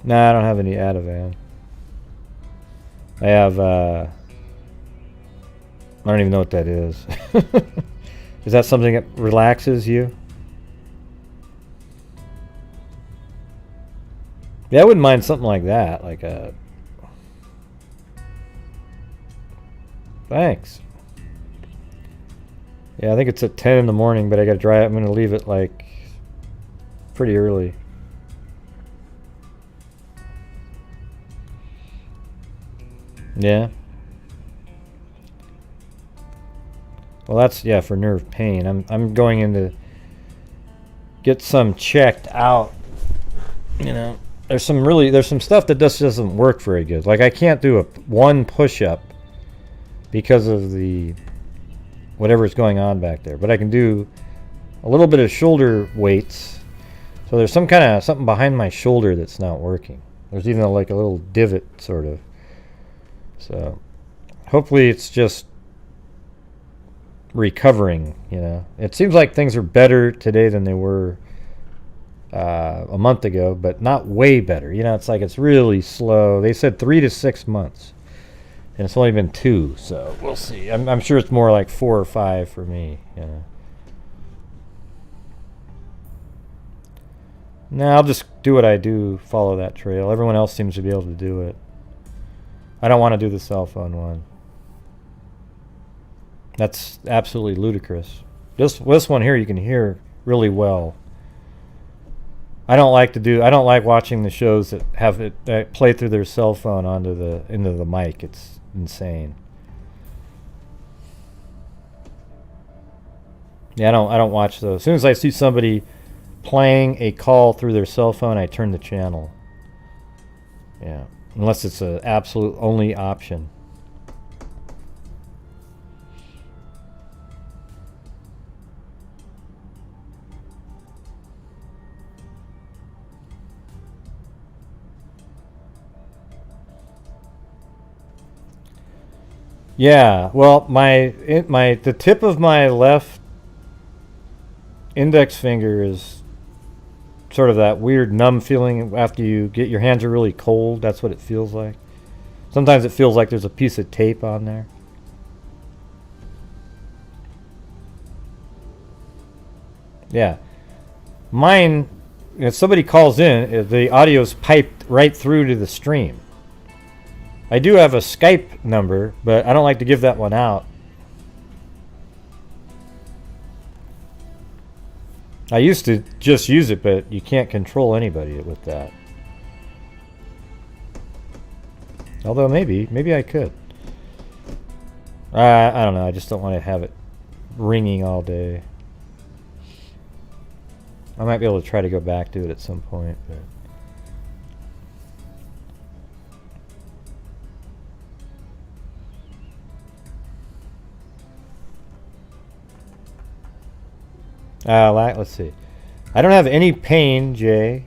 Nah, I don't have any Ativan. I have, I don't even know what that is. Is that something that relaxes you? Yeah, I wouldn't mind something like that. Like a... Thanks. Yeah, I think it's at 10 in the morning, but I gotta drive. I'm gonna leave it like pretty early. Yeah. Well, that's, yeah, for nerve pain. I'm going in to get some checked out. You know, there's some stuff that just doesn't work very good. Like I can't do one push-up because of the whatever's going on back there. But I can do a little bit of shoulder weights. So there's something behind my shoulder that's not working. There's even like a little divot sort of. So hopefully it's just recovering, you know. It seems like things are better today than they were a month ago, but not way better. You know, it's like it's really slow. They said 3 to 6 months, and it's only been 2, so we'll see. I'm sure it's more like 4 or 5 for me, you know. No, I'll just do what I do, follow that trail. Everyone else seems to be able to do it. I don't want to do the cell phone one. That's absolutely ludicrous. This one here you can hear really well. I don't like watching the shows that have it that play through their cell phone into the mic. It's insane. Yeah, I don't watch those. As soon as I see somebody playing a call through their cell phone, I turn the channel. Yeah, unless it's an absolute only option. Yeah, well, the tip of my left index finger is sort of that weird numb feeling after you get your hands are really cold. That's what it feels like. Sometimes it feels like there's a piece of tape on there. Yeah. Mine, if somebody calls in, the audio's piped right through to the stream. I do have a Skype number, but I don't like to give that one out. I used to just use it, but you can't control anybody with that. Although maybe I could. I don't know. I just don't want to have it ringing all day. I might be able to try to go back to it at some point, but. Let's see. I don't have any pain, Jay.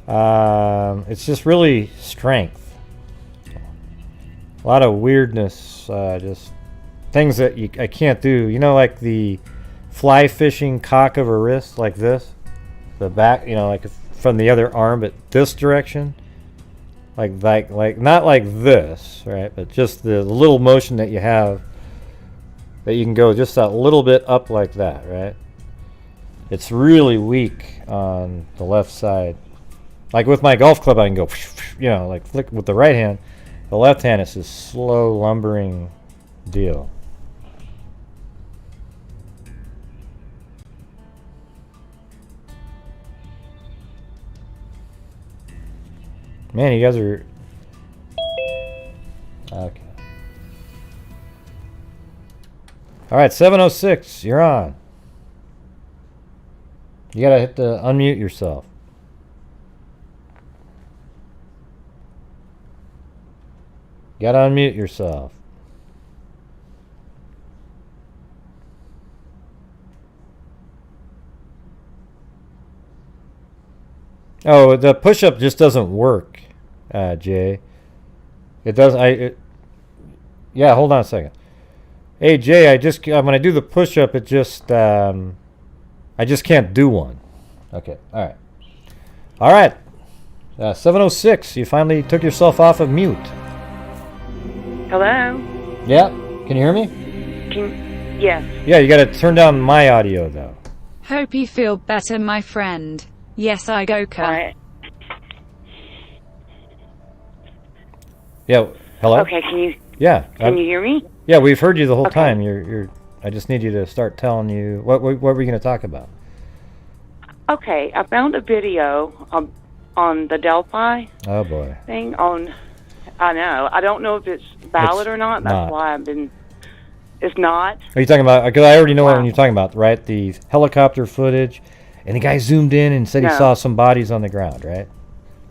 It's just really strength. A lot of weirdness, just things that I can't do. You know, like the fly fishing cock of a wrist, like this. The back, you know, like from the other arm, but this direction. Like not like this, right? But just the little motion that you have, that you can go just a little bit up like that, right? It's really weak on the left side. Like with my golf club, I can go, you know, like flick with the right hand. The left hand is this slow, lumbering deal. Man, you guys are... Okay. Alright, 706, you're on. You gotta hit the unmute yourself. You gotta unmute yourself. Oh, the push-up just doesn't work, Jay. It does. Yeah, hold on a second. Hey, Jay, when I do the push-up, it just I just can't do one. Okay, all right. 706, you finally took yourself off of mute. Hello? Yeah, can you hear me? Yes. Yeah, you gotta turn down my audio, though. Hope you feel better, my friend. Yes, I go, Right. Yeah, hello? Okay, can you hear me? Yeah, we've heard you the whole Okay. time. I just need you to start telling you what were we going to talk about? Okay, I found a video on the Delphi Oh boy. thing on. I know. I don't know if it's valid It's or not. That's not. why I've been. It's not. Are you talking about? Because I already know Wow. what you're talking about, right? The helicopter footage, and the guy zoomed in and said he No. saw some bodies on the ground, right?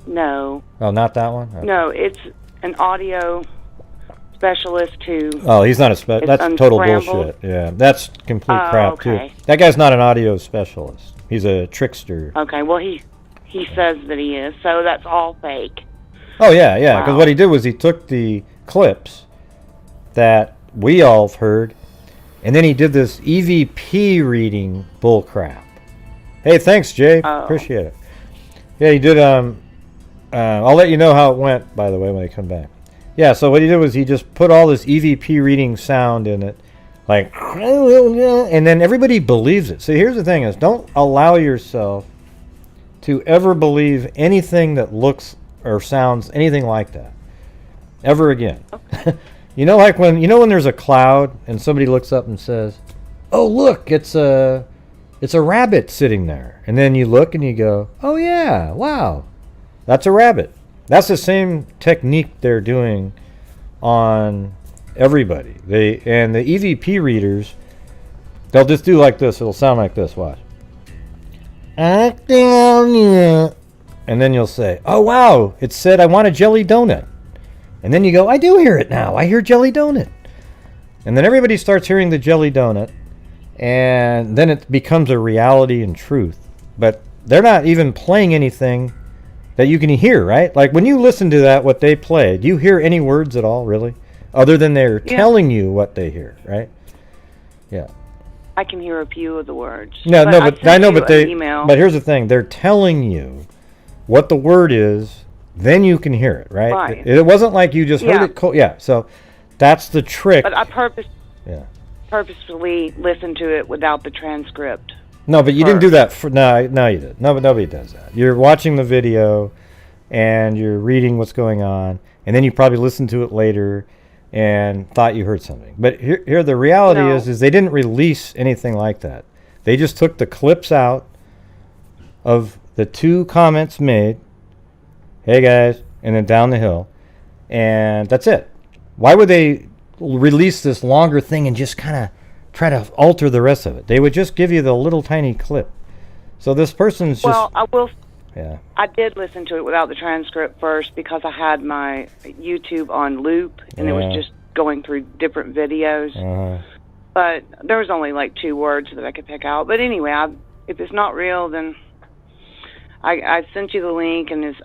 No. Oh, not that one. Okay. No, it's an audio specialist who... Oh, he's not a that's total unscrambled? bullshit. Yeah, that's complete crap okay. too. That guy's not an audio specialist. He's a trickster. Okay, well, he says that he is, so that's all fake. Oh yeah, yeah. Because Wow. what he did was he took the clips that we all have heard, and then he did this EVP reading bull crap. Hey, thanks, Jay. Oh. Appreciate it. Yeah, he did. I'll let you know how it went, by the way, when I come back. Yeah. So what he did was he just put all this EVP reading sound in it, like, and then everybody believes it. So here's the thing: is don't allow yourself to ever believe anything that looks or sounds anything like that ever again. Okay. You know, like when there's a cloud and somebody looks up and says, "Oh, look, it's a rabbit sitting there," and then you look and you go, "Oh yeah, wow, that's a rabbit." That's the same technique they're doing on everybody. And the EVP readers, they'll just do like this. It'll sound like this. Watch. And then you'll say, "Oh wow, it said I want a jelly donut." And then you go, "I do hear it now. I hear jelly donut." And then everybody starts hearing the jelly donut, and then it becomes a reality and truth. But they're not even playing anything that you can hear, right? Like when you listen to that, what they play, do you hear any words at all, really? Other than they're telling you what they hear, right? Yeah. I can hear a few of the words. No, but I know, but email. But here's the thing: they're telling you what the word is, then you can hear it, right? Right. It wasn't like you just heard it. Yeah. So that's the trick. But I purposefully listened to it without the transcript. No, but you didn't do that. No, you did. No, but nobody does that. You're watching the video, and you're reading what's going on, and then you probably listened to it later and thought you heard something. But here the reality is they didn't release anything like that. They just took the clips out of the 2 comments made, "Hey guys," and then down the hill, and that's it. Why would they release this longer thing and just kind of try to alter the rest of it? They would just give you the little tiny clip. So this person's just... Well, I will... Yeah. I did listen to it without the transcript first because I had my YouTube on loop, and it was just going through different videos. But there was only like 2 words that I could pick out. But anyway, if it's not real, then I sent you the link, and it's...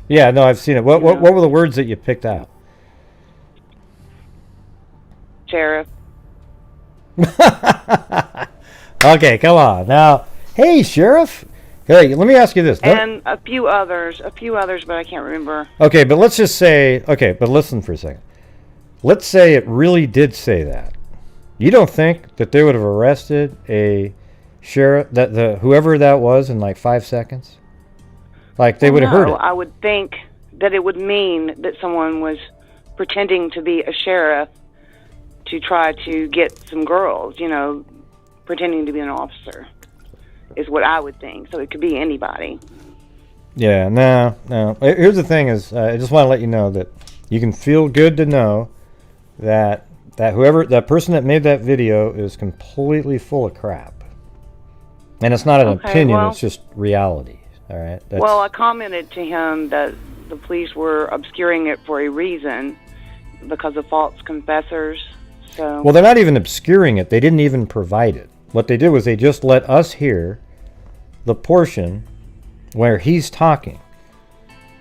Yeah, no, I've seen it. What were the words that you picked out? Sheriff. Okay, come on. Now, hey, Sheriff. Hey, let me ask you this. And a few others, but I can't remember. Okay, but let's just say... Okay, but listen for a second. Let's say it really did say that. You don't think that they would have arrested a sheriff, whoever that was, in like 5 seconds? Like they would have heard it. I would think that it would mean that someone was pretending to be a sheriff to try to get some girls, pretending to be an officer, is what I would think. So it could be anybody. Yeah, no. Here's the thing is, I just want to let you know that you can feel good to know that that person that made that video is completely full of crap. And it's not an opinion, it's just reality. All right. Well, I commented to him that the police were obscuring it for a reason because of false confessors. So. Well, they're not even obscuring it. They didn't even provide it. What they did was they just let us hear the portion where he's talking.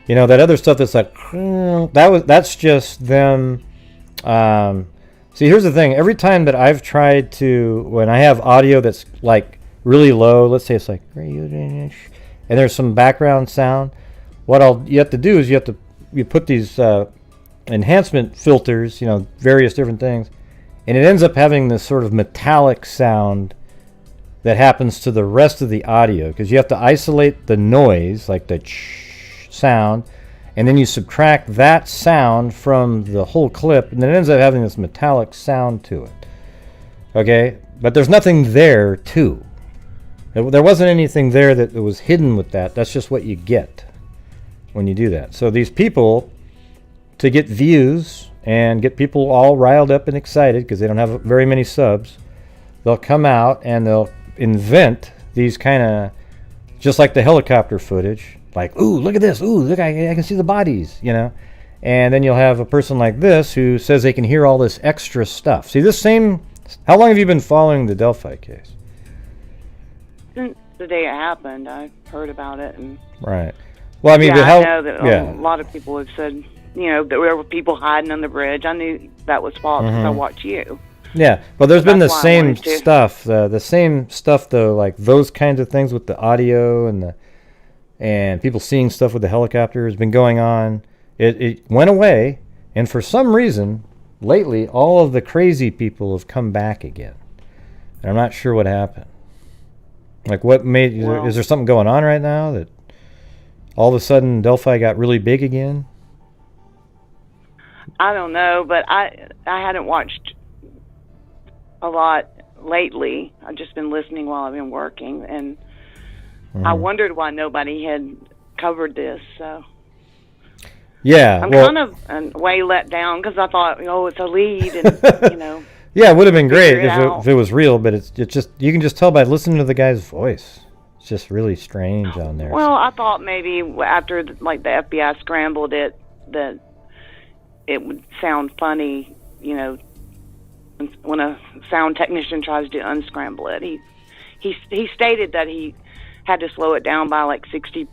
That other stuff that's like, that's just them. See, here's the thing. Every time that I've tried to, when I have audio that's like really low, let's say it's like, and there's some background sound, you have to do is you put these enhancement filters, various different things, and it ends up having this sort of metallic sound that happens to the rest of the audio, because you have to isolate the noise, like the sound, and then you subtract that sound from the whole clip, and then it ends up having this metallic sound to it. Okay? But there's nothing there, too. There wasn't anything there that was hidden with that. That's just what you get when you do that. So these people, to get views and get people all riled up and excited, because they don't have very many subs, they'll come out and they'll invent these kind of, just like the helicopter footage, like, ooh, look at this, ooh, look, I can see the bodies, And then you'll have a person like this who says they can hear all this extra stuff. See, this same... How long have you been following the Delphi case? Since the day it happened, I heard about it. And right. Well, I mean, yeah, how... I know that a lot of people have said, that there were people hiding on the bridge. I knew that was false because I watched you. Yeah, well, there's been the same stuff. The same stuff, though, like those kinds of things with the audio and people seeing stuff with the helicopter has been going on. It went away, and for some reason, lately, all of the crazy people have come back again. And I'm not sure what happened. Like, what made... is there something going on right now that all of a sudden Delphi got really big again? I don't know, but I hadn't watched a lot lately. I've just been listening while I've been working, and I wondered why nobody had covered this, so... Yeah, I'm kind of in a way let down because I thought, it's a lead, and Yeah, it would have been great if it was real, but it's just you can just tell by listening to the guy's voice. It's just really strange on there. Well, I thought maybe after the FBI scrambled it that it would sound funny, when a sound technician tries to unscramble it. He stated that he had to slow it down by like 60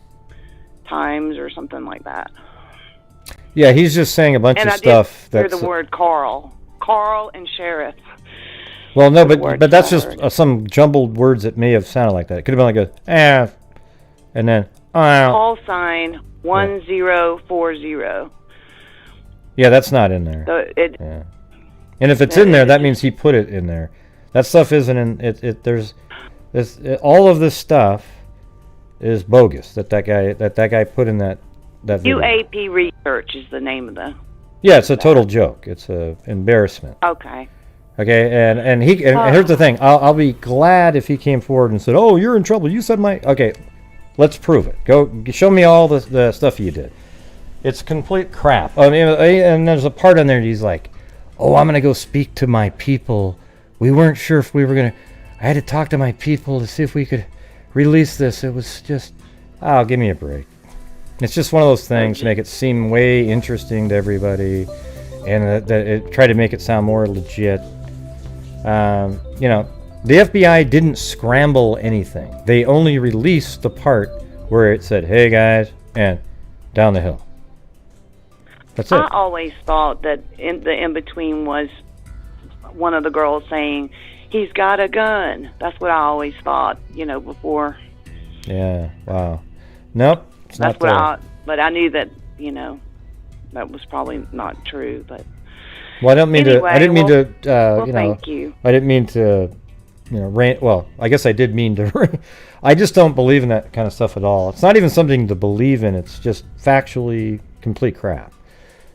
times or something like that. Yeah, he's just saying a bunch of stuff. Hear the word Carl and Sheriff. Well, no, but that's just some jumbled words that may have sounded like that. It could have been like and then call sign 1040. Yeah, that's not in there. So yeah. And if it's in there, that means he put it in there. That stuff isn't in it. There's all of this stuff is bogus. That guy put in that video. UAP Research is the name of the... Yeah, it's a total joke. It's a embarrassment. Okay. Okay, and here's the thing. I'll be glad if he came forward and said, "Oh, you're in trouble. You said my..." Okay, let's prove it. Go show me all the stuff you did. It's complete crap. I mean, and there's a part on there he's like, "Oh, I'm gonna go speak to my people. We weren't sure if we were gonna... I had to talk to my people to see if we could release this. It was just... Oh, give me a break." It's just one of those things to make it seem way interesting to everybody, and that it try to make it sound more legit. The FBI didn't scramble anything. They only released the part where it said, "Hey guys," and down the hill. That's it. I always thought that in between was one of the girls saying, "He's got a gun." That's what I always thought, before. Yeah. Wow. Nope. That's what but I knew that, that was probably not true, but... Well, I didn't mean to, thank you. I didn't mean to, I guess I did mean to, I just don't believe in that kind of stuff at all. It's not even something to believe in, it's just factually complete crap.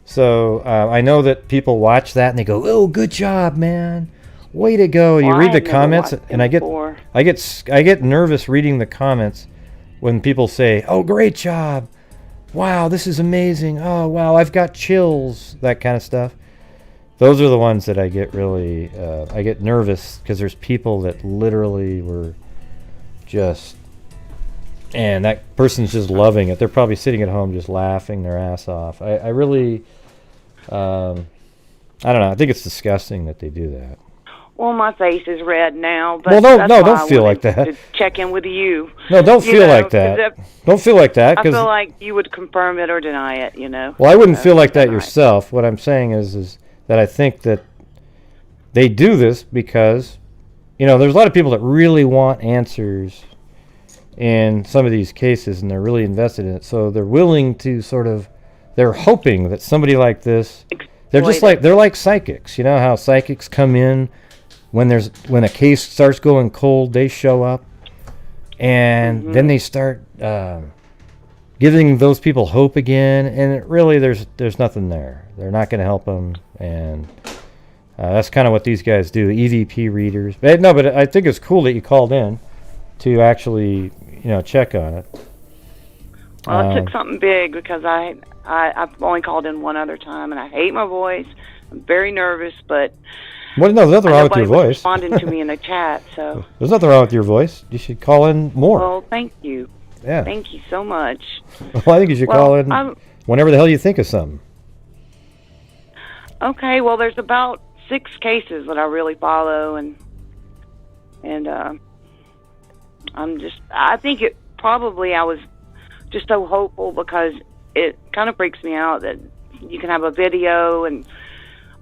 So, I know that people watch that and they go, "Oh, good job, man. Way to go." You read the comments, and I get nervous reading the comments when people say, "Oh, great job. Wow, this is amazing. Oh, wow, I've got chills." That kind of stuff. Those are the ones that I get really, I get nervous because there's people that literally were just, and that person's just loving it. They're probably sitting at home just laughing their ass off. I really, I don't know. I think it's disgusting that they do that. Well, my face is red now, but don't feel like that. To check in with you. No, don't feel like that. Don't feel like that. I feel like you would confirm it or deny it, Well, I wouldn't feel like that yourself. What I'm saying is that I think that they do this because, there's a lot of people that really want answers in some of these cases, and they're really invested in it. So they're willing to they're hoping that somebody like this, they're like psychics. You know how psychics come in when a case starts going cold, they show up, and then they start giving those people hope again, and there's nothing there. They're not going to help them, and that's kind of what these guys do, EVP readers. But I think it's cool that you called in to actually, check on it. Well, it took something big because I've only called in one other time, and I hate my voice. I'm very nervous, but... Well, no, there's nothing wrong with your voice. Responding to me in the chat, so... There's nothing wrong with your voice. You should call in more. Well, thank you. Yeah. Thank you so much. Well, I think you should call in whenever the hell you think of something. Okay, well, there's about 6 cases that I really follow, and I think it probably, I was just so hopeful because it kind of freaks me out that you can have a video and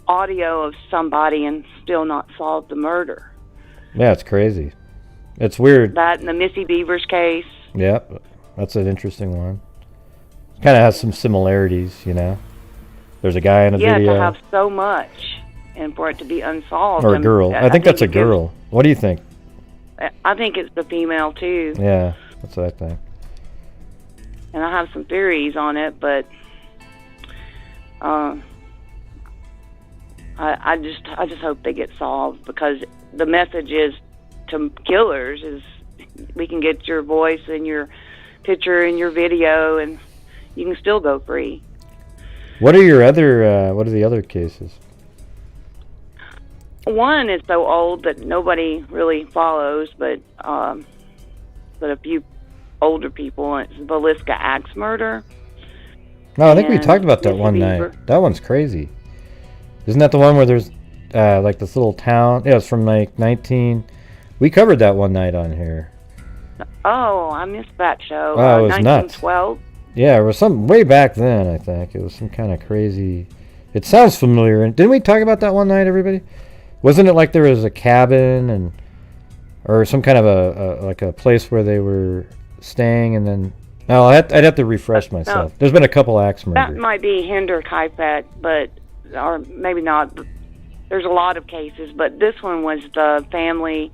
audio of somebody and still not solve the murder. Yeah, it's crazy. It's weird. That and the Missy Beavers case. Yep, that's an interesting one. Kind of has some similarities, you know. There's a guy in a video. Yeah, to have so much and for it to be unsolved. Or a girl. I think that's a girl. What do you think? I think it's the female, too. Yeah, that's what I think. And I have some theories on it, but I just hope they get solved, because the message is to killers is we can get your voice and your picture and your video, and you can still go free. What are your other? What are the other cases? One is so old that nobody really follows, but a few older people. It's the Villisca axe murder. No, I think we talked about that one night. That one's crazy. Isn't that the one where there's like this little town? Yeah, it's from like 19. We covered that one night on here. Oh, I missed that show. Oh, it was 1912. nuts. Yeah, it was some way back then, I think. It was some kind of crazy... It sounds familiar. Didn't we talk about that one night, everybody? Wasn't it like there was a cabin or some kind of like a place where they were staying, and then... No, I'd have to refresh myself. No, there's been a couple axe murders. That might be Hinder Kaifet, or maybe not. There's a lot of cases, but this one was the family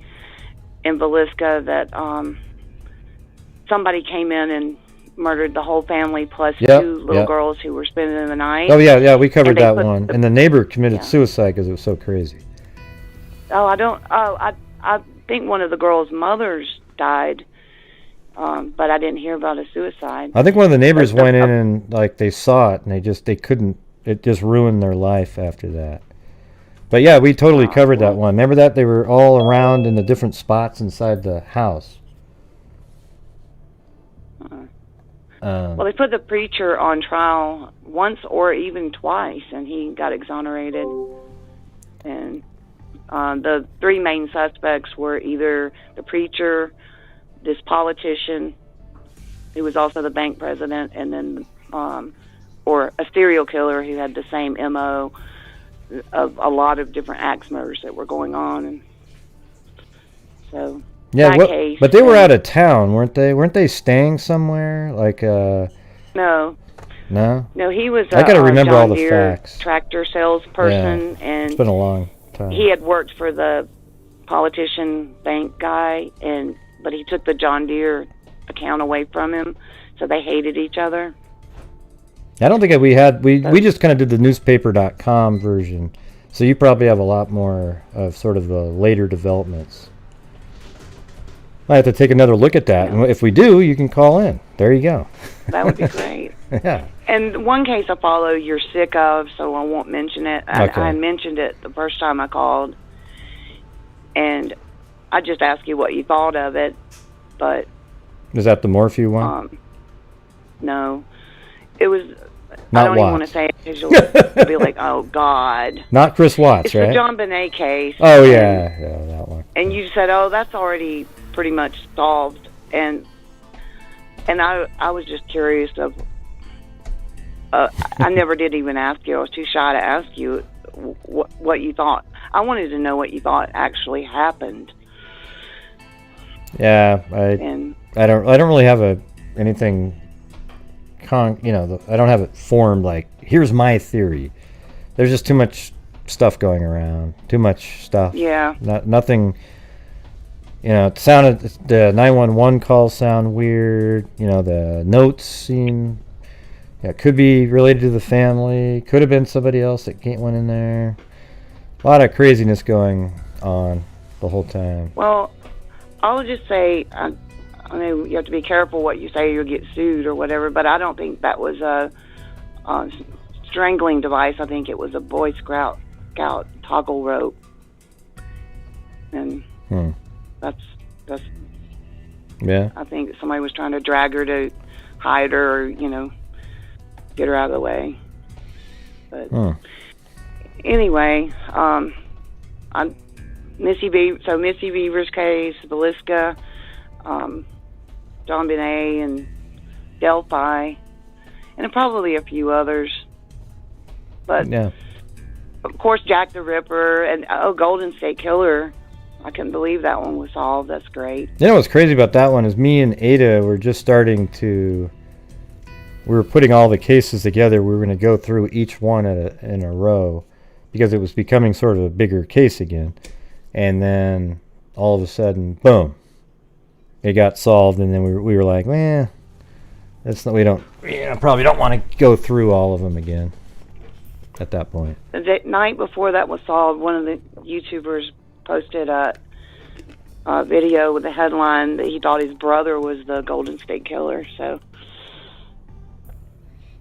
in Villisca that somebody came in and murdered the whole family plus two little girls who were spending the night. Oh yeah, we covered that one. And the neighbor committed suicide because it was so crazy. Oh, I think one of the girls' mothers died, but I didn't hear about a suicide. I think one of the neighbors went in and like they saw it and they couldn't. It just ruined their life after that. But yeah, we totally covered that one. Remember that? They were all around in the different spots inside the house. Well, they put the preacher on trial once or even twice, and he got exonerated. And the 3 main suspects were either the preacher, this politician, who was also the bank president, and then or a serial killer who had the same MO of a lot of different axe murders that were going on. And so yeah, but they were out of town, weren't they? Weren't they staying somewhere? Like No, he was I gotta remember John all the Deere facts. Tractor salesperson, and it's been a long time. He had worked for the politician bank guy, but he took the John Deere account away from him, so they hated each other. I don't think we just kind of did the newspaper.com version, so you probably have a lot more of sort of the later developments. I have to take another look at that, and if we do, you can call in. There you go. That would be great. Yeah. And one case I follow you're sick of, so I won't mention it. I mentioned it the first time I called, and I just asked you what you thought of it, but... Is that the Morphew one? No. It was... Not I don't even want to say it because you'll be like, oh, God. Not Chris Watts, it's right? It's the John Bonet case. Oh, yeah, that one. And you said, oh, that's already pretty much solved. And I was just curious of... I never did even ask you. I was too shy to ask you what you thought. I wanted to know what you thought actually happened. Yeah, I don't really have anything... I don't have it formed like, here's my theory. There's just too much stuff going around. Too much stuff. Yeah. Nothing, it sounded, the 911 calls sound weird. The notes seem, could be related to the family. Could have been somebody else that went in there. A lot of craziness going on the whole time. Well, I'll just say, I mean, you have to be careful what you say, you'll get sued or whatever, but I don't think that was a strangling device. I think it was a Boy Scout toggle rope. And that's yeah. I think somebody was trying to drag her to hide her or, get her out of the way. But anyway, I'm Missy Beaver's case, Velisca, John Benet, and Delphi, and probably a few others. But Yeah. of course, Jack the Ripper and Golden State Killer. I couldn't believe that one was solved. That's great. You know what's crazy about that one is me and Ada were just starting to. We were putting all the cases together. We were going to go through each one in a row because it was becoming sort of a bigger case again. And then all of a sudden, boom, it got solved. And then we were like, probably don't want to go through all of them again at that point. The night before that was solved, one of the YouTubers posted a video with a headline that he thought his brother was the Golden State Killer. So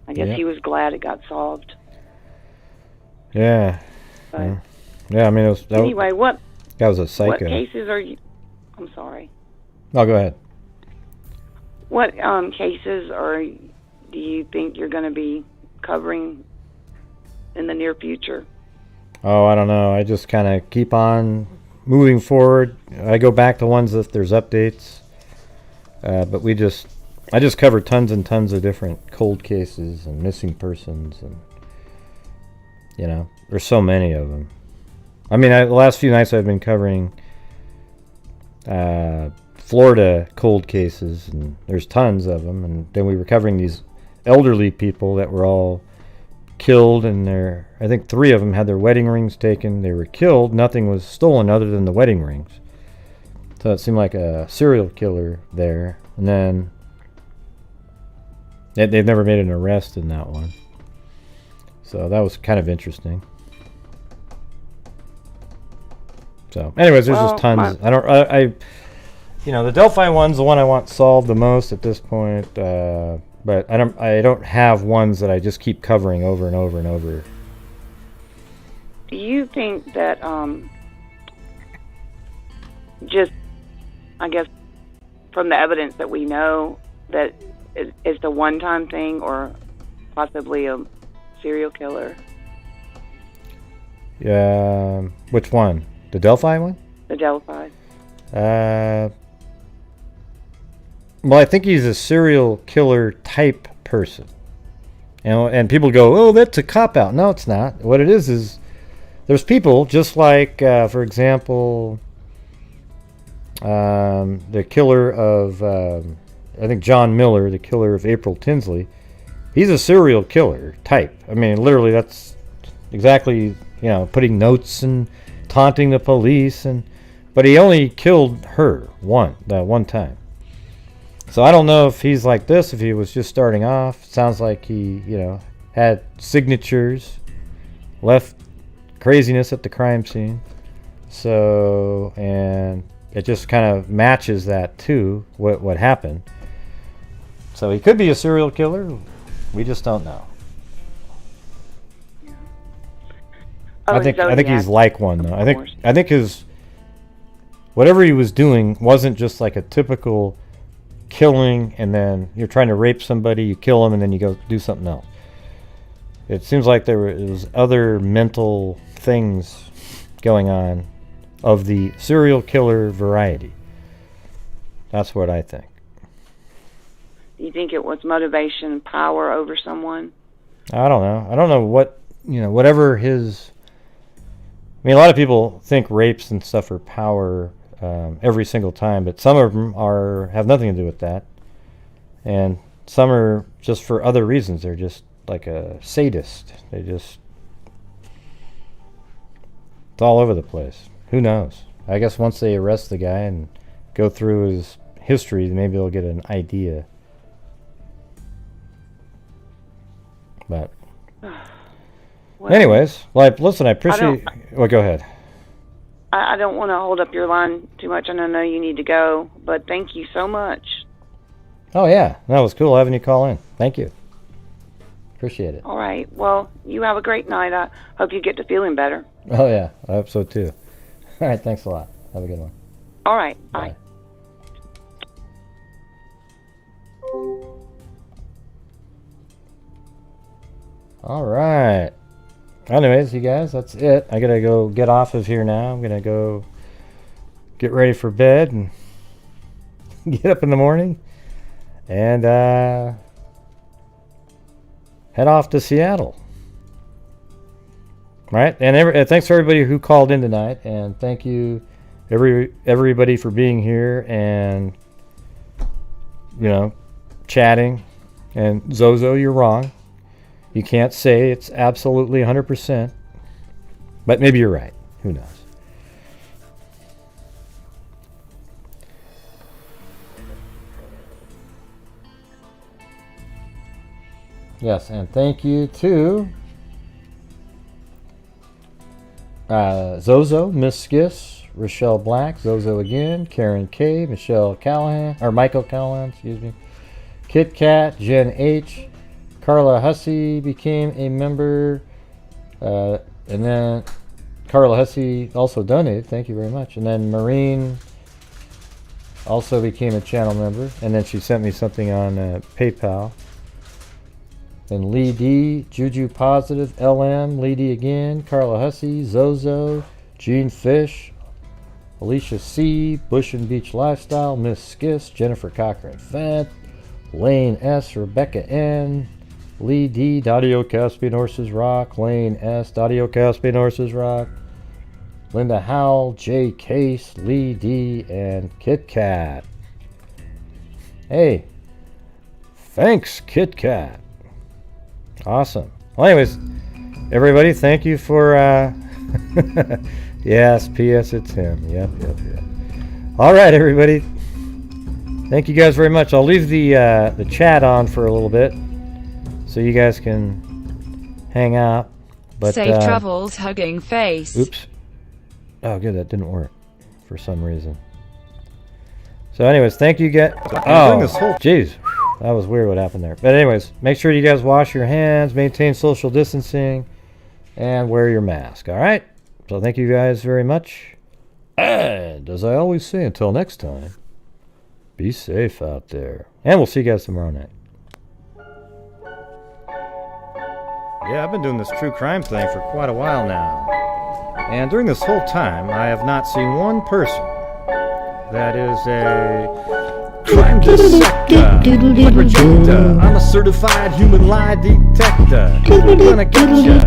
I guess he was glad it got solved. Yeah. But yeah, I mean, what? That was a psycho. What cases are you? I'm sorry. Oh, go ahead. What cases do you think you're going to be covering in the near future? Oh, I don't know. I just kind of keep on moving forward. I go back to ones if there's updates. But I just cover tons and tons of different cold cases and missing persons, and there's so many of them. I mean, the last few nights I've been covering Florida cold cases, and there's tons of them. And then we were covering these elderly people that were all killed, and I think 3 of them had their wedding rings taken. They were killed. Nothing was stolen other than the wedding rings. So it seemed like a serial killer there. And then they've never made an arrest in that one. So that was kind of interesting. So, anyways, there's just tons. The Delphi one's the one I want solved the most at this point. But I don't have ones that I just keep covering over and over and over. Do you think that just, I guess, from the evidence that we know, that it's a one-time thing or possibly a serial killer? Yeah, which one? The Delphi one? The Delphi. Well, I think he's a serial killer type person. And people go, oh, that's a cop-out. No, it's not. What it is there's people, just like, for example, the killer of, I think John Miller, the killer of April Tinsley. He's a serial killer type. I mean, literally, that's exactly, putting notes and taunting the police. But he only killed her that one time. So I don't know if he's like this, if he was just starting off. Sounds like he, had signatures, left craziness at the crime scene. So, and it just kind of matches that too, what happened. So he could be a serial killer. We just don't know. I think he's like one though. I think his whatever he was doing wasn't just like a typical killing, and then you're trying to rape somebody, you kill them, and then you go do something else. It seems like there was other mental things going on of the serial killer variety. That's what I think. Do you think it was motivation, power over someone? I don't know. I don't know what, whatever his... I mean, a lot of people think rapes and stuff are power every single time, but some of them have nothing to do with that. And some are just for other reasons. They're just like a sadist. It's all over the place. Who knows? I guess once they arrest the guy and go through his history, maybe they'll get an idea. But well, anyways, listen, I appreciate... Well, go ahead. I don't want to hold up your line too much, and I know you need to go, but thank you so much. Oh, yeah. That was cool having you call in. Thank you. Appreciate it. All right. Well, you have a great night. I hope you get to feeling better. Oh, yeah. I hope so, too. All right. Thanks a lot. Have a good one. All right. Bye. All right. Anyways, you guys, that's it. I gotta go get off of here now. I'm gonna go get ready for bed and get up in the morning and head off to Seattle. All right, and thanks for everybody who called in tonight, and thank you everybody for being here and chatting. And Zozo, you're wrong. You can't say it's absolutely 100%, but maybe you're right. Who knows? Yes, and thank you to Zozo, Miss Skis, Rochelle Black, Zozo again, Karen K, Michael Callahan, excuse me, Kit Kat, Jen H, Carla Hussey became a member, and then Carla Hussey also donated, thank you very much, and then Maureen also became a channel member, and then she sent me something on PayPal. And Lee D, Juju Positive, LM, Lee D again, Carla Hussey, Zozo, Gene Fish, Alicia C, Bush and Beach Lifestyle, Miss Skis, Jennifer Cochran Fent, Lane S, Rebecca N, Lee D, Dadio Caspian Horses Rock, Lane S, Dadio Caspian Horses Rock, Linda Howell, Jay Case, Lee D, and Kit Kat. Hey, thanks, Kit Kat. Awesome. Well, anyways, everybody, thank you for yes, P.S. it's him. Yep. All right, everybody. Thank you guys very much. I'll leave the chat on for a little bit so you guys can hang out. But safe travels, hugging face. Oops. Oh, good. That didn't work for some reason. So, anyways, thank you guys. Oh, jeez. That was weird what happened there. But anyways, make sure you guys wash your hands, maintain social distancing, and wear your mask. All right? So thank you guys very much. And as I always say, until next time, be safe out there. And we'll see you guys tomorrow night. Yeah, I've been doing this true crime thing for quite a while now. And during this whole time, I have not seen one person that is a crime dissector, like rejector. I'm a certified human lie detector. Gonna get ya,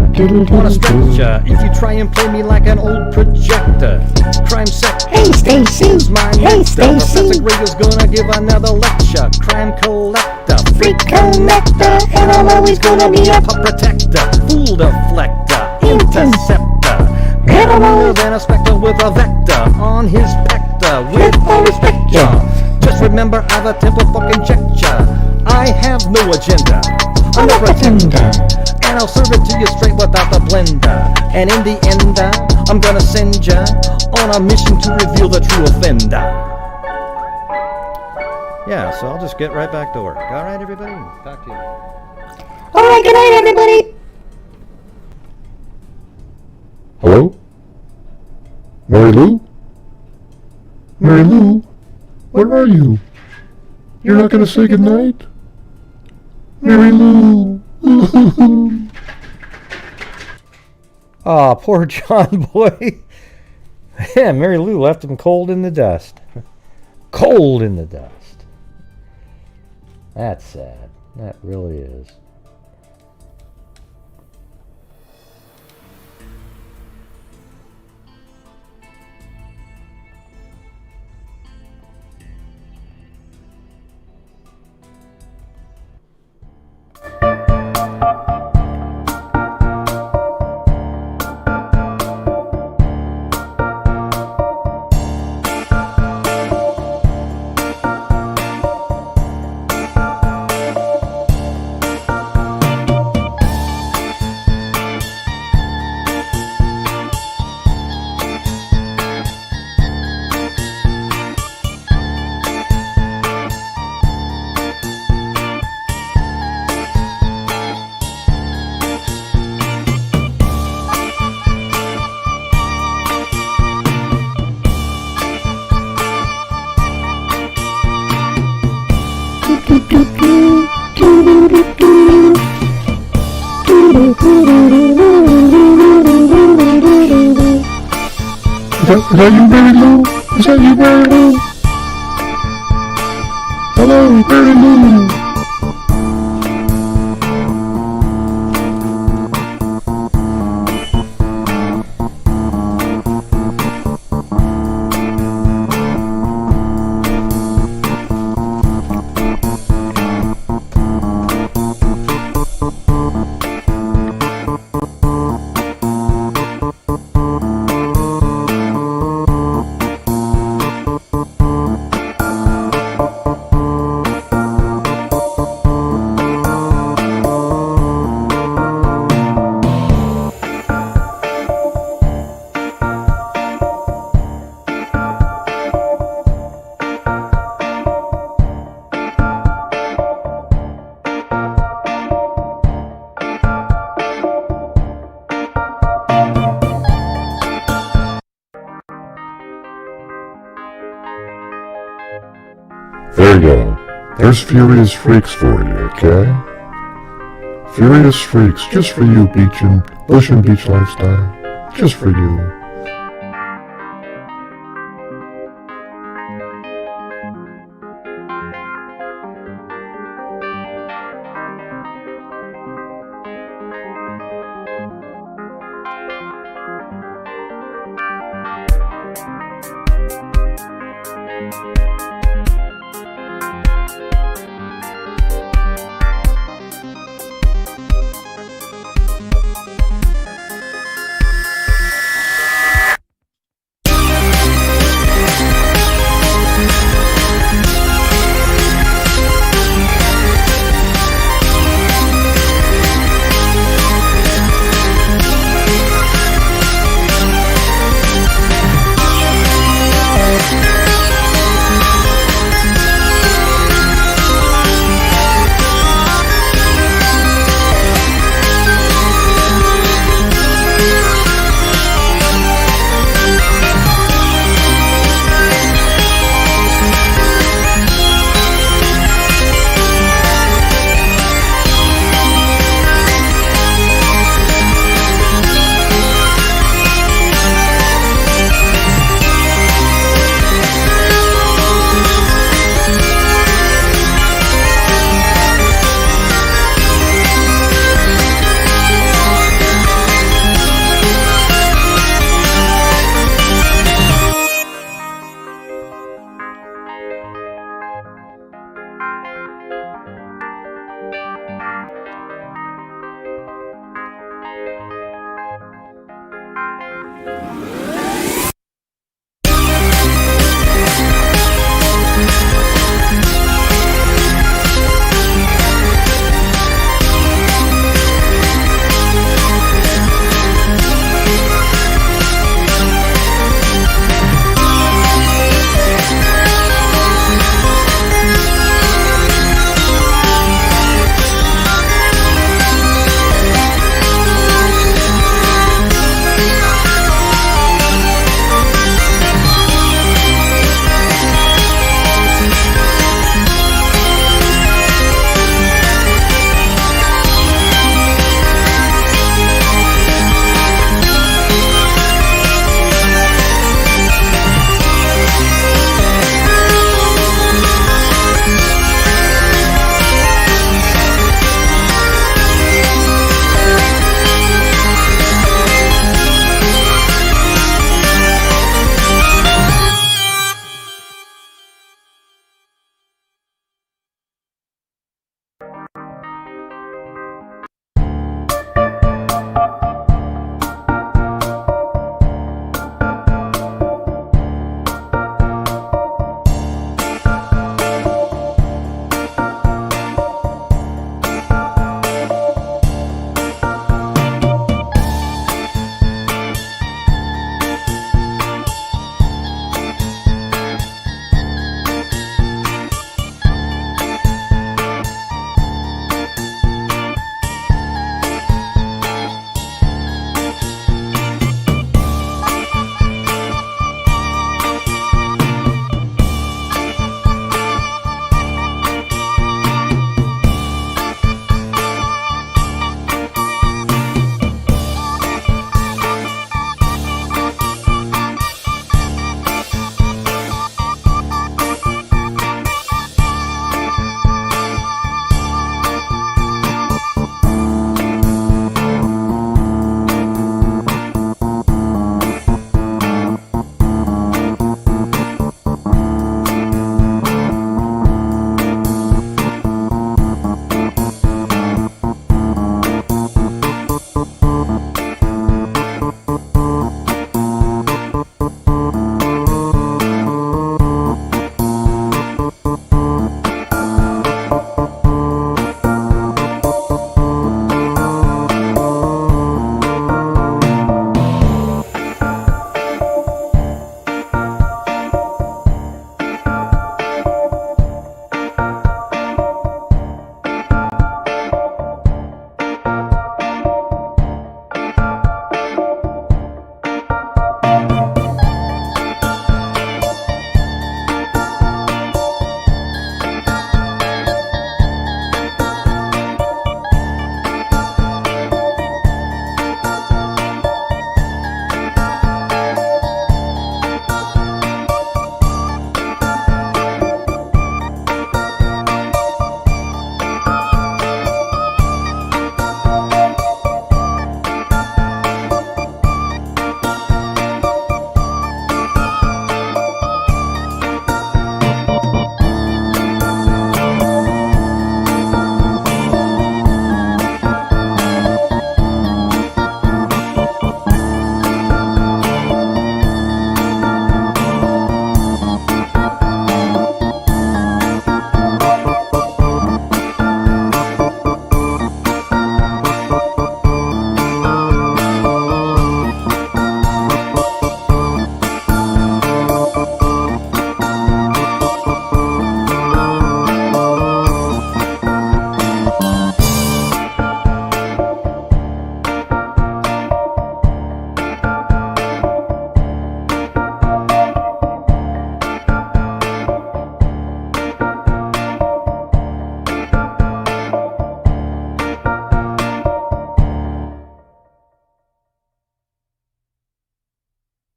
wanna stretch ya if you try and play me like an old projector. Crime sector, hey Stacy, is my nectar. Professor Gregor's gonna give another lecture. Crime collector, freak connector, and I'm always gonna be a pup protector. Fool deflector, interceptor, better more than a spectre with a vector on his pector. With all respect, y'all. Just remember I've a temple fucking checked ya. I have no agenda, I'm a pretender, and I'll serve it to you straight without the blender. And in the end, I'm gonna send ya on a mission to reveal the true offender. Yeah, so I'll just get right back to work. Alright, everybody? Talk to you. Alright, good night, everybody. Hello? Mary Lou? Mary Lou? Where are you? You're not going to say goodnight? Mary Lou! Aw, poor John Boy. Yeah, Mary Lou left him cold in the dust. Cold in the dust. That's sad. That really is. that you, Mary Lou? Is that you, Mary Lou? Hello, Mary Lou. There you go. There's Furious Freaks for you, okay? Furious Freaks, just for you, Bush and Beach Lifestyle. Just for you.